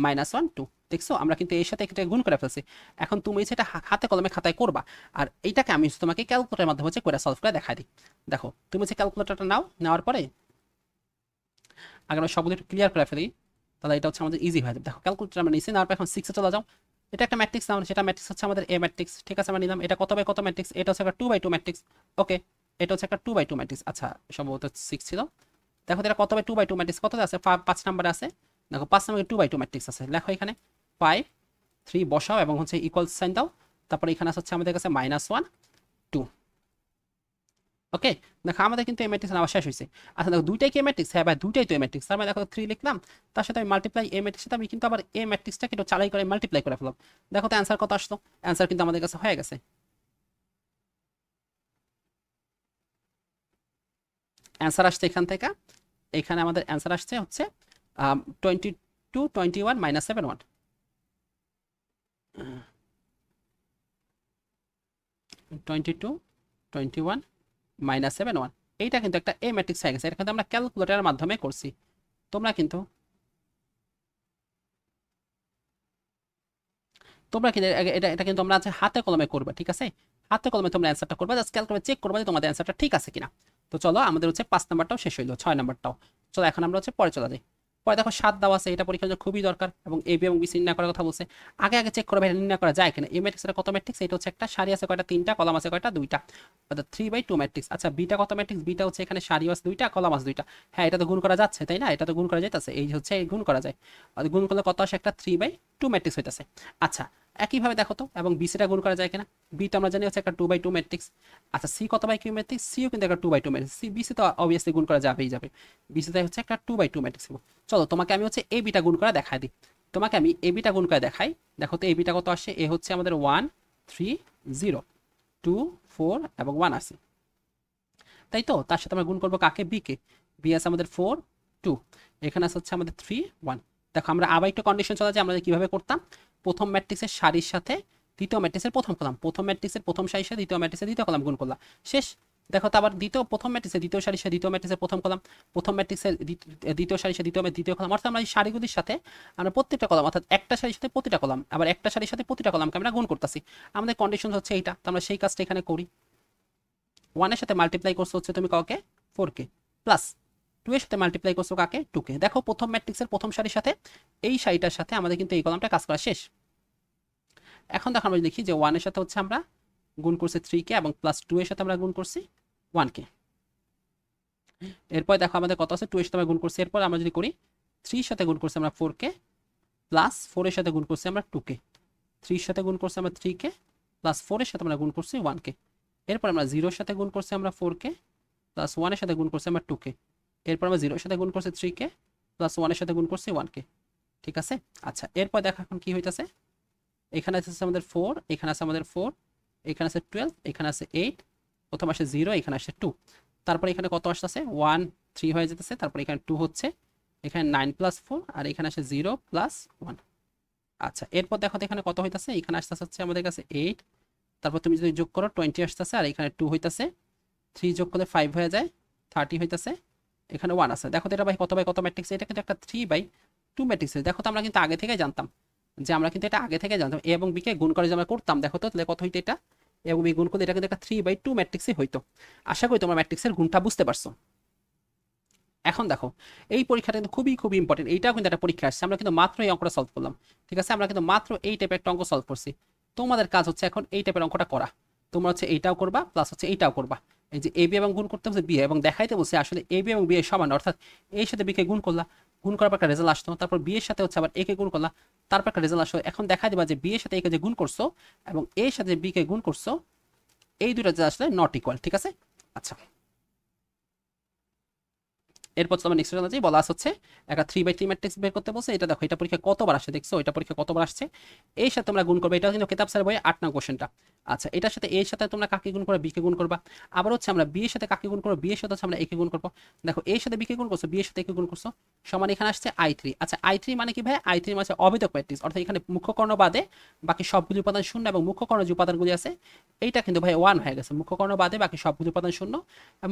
-1 2। দেখছো আমরা কিন্তু এর সাথে এটা গুণ করে ফেলছি। এখন তুমি হচ্ছে এটা হাতে কলমে খাতায় করবা, আর এইটাকে আমি তোমাকে ক্যালকুলেটরের মাধ্যমে হচ্ছে করে সলভ করে দেখাই দিই। দেখো তুমি হচ্ছে ক্যালকুলেটরটা নাও, নেওয়ার পরে আগে আমরা সবগুলো একটু ক্লিয়ার করে ফেলি, তাহলে এটা হচ্ছে আমাদের ইজি হয়ে যাবে। দেখো ক্যালকুলেটর আমরা নিচ্ছি, নেওয়ার পর এখন 6 চলে যাও। এটা একটা ম্যাট্রিক্স নাও, সেটা ম্যাট্রিক্স হচ্ছে আমাদের এ ম্যাট্রিক্স, ঠিক আছে আমরা নিলাম। এটা কত বাই কত ম্যাট্রিক্স, এটা হচ্ছে একটা 2 বাই 2 ম্যাট্রিক্স। ওকে এটা হচ্ছে একটা 2 বাই 2 ম্যাট্রিক্স। আচ্ছা সম্ভবত 6 ছিল। দেখো এটা কত বাই 2 বাই 2 ম্যাট্রিক্স, কত আছে 5 নম্বরে আছে। দেখো 5 নম্বরে 2 বাই 2 ম্যাট্রিক্স আছে, লেখো এখানে 5 3 বসাও এবং হচ্ছে ইকুয়াল সাইন দাও। তারপরে এখানে হচ্ছে আমাদের কাছে -1 2। ওকে দেখো আমাদের কিন্তু এই ম্যাট্রিক্স নেওয়া শেষ হয়েছে। আচ্ছা দেখো দুইটাই কি ম্যাট্রিক্স, হ্যাঁ ভাই দুইটাই তো ম্যাট্রিক্স। তার মানে দেখো 3 লিখলাম, তার সাথে আমি মাল্টিপ্লাই এ ম্যাট্রিক্স সাথে আমি কিন্তু আবার এ ম্যাট্রিক্সটাকে একটু চালাই করে মাল্টিপ্লাই করে ফেললাম। দেখো তো অ্যান্সার কত আসলো, অ্যান্সার কিন্তু আমাদের কাছে হয়ে গেছে। অ্যান্সার আসছে এখান থেকে, এখানে আমাদের অ্যান্সার আসছে হচ্ছে 22 21 -7 1। 22 21 -7 1, এইটা কিন্তু একটা এ ম্যাট্রিক্স হয়ে গেছে। এটা কিন্তু আমরা ক্যালকুলেটরের মাধ্যমে করছি। তোমরা কিন্তু তোমরা কিন্তু এটা এটা কিন্তু তোমরা আছে হাতে কলমে করবে, ঠিক আছে, হাতে কলমে তোমরা অ্যান্সারটা করবে, জাস্ট ক্যালকুলেটর চেক করবে যে তোমাদের অ্যান্সারটা ঠিক আছে কিনা। তো চলো আমাদের হচ্ছে 5 নাম্বারটাও শেষ হইলো, 6 নাম্বারটাও। চলো এখন আমরা হচ্ছে পরে চলে যাই। পরে দেখো 7 দেওয়া আছে, এটা পরীক্ষার জন্য খুবই দরকার, এবং এ বি এবং বি সি নির্ণয় করার কথা বলছে। আগে আগে চেক করবে এটা নির্ণয় করা যায় কিনা। এ ম্যাট্রিক্সের কত ম্যাট্রিক্স, এটা হচ্ছে একটা সারি আছে কয়টা 3টা, কলাম আছে কয়টা 2টা, অর্থাৎ 3/2 ম্যাট্রিক্স। আচ্ছা বিটা কত ম্যাট্রিক্স, বিটা হচ্ছে এখানে সারি আছে 2টা, কলাম আছে 2টা। হ্যাঁ এটা তো গুণ করা যাচ্ছে তাই না, এটা তো গুণ করা যাইতেছে, এই হচ্ছে এই গুণ করা যায়। আর গুণ করলে কত আসে, একটা 3/2 ম্যাট্রিক্স হইতেছে। আচ্ছা একইভাবে দেখো তো, এবং বিসিটা গুণ করা যায় কিনা। বিটা আমরা জানি হচ্ছে একটা 2/2 ম্যাট্রিক্স। আচ্ছা সি কত বাই কিউ ম্যাট্রিক্স, সিও কিন্তু একটা 2/2 ম্যাট্রিক্স। সি বিসি তো অবভিয়াসলি গুণ করা যাবেই যাবে, বিসিতে হচ্ছে একটা 2/2 ম্যাট্রিক্স। চলো তোমাকে আমি হচ্ছে এ বিটা গুণ করে দেখাই দিই। তোমাকে আমি এ বিটা গুণ করে দেখাই। দেখো তো এ বিটা কত আসে, এ হচ্ছে আমাদের 1 3 0 2 4 এবং 1 আছে, তাই তো। তার সাথে আমরা গুণ করবো কাকে, বি কে। বি আছে আমাদের 4 2, এখানে আছে হচ্ছে আমাদের 3 1। দেখো আমরা আবার একটু কন্ডিশন চলে যাই, আমরা কিভাবে করতাম। প্রথম ম্যাট্রিক্সের সারির সাথে দ্বিতীয় ম্যাট্রিক্সের প্রথম কলাম, প্রথম ম্যাট্রিক্সের প্রথম সারির সাথে দ্বিতীয় ম্যাট্রিক্সের দ্বিতীয় কলাম গুণ করলাম, শেষ। দেখো তো আবার প্রথম ম্যাট্রিক্সের দ্বিতীয় সারির সাথে দ্বিতীয় ম্যাট্রিক্সের প্রথম কলাম, প্রথম ম্যাট্রিক্সের দ্বিতীয় সারির সাথে দ্বিতীয় কলাম। অর্থাৎ আমরা এই সারিগুলির সাথে আমরা প্রত্যেকটা কলাম, অর্থাৎ একটা সারির সাথে প্রতিটা কলাম, আবার একটা সারির সাথে প্রতিটা কলামকে আমরা গুণ করতেছি। আমাদের কন্ডিশন হচ্ছে এইটা, তো আমরা সেই কাজটা এখানে করি। 1 এর সাথে মাল্টিপ্লাই করছো হচ্ছে তুমি কাকে, 4 কে, প্লাস 2 এর সাথে মাল্টিপ্লাই করছো কাকে, 2 কে। দেখো প্রথম ম্যাট্রিক্সের প্রথম সারির সাথে এই সারিটার সাথে আমাদের কিন্তু এই কলামটা কাজ করা শেষ। এখন দেখো আমরা দেখি যে 1 এর সাথে হচ্ছে আমরা গুণ করছি 3 কে, এবং প্লাস 2 এর সাথে আমরা গুণ করছি 1 কে। এরপর দেখো আমাদের কত আছে, 2 এর সাথে আমরা গুণ করছি। এরপর আমরা যদি করি 3 এর সাথে গুণ করছি আমরা 4 কে, প্লাস 4 এর সাথে গুণ করছি আমরা 2 কে। 3 এর সাথে গুণ করছি আমরা 3 কে, প্লাস 4 এর সাথে আমরা গুণ করছি 1 কে। এরপর আমরা 0 এর সাথে গুণ করছি আমরা 4 কে, প্লাস 1 এর সাথে গুণ করছি আমরা 2 কে। এরপর আমরা 0 এর সাথে গুণ করছি 3 কে, প্লাস 1 এর সাথে গুণ করছি 1 কে, ঠিক আছে। আচ্ছা এরপর দেখো এখন কি হইতাছে, এখানে আছে আমাদের 4, এখানে আছে আমাদের 4, এখানে আছে 12, এখানে আছে 8, প্রথম আসে 0, এখানে আসে 2। তারপরে এখানে কত আসতেছে 1 3 হয়ে যেতেছে, তারপর এখানে 2 হচ্ছে, এখানে 9 প্লাস 4, আর এখানে আসে 0 প্লাস 1। আচ্ছা এরপর দেখো তো এখানে কত হইতাছে, এখানে আসতেছে হচ্ছে আমাদের কাছে 8, তারপর তুমি যদি যোগ করো 20 আসতেছে, আর এখানে 2 হইতাছে, 3 যোগ করলে 5 হয়ে যায়, 30 হইতাছে, এখানে 1 আছে। দেখো তো এটা ভাই কত ম্যাট্রিক্স, এটা কিন্তু একটা 3/2 ম্যাট্রিক্স। দেখো তো আমরা কিন্তু আগে থেকে জানতাম, যে আমরা কিন্তু এটা আগে থেকে জানতাম এ এবং বি কে গুণ করে যে আমরা করতাম। দেখো তো তাহলে কত হইতো, এটা এ এবং বি গুণ করলে এটা কিন্তু একটা 3/2 ম্যাট্রিক্সই হইতো। আশা করি তোমরা ম্যাট্রিক্সের গুণটা বুঝতে পারছো। এখন দেখো এই পরীক্ষাটা কিন্তু খুবই খুবই ইম্পর্টেন্ট, এইটাও কিন্তু একটা পরীক্ষা আসছে। আমরা কিন্তু মাত্র এই অঙ্কটা সলভ করলাম, ঠিক আছে, আমরা কিন্তু মাত্র এই টাইপের একটা অঙ্ক সলভ করছি। তোমাদের কাজ হচ্ছে এখন এই টাইপের অঙ্কটা করা। তোমরা হচ্ছে এইটাও করবা, প্লাস হচ্ছে এইটাও করবা। এই যে এ বি এবং গুণ করতে বলছে বি, এবং দেখাইতে বলছে আসলে এ বি এবং বি এর সমান, অর্থাৎ এর সাথে বি কে গুণ করলা, গুণ করার পর একটা রেজাল্ট আসতো, তারপর বি এর সাথে হচ্ছে আবার এ কে গুণ করলা, তারপর একটা রেজাল্ট আসলো। এখন দেখা দিবা যে বি এর সাথে এ কে যে গুণ করছো এবং এর সাথে বি কে গুণ করছো, এই দুটো যে আসলে নট ইকুয়াল, ঠিক আছে। আচ্ছা, এরপর তোমার নেক্সট অনুযায়ী বলা হচ্ছে একটা 3/3 ম্যাট্রিক্স বের করতে বলছে। এটা দেখো, এটা পরীক্ষা কতবার আসছে দেখছো, এটা পরীক্ষা কতবার আসছে। এর সাথে তোমরা গুণ করবে, এটা কিন্তু কিতাব স্যার বইয়ে 8 নং কোশ্চেনটা। আচ্ছা, এটার সাথে এর সাথে তোমরা কাকে গুণ করবে, বি কে গুণ করবা। আবার হচ্ছে আমরা বি এর সাথে কাকে গুণ করবো, বি এর সাথে হচ্ছে আমরা এ কে গুণ করবো। দেখো, এর সাথে বি কে গুণ করছো, বি এর সাথে এ কে গুণ করছো, সমান এখানে আসছে i3। আচ্ছা, i3 মানে কি ভাই? i3 মানে অভেদক ম্যাট্রিক্স, অর্থাৎ এখানে মুখ্য কর্ণ বাদে বাকি সবগুলি উপাদান শূন্য এবং মুখ্য কর্ণ যে উপাদানগুলি আছে এইটা কিন্তু ভাই 1 হয়ে গেছে। মুখ্য কর্ণ বাদে বাকি সবগুলি উপাদান শূন্য,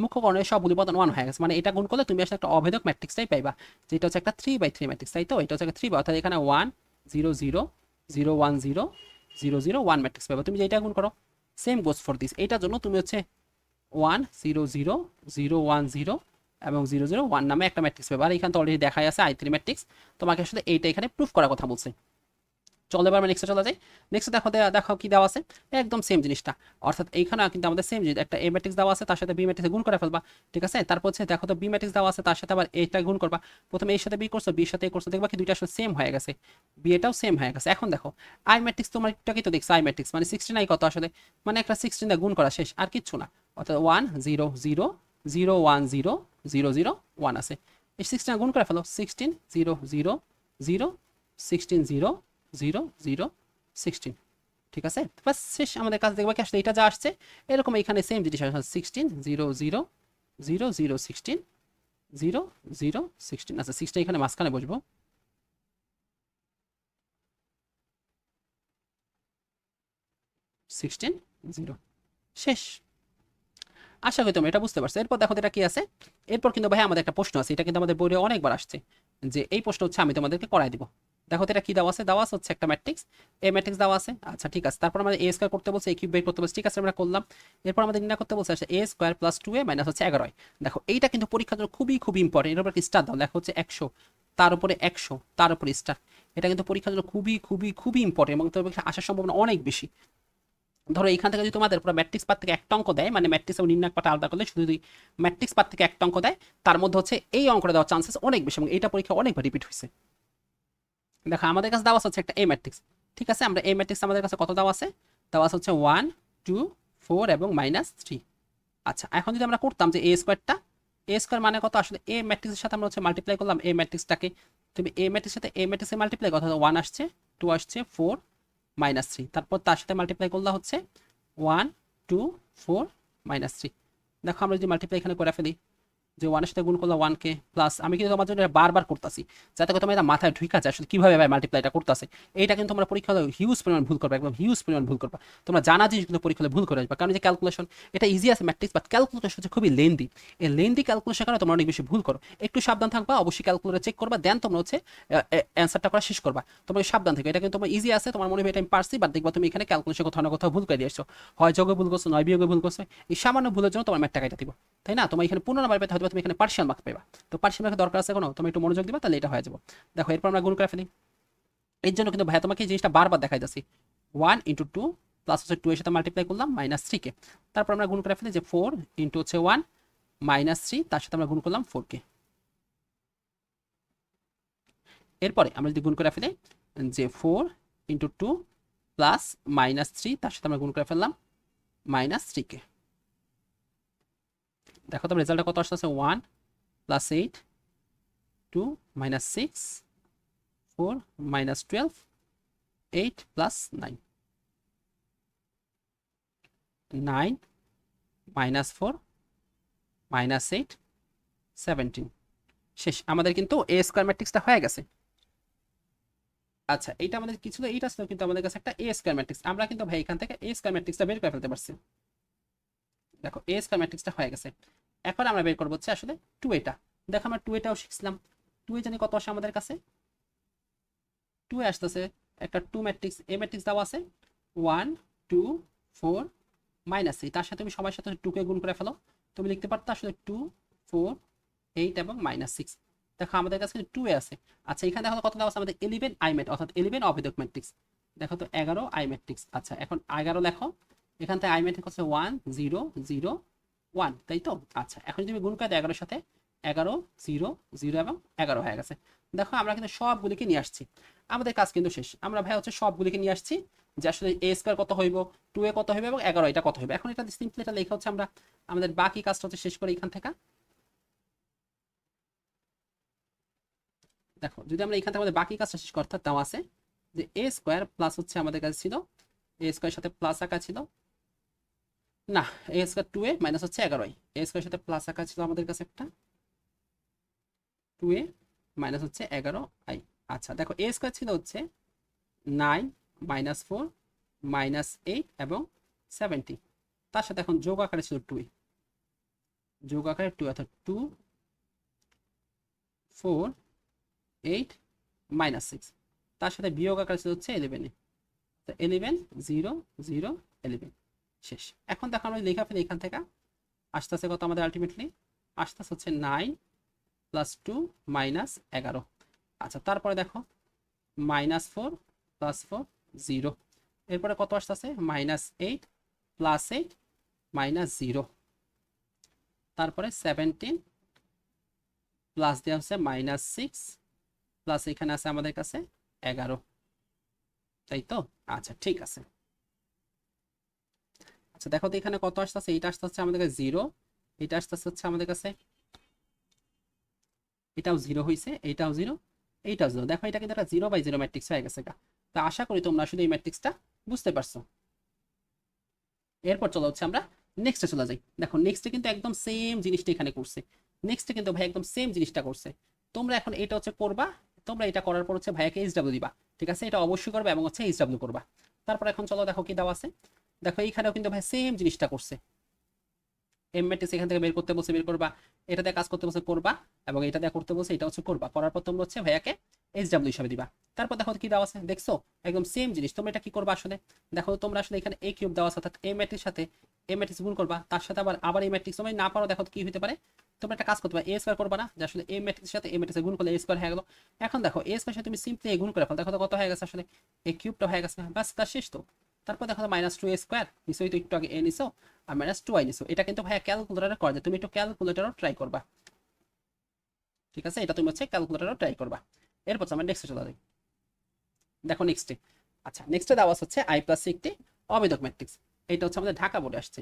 মুখ্য কর্ণের সবগুলি উপাদান 1 হয়ে গেছে। মানে এটা গুণ করলে তুমি আসলে একটা অভেদক ম্যাট্রিক্সটাই পাইবা, যেটা হচ্ছে একটা 3/3 ম্যাট্রিক্স, তাই তো? এটা হচ্ছে একটা 3, অর্থাৎ এখানে 1 0 0 0 1 0 0 0 1 ম্যাট্রিক্স পাইবা। তুমি যেটা গুণ করো, সেম গোজ ফর দিস। এইটার জন্য তুমি হচ্ছে 1 0 0 0 1 0 এবং 0 0 1 নামে একটা ম্যাট্রিক্স পাইবা। আর এখানে তো অলরেডি দেখাই আছে i3 ম্যাট্রিক্স, তোমাকে আসলে এইটা এখানে প্রুফ করার কথা বলছে। চলো এবার আমরা নেক্সটে চলে যাই। নেক্সট দেখো, দেখো কি দেওয়া আছে, একদম সেম জিনিসটা। অর্থাৎ এইখানে কিন্তু আমাদের সেম জিনিস, একটা এ ম্যাট্রিক্স দেওয়া আছে, তার সাথে বি ম্যাট্রিক্স গুণ করে ফেলবা, ঠিক আছে। তারপর হচ্ছে দেখো তো বি ম্যাট্রিক্স দেওয়া আছে, তার সাথে আবার এইটা গুণ করবা। প্রথমে এর সাথে বি করছো, বির সাথে এ করছো, দেখবা কি দুইটা আসলে সেম হয়ে গেছে, বি এটাও সেম হয়ে গেছে। এখন দেখো আই ম্যাট্রিক্স, তোমার একটা কি তো দেখছো আই ম্যাট্রিক্স মানে 16 কত আসলে, মানে একটা 16 দিয়ে গুণ করা শেষ, আর কিচ্ছু না। অর্থাৎ 1 0 0 0 1 0 0 0 1 আছে। এই 16 গুণ করে ফেলো, 16 0 0 0 16 0 0 0 16, ঠিক আছে। বাস শেষ। আমাদের কাছে দেখবা কি আসলে এটা যা আসছে এরকম এখানে সেম জিনিস আসছে, 16 0 0 0 0 16 0 0 16। আচ্ছা, 16 এখানে মাঝখানে বসবো, 16 0, শেষ। আশা করি তুমি এটা বুঝতে পারছো। এরপর দেখো এটা কি আছে, এরপর কিন্তু ভাই আমাদের একটা প্রশ্ন আছে, এটা কিন্তু আমাদের বইয়ে অনেকবার আসছে, যে এই প্রশ্ন হচ্ছে আমি তোমাদেরকে করাই দিব। দেখো তো এটা কি দেওয়া আছে, দেওয়া আছে হচ্ছে একটা ম্যাট্রিক্স, এ ম্যাট্রিক্স দেওয়া আছে। আচ্ছা, ঠিক আছে। তারপর আমাদের এ স্কয়ার করতে বলছে, এ কিউব বের করতে বলছে, ঠিক আছে, আমরা করলাম। এরপর আমাদের নির্ণয় করতে বলছে এ স্কয়ার প্লাস 2a মাইনাস হচ্ছে 11। দেখো এইটা কিন্তু পরীক্ষার জন্য খুবই খুবই ইম্পর্টেন্ট। এর উপর কি স্টার দাও, দেখো হচ্ছে 100, তার উপরে 100, তার উপরে স্টার। এটা কিন্তু পরীক্ষার জন্য খুবই খুবই খুবই ইম্পর্টেন্ট এবং তোমার আসার সম্ভাবনা অনেক বেশি। ধরো এইখান থেকে যদি তোমাদের পুরো ম্যাট্রিক্স পার্ট থেকে একটা অঙ্ক দেয়, মানে ম্যাট্রিক্স এবং নির্ণায়ক পার্ট আলাদা করলে শুধু যদি ম্যাট্রিক্স পার্ট থেকে একটা অঙ্ক দেয়, তার মধ্যে হচ্ছে এই অঙ্কটা দেওয়ার চান্সেস অনেক বেশি, এবং এইটা পরীক্ষা অনেকবার রিপিট হয়েছে। দেখো আমাদের কাছে দেওয়া হচ্ছে একটা এ ম্যাট্রিক্স, ঠিক আছে। আমরা এ ম্যাট্রিক্স আমাদের কাছে কত দেওয়া আছে, দেওয়া হচ্ছে 1 2 4 এবং -3। আচ্ছা, এখন যদি আমরা করতাম যে এ স্কোয়ারটা, এ স্কোয়ার মানে কত আসলে, এ ম্যাট্রিক্সের সাথে আমরা হচ্ছে মাল্টিপ্লাই করলাম এ ম্যাট্রিক্সটাকে। তুমি এ ম্যাট্রিক্সের সাথে এ ম্যাট্রিক্সে মাল্টিপ্লাই করতে 1 আসছে, 2 আসছে, 4 -3, তারপর তার সাথে মাল্টিপ্লাই করলে হচ্ছে 1 2 4 -3। দেখো আমরা যদি মাল্টিপ্লাই এখানে করে ফেলি, যে 1 এর সাথে গুণ করলে 1 কে প্লাস, আমি কিন্তু তোমার জন্য বারবার করতেছি যাতে করে তোমার এটা মাথায় ঢুকা যায় আসলে কিভাবে ভাই মাল্টিপ্লাইটা করতেছে। এইটা কিন্তু তোমরা পরীক্ষা হলে হিউজ পরিমাণ ভুল করবে, একদম হিউজ পরিমাণ ভুল করবা। তোমরা জানা জিনিস কিন্তু পরীক্ষা হলে ভুল করে আসবে, কারণ যে ক্যালকুলেশন এটা ইজি আছে ম্যাট্রিক্স, বাট ক্যালকুলেশন হচ্ছে খুবই লেন্দি। এই লেন্দি ক্যালকুলেশন কারণে তোমরা অনেক বেশি ভুল করো। একটু সাবধান থাকবা, অবশ্যই ক্যালকুলেটর চেক করবা, দেন তোমরা হচ্ছে অ্যান্সারটা করা শেষ করবা। তোমরা সাবধান থেকে, এটা কিন্তু তোমার ইজি আছে, তোমার মনে হয় এটা আমি পারছি, বাট দেখবা তুমি এখানে ক্যালকুলেশন কোথাও না কোথাও ভুল করে দিয়েছো, হয় যোগে ভুল করছো, নয় বিয়োগে ভুল করছো। এই সামান্য ভুলের জন্য তোমার ম্যাথটা কাটা দিব, তাই না? তোমার এখানে পূর্ণ নাম্বার পেতে হয়তো তুমি এখানে পার্সিয়াল মার্ক পাবা। তো পার্সিয়াল মার্কের দরকার আছে কোনো, তুমি একটু মনোযোগ দিবা, তাহলে এটা হয়ে যাবে। দেখো এরপর আমরা গুণ করে ফেলি। এর জন্য কিন্তু ভাইয়া তোমাকে এই জিনিসটা বারবার দেখাই যাচ্ছি, 1 × 2 প্লাস হচ্ছে 2 এর সাথে মাল্টিপ্লাই করলাম -3 কে। তারপর আমরা গুণ করে ফেলি যে 4 × হচ্ছে 1 -3, তার সাথে আমরা গুণ করলাম 4 কে। এরপরে আমরা যদি গুণ করে ফেলি যে 4 × 2 প্লাস -3, তার সাথে আমরা গুণ করে ফেললাম -3 কে। দেখো তো রেজাল্টটা কত আসছে, 1 + 8 2 - 6 4 - 12 8 + 9 9 -4 -8 17, শেষ। আমাদের কিন্তু এ স্কয়ার ম্যাট্রিক্সটা হয়ে গেছে। আচ্ছা, এটা আমাদের কিছু, এইটা ছিল কিন্তু আমাদের কাছে একটা এ স্কয়ার ম্যাট্রিক্স। আমরা কিন্তু ভাই এখান থেকে এ স্কয়ার ম্যাট্রিক্সটা বের করে ফেলতে পারছি। দেখো এ স্কয়ার ম্যাট্রিক্সটা হয়ে গেছে। এখন আমরা বের করবো হচ্ছে আসলে 2 এটা। দেখো আমরা 2 এটাও শিখছিলাম। 2 এ জানি কত আসে আমাদের কাছে, 2 এ আসতেছে একটা 2 ম্যাট্রিক্স, এ ম্যাট্রিক্স দেওয়া আছে 1 2 4 -3, তার সাথে তুমি সবার সাথে 2 কে গুণ করে ফেলো, তুমি লিখতে পারতো আসলে 2 4 8 এবং -6। দেখো আমাদের কাছে 2 এ আছে। আচ্ছা, এখানে দেখো কত দেওয়া আছে আমাদের 11 আই ম্যাট, অর্থাৎ 11 অভেদক ম্যাট্রিক্স। দেখো তো 11 আই ম্যাট্রিক্স। আচ্ছা, এখন 11 লেখো, এখান থেকে আই ম্যাট্রিক্স হচ্ছে 1 0 0 1, তাই তো? আচ্ছা, এখন যদি তুমি গুণ করে দাও 11 এর সাথে, 11 0 0 এবং 11 হয়ে গেছে। দেখো আমরা কিন্তু সবগুলিকে নিয়ে আসছি, আমাদের কাজ কিন্তু শেষ। আমরা ভাই হচ্ছে সবগুলিকে নিয়ে আসছি যে আসলে এ স্কোয়ার কত হইব, 2a কত হইবে এবং 11 এটা কত হইবে। এখন এটা সিম্পলি এটা লেখা হচ্ছে আমরা আমাদের বাকি কাজটা হচ্ছে শেষ করে এখান থেকে। দেখো যদি আমরা এখান থেকে আমাদের বাকি কাজটা শেষ করতে তাও আছে যে এ স্কোয়ার প্লাস হচ্ছে আমাদের কাছে ছিল এ স্কোয়ারের সাথে প্লাস আঁকা ছিল না, এ স্কোয়ার 2a মাইনাস হচ্ছে 11 এ স্কোয়ারের সাথে প্লাস আঁকা ছিল আমাদের কাছে একটা 2a মাইনাস হচ্ছে 11i। আচ্ছা দেখো এ স্কোয়ার ছিল হচ্ছে 9 মাইনাস 4 মাইনাস 8 এবং 70, তার সাথে এখন যোগ আকারে ছিল 2a, যোগ আকারে 2 অর্থাৎ 2 4 8 মাইনাস 6, তার সাথে বিয়োগ আকারে ছিল হচ্ছে 11 তো 11 0 0 11 শেষ। এখন দেখো আমরা লেখা ফেলি এখান থেকে আসতে আসতে কত আমাদের আলটিমেটলি আসতে হচ্ছে 9 প্লাস 2 মাইনাস 11। আচ্ছা তারপরে দেখো মাইনাস 4 প্লাস 4 0, এরপরে কত আসতেছে মাইনাস 8 প্লাস 8 মাইনাস 0, তারপরে 17 প্লাস দেওয়া হচ্ছে মাইনাস 6 প্লাস এখানে আছে আমাদের কাছে 11, তাই তো? আচ্ছা ঠিক আছে। আচ্ছা দেখো তো এখানে কত আসতেছে, এটা আসতেছে আমাদের কাছে 0, এটা আসতেছে হচ্ছে আমাদের কাছে, এটাও 0 হয়েছে, এটাও 0, এইটাও 0। দেখো এটা কিন্তু একটা 0/0 ম্যাট্রিক্স হয়ে গেছে। তা আশা করি তোমরা আসলে এই ম্যাট্রিক্সটা বুঝতে পারছো। এরপর চলো হচ্ছে আমরা নেক্সটে চলে যাই। দেখো নেক্সটে কিন্তু একদম সেম জিনিসটা এখানে করছে, নেক্সটে কিন্তু ভাই একদম সেম জিনিসটা করছে। তোমরা এখন এটা হচ্ছে করবা, তোমরা এটা করার পর হচ্ছে ভাইয়াকে এইচডব্লিউ দিবা, ঠিক আছে? এটা অবশ্যই করবে এবং হচ্ছে এইচডব্লিউ করবা। তারপর এখন চলো দেখো কি দেওয়া আছে, দেখো এইখানেও কিন্তু ভাই সেম জিনিসটা করছে। এম ম্যাট্রিক্স এখান থেকে বের করতে বলছে, বের করবা, এটা দিয়ে কাজ করতে বলছে করবা, এবং এটা দিয়ে করতে বলছে এটা হচ্ছে করবা। করার পর তোমরা হচ্ছে ভাইয়াকে এইচডব্লিউ হিসাবে দিবা। তারপর দেখো কি দেওয়া আছে, দেখছো একদম সেম জিনিস। তোমরা এটা কি করবা আসলে, দেখো তোমরা আসলে এখানে এ কিউব দেওয়া আছে, অর্থাৎ এ ম্যাট্রিক্সের সাথে এ ম্যাট্রিক্স গুণ করবা, তার সাথে আবার আবার এই ম্যাট্রিক্স তোমরা না পারো, দেখো কি হতে পারে, তোমরা একটা কাজ করতে পারো, এ স্কোয়ার করবা না, যে আসলে এ ম্যাট্রিক্সের সাথে এ ম্যাট্রিক্স গুণ করলে এ স্কোয়ার হয়ে গেল। এখন দেখো এ স্কোয়ার সাথে তুমি সিম্পলি এ গুণ করে ফেলো, দেখো তো কত হয়ে গেছে আসলে এ কিউবটা হয়ে গেছে, বাস কাজ শেষ তো। তারপর দেখো মাইনাস 2a স্কোয়ার নিশ্চয়ই তো একটু আগে এ নিছো আর মাইনাস 2i নিছো, এটা কিন্তু ভাইয়া ক্যালকুলেটরে করা যায়, তুমি একটু ক্যালকুলেটরও ট্রাই করবা, ঠিক আছে? এটা তুমি হচ্ছে ক্যালকুলেটরও ট্রাই করবা। এরপর আমরা নেক্সটে চলে যাই। দেখো নেক্সটে, আচ্ছা নেক্সটে দেওয়া হচ্ছে i প্লাস একটি অবেদক ম্যাট্রিক্স, এটা হচ্ছে আমাদের ঢাকা বোর্ডে আসছে।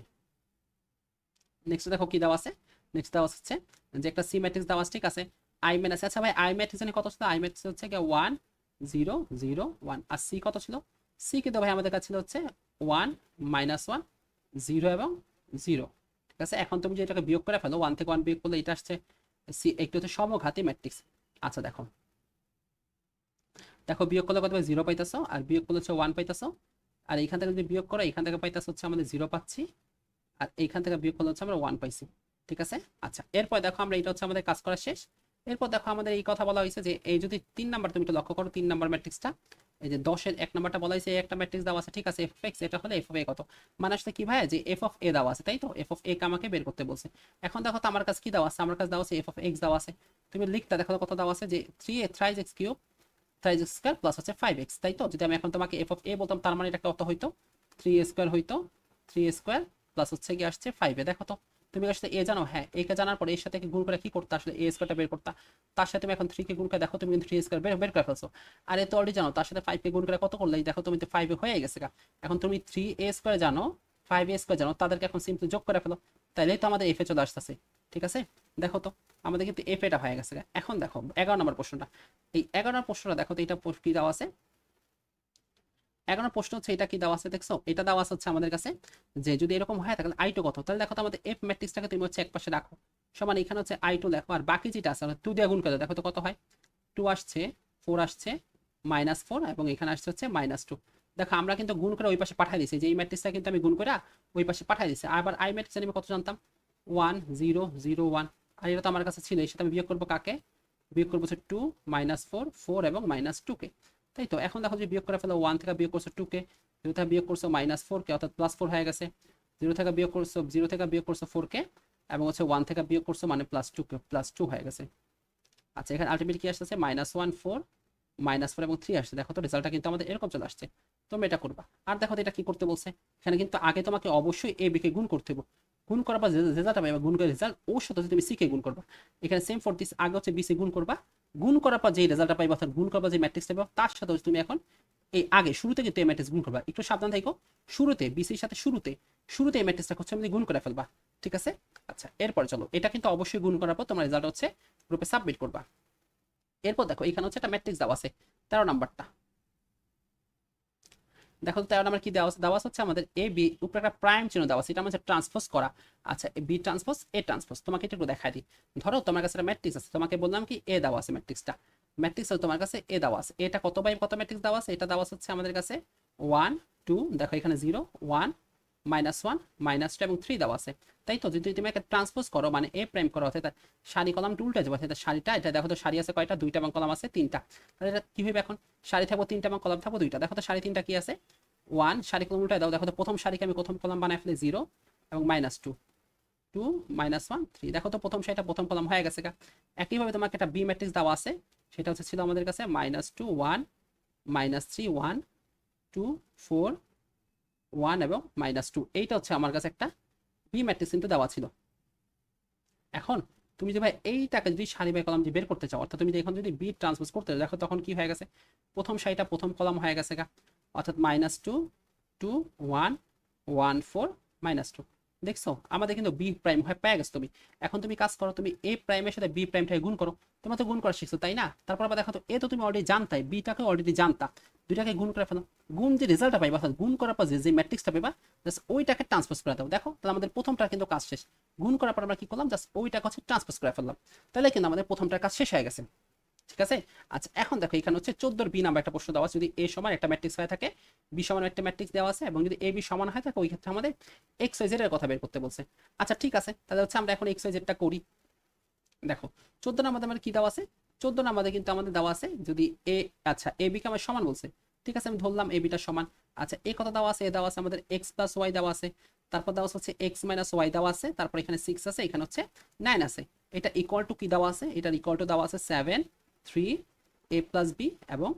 নেক্সট দেখো কি দেওয়া আছে, নেক্সট দেওয়া হচ্ছে যে একটা সি ম্যাট্রিক্স দেওয়া আছে, ঠিক আছে? আই মাইনাস, আচ্ছা ভাই আই ম্যাট্রিক্স কত ছিল, আই ম্যাট্রিক্স হচ্ছে 1 0 0 1, আর সি কত ছিল, সি কিন্তু ভাই আমাদের কাছে ছিল হচ্ছে 1 -1 0 এবং 0, ঠিক আছে? এখন তুমি যে এটাকে বিয়োগ করে ফেলো, 1 থেকে 1 বিয়োগ করলে এটা আসছে সি, একটু হচ্ছে সমঘাতী ম্যাট্রিক্স। আচ্ছা দেখো দেখো বিয়োগ করলে কত 0 পাইতেছো, আর বিয়োগ করলে হচ্ছে 1 পাইতেছো, আর এইখান থেকে যদি বিয়োগ করো এখান থেকে পাইতেছো হচ্ছে আমাদের 0 পাচ্ছি, আর এইখান থেকে বিয়োগ করলে হচ্ছে আমরা 1 পাইছি, ঠিক আছে? আচ্ছা এরপর দেখো আমরা এটা হচ্ছে আমাদের কাজ করা শেষ। এরপর দেখো আমাদের এই কথা বলা হয়েছে যে এই যদি 3 নাম্বার, তুমি একটু লক্ষ্য করো 3 নাম্বার ম্যাট্রিক্সটা, এই যে 10 এর 1 নাম্বারটা বলা হয়েছে, একটা ম্যাট্রিক্স দেওয়া আছে, ঠিক আছে? এফ অফ এক্স, এটা হলে এফ অফ এ কত, মানে আসলে কি ভাই যে এফ অফ এ দেওয়া আছে, তাই তো? এফ অফ এ কে আমাকে বের করতে বলছে। এখন দেখো তো আমার কাছে কি দেওয়া আছে, আমার কাছে দেওয়া আছে এফ অফ এক্স দেওয়া আছে, তুমি লিখতে দেখো কত দেওয়া আছে যে 3a থ্রাইজ x cube থ্রাইজ x square plus হচ্ছে 5x, তাই তো? যদি আমি এখন তোমাকে এফ অফ এ বলতাম তার মানে এটা কত হইতো, 3a স্কয়ার হইতো, 3a স্কয়ার প্লাস হচ্ছে কি আসছে 5a। দেখো তো তুমি আসলে এ জানো, হ্যাঁ এ কে জানার পরে এর সাথে গুণ করে কি করতে, আসলে এ স্কয়ারটা বের করতে, তার সাথে তুমি এখন 3 কে গুণ করে দেখো তুমি কিন্তু 3 স্কয়ার বের করে ফেলছো। আর এ তো অলরেডি জানো, তার সাথে 5 কে গুণ করে কত করলেই দেখো তুমি তো 5 হয়ে গেছে গা। এখন তুমি 3a স্কয়ার জানো 5a স্কয়ার জানো, তাদেরকে এখন সিম্পলি যোগ করে ফেলো, তাইলেই তো আমাদের এফ এ চলে আসতেছে, ঠিক আছে? দেখো তো আমাদের কিন্তু এফ এটা হয়ে গেছে গা। এখন দেখো 11 নম্বর প্রশ্নটা, এই 11 নম্বর প্রশ্নটা দেখো তো, এটা কি দেওয়া আছে, 11 প্রশ্ন হচ্ছে এটা কি দেওয়া আছে দেখছো, এটা দেওয়া আছে হচ্ছে আমাদের কাছে যে যদি এরকম হয় তাহলে আই টু কত, তাহলে দেখো তো আমাদের এফ ম্যাট্রিক্সটাকে তুমি হচ্ছে একপাশে রাখো, সমান এখানে হচ্ছে আই টু লেখো, আর বাকি যেটা আছে 2 দিয়ে গুণ করে দেখো তো কত হয়, 2 আসছে 4 আসছে -4 এবং এখানে আসছে হচ্ছে -2। দেখো আমরা কিন্তু গুণ করে ওই পাশে পাঠিয়ে দিয়েছি, যে এই ম্যাট্রিক্সটা কিন্তু আমি গুণ করে ওই পাশে পাঠিয়ে দিয়েছি। আবার আই ম্যাট্রিক্স আমি কত জানতাম, 1 0 0 1, আর এটা তো আমার কাছে ছিল, এর সাথে আমি বিয়োগ করবো কাকে, বিয়োগ করবো হচ্ছে 2 -4 4 এবং -2 কে, তাই তো? এখন দেখো যে বিয়োগ করে ফেলো, 1 থেকে বিয়োগ করছো 2 কে, 0 থেকে বিয়োগ করছো -4 কে, অর্থাৎ +4 হয়ে গেছে, 0 থেকে বিয়োগ করছো 4 কে, এবং হচ্ছে 1 থেকে বিয়োগ করছো মানে +2 কে, +2 হয়ে গেছে। আচ্ছা এখানে আলটিমেট কি আসছে -1 4 -4 এবং 3 আসছে, দেখো তো রেজাল্টটা কিন্তু আমাদের এরকম চলে আসছে। তোমরা এটা করবা। আর দেখো তো এটা কি করতে বলছে, এখানে কিন্তু আগে তোমাকে অবশ্যই এ বি কে গুণ করতে হবে, গুণ করার পর যে রেজাল্টটা পাইবা গুণ করে রেজাল্ট ওর সাথে হচ্ছে তুমি সিকে গুণ করবা। এখানে সেম ফর দিস আগে হচ্ছে বিসি গুণ করবা, গুণ করার পর যে রেজাল্টটা পাইবা অর্থাৎ গুণ করার পর যে ম্যাট্রিক্সটা পাইবা তার সাথে হচ্ছে তুমি এখন এই আগে শুরুতে কিন্তু এই ম্যাট্রিক্স গুণ করবা। একটু সাবধান থাকো, শুরুতে বিসির সাথে শুরুতে এই ম্যাট্রিক্সটা হচ্ছে আমি গুণ করে ফেলবা। ঠিক আছে, আচ্ছা এরপর চলো এটা কিন্তু অবশ্যই গুণ করার পর তোমার রেজাল্ট হচ্ছে গ্রুপে সাবমিট করবা। এরপর দেখো এখানে হচ্ছে একটা ম্যাট্রিক্স দেওয়া আছে 13 নাম্বারটা। দেখো 13 নাম্বার কি দেওয়া হচ্ছে আমাদের এ বি উপরে একটা প্রাইম চিহ্ন দেওয়া আছে, এটা আমাদের ট্রান্সপোজ করা। আচ্ছা বি ট্রান্সপোজ এ ট্রান্সপোজ, তোমাকে এটা একটু দেখাই দিই। ধরো তোমার কাছে একটা ম্যাট্রিক্স আছে, তোমাকে বললাম কি এ দেওয়া আছে ম্যাট্রিক্সটা, ম্যাট্রিক্স তোমার কাছে এ দেওয়া আছে, এটা কত বাই কত ম্যাট্রিক্স দেওয়া আছে, এটা দেওয়া হচ্ছে আমাদের কাছে 1 2, দেখো এখানে 0 1 -1 -2 এবং 3 দেওয়া আছে। তাই তো যদি তুমি একটা ট্রান্সপোজ করো মানে এ প্রাইম করো অর্থাৎ সারি কলামটা উল্টে যাবে, অর্থাৎ সারিটা এটা দেখো তো সারি আছে কয়টা, দুইটা এবং কলাম আছে তিনটা। তাহলে এটা কি হবে এখন, সারি থাকবো তিনটা এবং কলাম থাকবো দুইটা। দেখো তো সারি তিনটা কি আছে 1, সারি কলম উল্টায় দাও, দেখো তো প্রথম সারিকে আমি প্রথম কলাম বানাই ফেলে 0 এবং -2 2 -1 3, দেখো তো প্রথম সারিটা প্রথম কলাম হয়ে গেছে। একইভাবে তোমাকে একটা বি ম্যাট্রিক্স দেওয়া আছে, সেটা হচ্ছে ছিল আমাদের কাছে -2 1 -3 1 2 4 1 এবং -2, এইটা হচ্ছে আমার কাছে একটা বি ম্যাট্রিক্স কিন্তু দেওয়া ছিল। এখন তুমি যে ভাই এইটাকে যদি সারি বাই কলাম যে বের করতে চাও, অর্থাৎ তুমি এখন যদি বি ট্রান্সপোজ করতে দেখো তখন কি হয়ে গেছে, প্রথম সারিটা প্রথম কলাম হয়ে গেছে অর্থাৎ -2 2 1 1 4 -2, দেখছো আমাদের কিন্তু বি প্রাইম হয় পেয়ে গেছো তুমি। এখন তুমি কাজ করো, তুমি এ প্রাইমের সাথে বি প্রাইমটাকে গুণ করো, তোমার তো গুণ করা শিখছো তাই না। তারপর আবার দেখো তো এ তো তুমি অলরেডি জানতাই, বিটাকে অলরেডি জানতা, দুইটাকে গুণ করে ফেলো, গুণ যে রেজাল্টটা পাইবা অর্থাৎ গুণ করার পর যে ম্যাট্রিক্সটা পাইবা জাস্ট ওইটাকে ট্রান্সপোজ করে দাও। দেখো তাহলে আমাদের প্রথমটা কিন্তু কাজ শেষ, গুণ করার পর আমরা কি করলাম জাস্ট ওইটাকে হচ্ছে ট্রান্সপোজ করে ফেললাম, তাহলে কিন্তু আমাদের প্রথমটার কাজ শেষ হয়ে গেছে। ঠিক আছে, আচ্ছা এখন দেখো এখানে হচ্ছে 14 বি নাম্বার একটা প্রশ্ন দেওয়া আছে, যদি এ সমান একটা ম্যাট্রিক্স হয়ে থাকে, বি সমান একটা ম্যাট্রিক্স দেওয়া আছে এবং যদি এ বি সমান হয়ে থাকে ওই ক্ষেত্রে আমাদের এক্স ওয়াই জেড এর কথা বের করতে বলছে। আচ্ছা ঠিক আছে, তাহলে হচ্ছে আমরা এখন এক্স ওয়াই জেডটা করি। দেখো 14 নাম্বার আমাদের কি দেওয়া আছে, 14 নাম্বারে কিন্তু আমাদের দেওয়া আছে যদি এ, আচ্ছা এ বি কে আমার সমান বলছে, ঠিক আছে আমি ধরলাম এ বিটা সমান। আচ্ছা এ কত দেওয়া আছে, এ দেওয়া আছে আমাদের এক্স প্লাস ওয়াই দেওয়া আছে, তারপর দেওয়া হচ্ছে এক্স মাইনাস ওয়াই দেওয়া আছে, তারপর এখানে 6 আছে, এখানে হচ্ছে 9 আছে। এটা ইকুয়াল টু কি দেওয়া আছে, এটার ইকুয়াল টু দেওয়া আছে 7 3 এ প্লাস বি এবং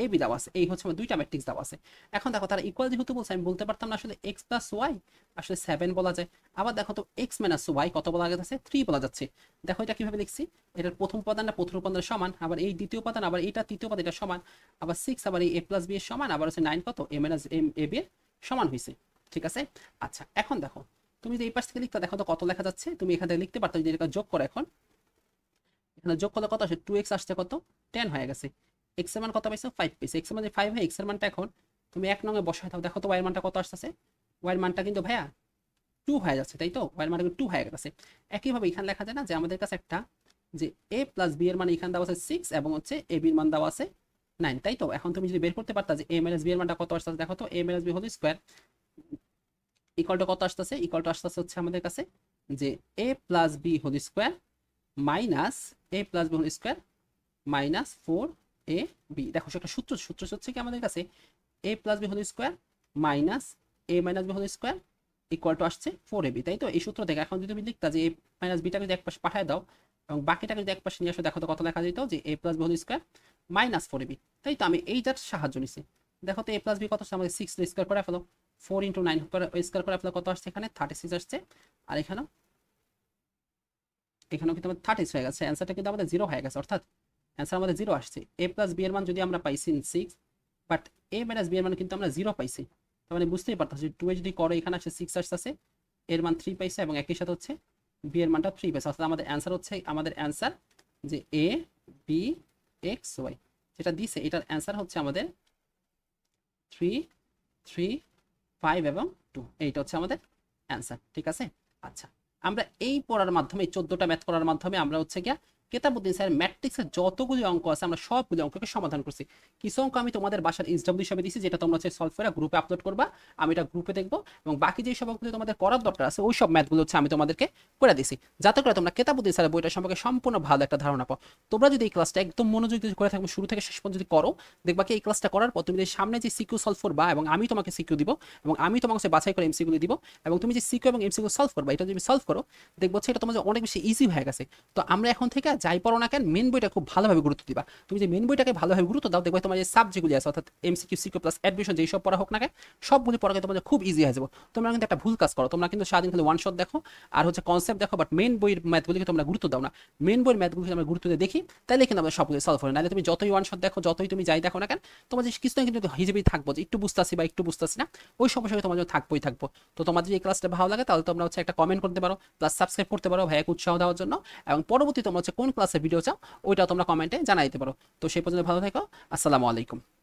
এ বি দেওয়া আছে, এই হচ্ছে আমার দুইটা ম্যাট্রিক্স দেওয়া আছে। এখন দেখো তারা ইকুয়াল যেহেতু বলছে আমি বলতে পারতাম না আসলে এক্স প্লাস ওয়াই আসলে 7 বলা যায়, আবার দেখো তো এক্স মাইনাস ওয়াই কত বলা যাচ্ছে 3 বলা যাচ্ছে। দেখো এটা কিভাবে লিখছি, এটার প্রথম উপাদানটা প্রথম উপাদানের সমান, আবার এই দ্বিতীয় উপাদান আবার এটা তৃতীয় উপাদান এটা সমান, আবার 6 আবার এই এ প্লাস বি এর সমান, আবার হচ্ছে 9 কত এ মাইনাস এ বি এর সমান হয়েছে। ঠিক আছে, আচ্ছা এখন দেখো তুমি যদি এই পাশ থেকে লিখতে দেখো তো কত লেখা যাচ্ছে, তুমি এখান থেকে লিখতে পারতো যদি এটা যোগ করো, এখন এখানে যোগ করলে কত আসে 2x আসছে কত 10 হয়ে গেছে, x এর মান কত পাইছো 5 পাইছো, x এর মান যে 5 হয় x এর মানটা এখন তুমি এক নঙ্গে বসায় দাও, দেখো তো y এর মানটা কত আসছে, y এর মানটা কিন্তু ভাইয়া 2 হয়ে যাচ্ছে, তাই তো y এর মানটা কিন্তু 2 হয়ে গেছে। একইভাবে এখানে লেখা যায় না যে আমাদের কাছে একটা যে a প্লাস b এর মান এখানে দেওয়া আছে 6 এবং হচ্ছে a b এর মান দেওয়া আছে 9, তাই তো এখন তুমি যদি বের করতে পারতা যে a মাইনাস b এর মানটা কত আসছে, দেখো তো a minus b whole square equal to কত আসছে, ইকুয়াল টু আসছে হচ্ছে আমাদের কাছে যে a plus b whole square minus a plus b whole square minus 4ab। দেখো একটা সূত্র হচ্ছে কি আমাদের কাছে a plus b whole square minus a minus b whole square equal to আসছে 4ab, তাই তো এই সূত্র থেকে এখন যদি তুমি লিখতা যে a মাইনাস বিটাকে যদি এক পাশে পাঠিয়ে দাও এবং বাকিটাকে যদি এক পাশে নিয়ে আসো, দেখো তো কত লেখা যেত যে a plus b whole square minus 4ab, তাই তো আমি এই জাস্ট সাহায্য নিছি। দেখো তো a প্লাস b কত আসছে আমাদের 6 স্কয়ার করে ফেলো, 4 ইন্টু 9 স্কয়ার করে ফেলো কত আসছে এখানে 36 আসছে, আর এখানেও কিন্তু আমাদের 36 হয়ে গেছে, অ্যান্সারটা কিন্তু আমাদের 0 হয়ে গেছে, অর্থাৎ অ্যান্সার আমাদের 0 আসছে। a প্লাস b এর মান যদি আমরা পাইছি 6, বাট a মাইনাস b এর মান কিন্তু আমরা 0 পাইছি, তার মানে বুঝতেই পারতেছি 2 এ যদি করো এখানে আসছে 6 আসছে, এর মান 3 পাইছে এবং একই সাথে হচ্ছে b এর মানটা 3 পাইছে, অর্থাৎ আমাদের অ্যান্সার হচ্ছে আমাদের অ্যান্সার যে a b x y যেটা দিছে এটার অ্যান্সার হচ্ছে আমাদের 3 3 5 এবং 2, এইটা হচ্ছে আমাদের অ্যান্সার। ঠিক আছে, আচ্ছা আমরা এই পড়ার মাধ্যমে 14টা ম্যাথ করার মাধ্যমে আমরা হচ্ছে গিয়া কেতাবুদ্দিন স্যার ম্যাট্রিক্সের যতগুলি অঙ্ক আছে আমরা সবগুলি অঙ্ককে সমাধান করছি। কিছু অঙ্ক আমি তোমাদের বাসার ইসডব্লিউ হিসাবে দিছি, যেটা তোমরা হচ্ছে সলভ করে গ্রুপে আপলোড করবা, আমি এটা গ্রুপে দেখবো এবং বাকি যে সব অঙ্কগুলো তোমাদের করার দরকার আছে ওই সব ম্যাথগুলো হচ্ছে আমি তোমাদেরকে করে দিছি, যাতে করে তোমরা কেতাবুদ্দিন স্যারের বইটা সম্পর্কে সম্পূর্ণ ভালো একটা ধারণা পাও। তোমরা যদি এই ক্লাসটা একদম মনোযোগ দিয়ে করে থাকবে শুরু থেকে শেষ পর্যন্ত যদি করো, দেখবা কি এই ক্লাসটা করার পর তুমি যে সামনে যে সিকিউ সলভ করবা এবং আমি তোমাকে সিকিউ দিব এবং আমি তোমাকে বাছাই করে এমসিকিউ দিব এবং তুমি যে সিকিউ এবং এমসিকিউ সলভ করবা এটা যদি সলভ করো দেখবো এটা তোমাদের অনেক বেশি ইজি হয়ে গেছে। তো আমরা এখন থেকে যাই পড়ো না কেন মেন বইটা খুব ভালোভাবে গুরুত্ব দিবা। তুমি যে মেন বইটাকে ভালোভাবে গুরুত্ব দাও, দেখবে তোমার যে সাবজেক্টগুলি আছে অর্থাৎ এমসিকিউ সিকিউ প্লাস অ্যাডমিশন যেই সব পড়া হোক না কেন সবগুলি পড়া কিন্তু তোমাদের খুব ইজি হয়ে যাবে। তোমরা কিন্তু একটা ভুল কাজ করো, তোমরা কিন্তু সারাদিন খালি ওয়ান শট দেখো আর হচ্ছে কনসেপ্ট দেখো, বাট মেন বইয়ের ম্যাথগুলিকে তোমরা গুরুত্ব দাও না। মেন বইয়ের ম্যাথগুলিকে আমরা গুরুত্ব দিয়ে দেখি, তাহলে কিন্তু আমরা সবগুলো সলভ হয়। নাহলে তুমি যতই ওয়ান শট দেখো, যতই তুমি যাই দেখো না কেন, তোমার যে কিছু না কিন্তু হিসেবেই থাকবো যে একটু বুঝতেছি বা একটু বুঝতেছি না, ওই সমস্যা তোমার জন্য থাকবোই থাকবো। তো তোমাদের যদি এই ক্লাসটা ভালো লাগে তাহলে তোমরা হচ্ছে একটা কমেন্ট করতে পারো, প্লাস সাবস্ক্রাইব করতে পারো ভাইয়াকে উৎসাহ দেওয়ার জন্য, এবং পরবর্তী তোমরা হচ্ছে কোন ক্লাসের ভিডিও চাও ওইটাও তোমরা কমেন্টে জানাই দিতে পারো। তো সেই পর্যন্ত ভালো থেকো, আসসালামু আলাইকুম।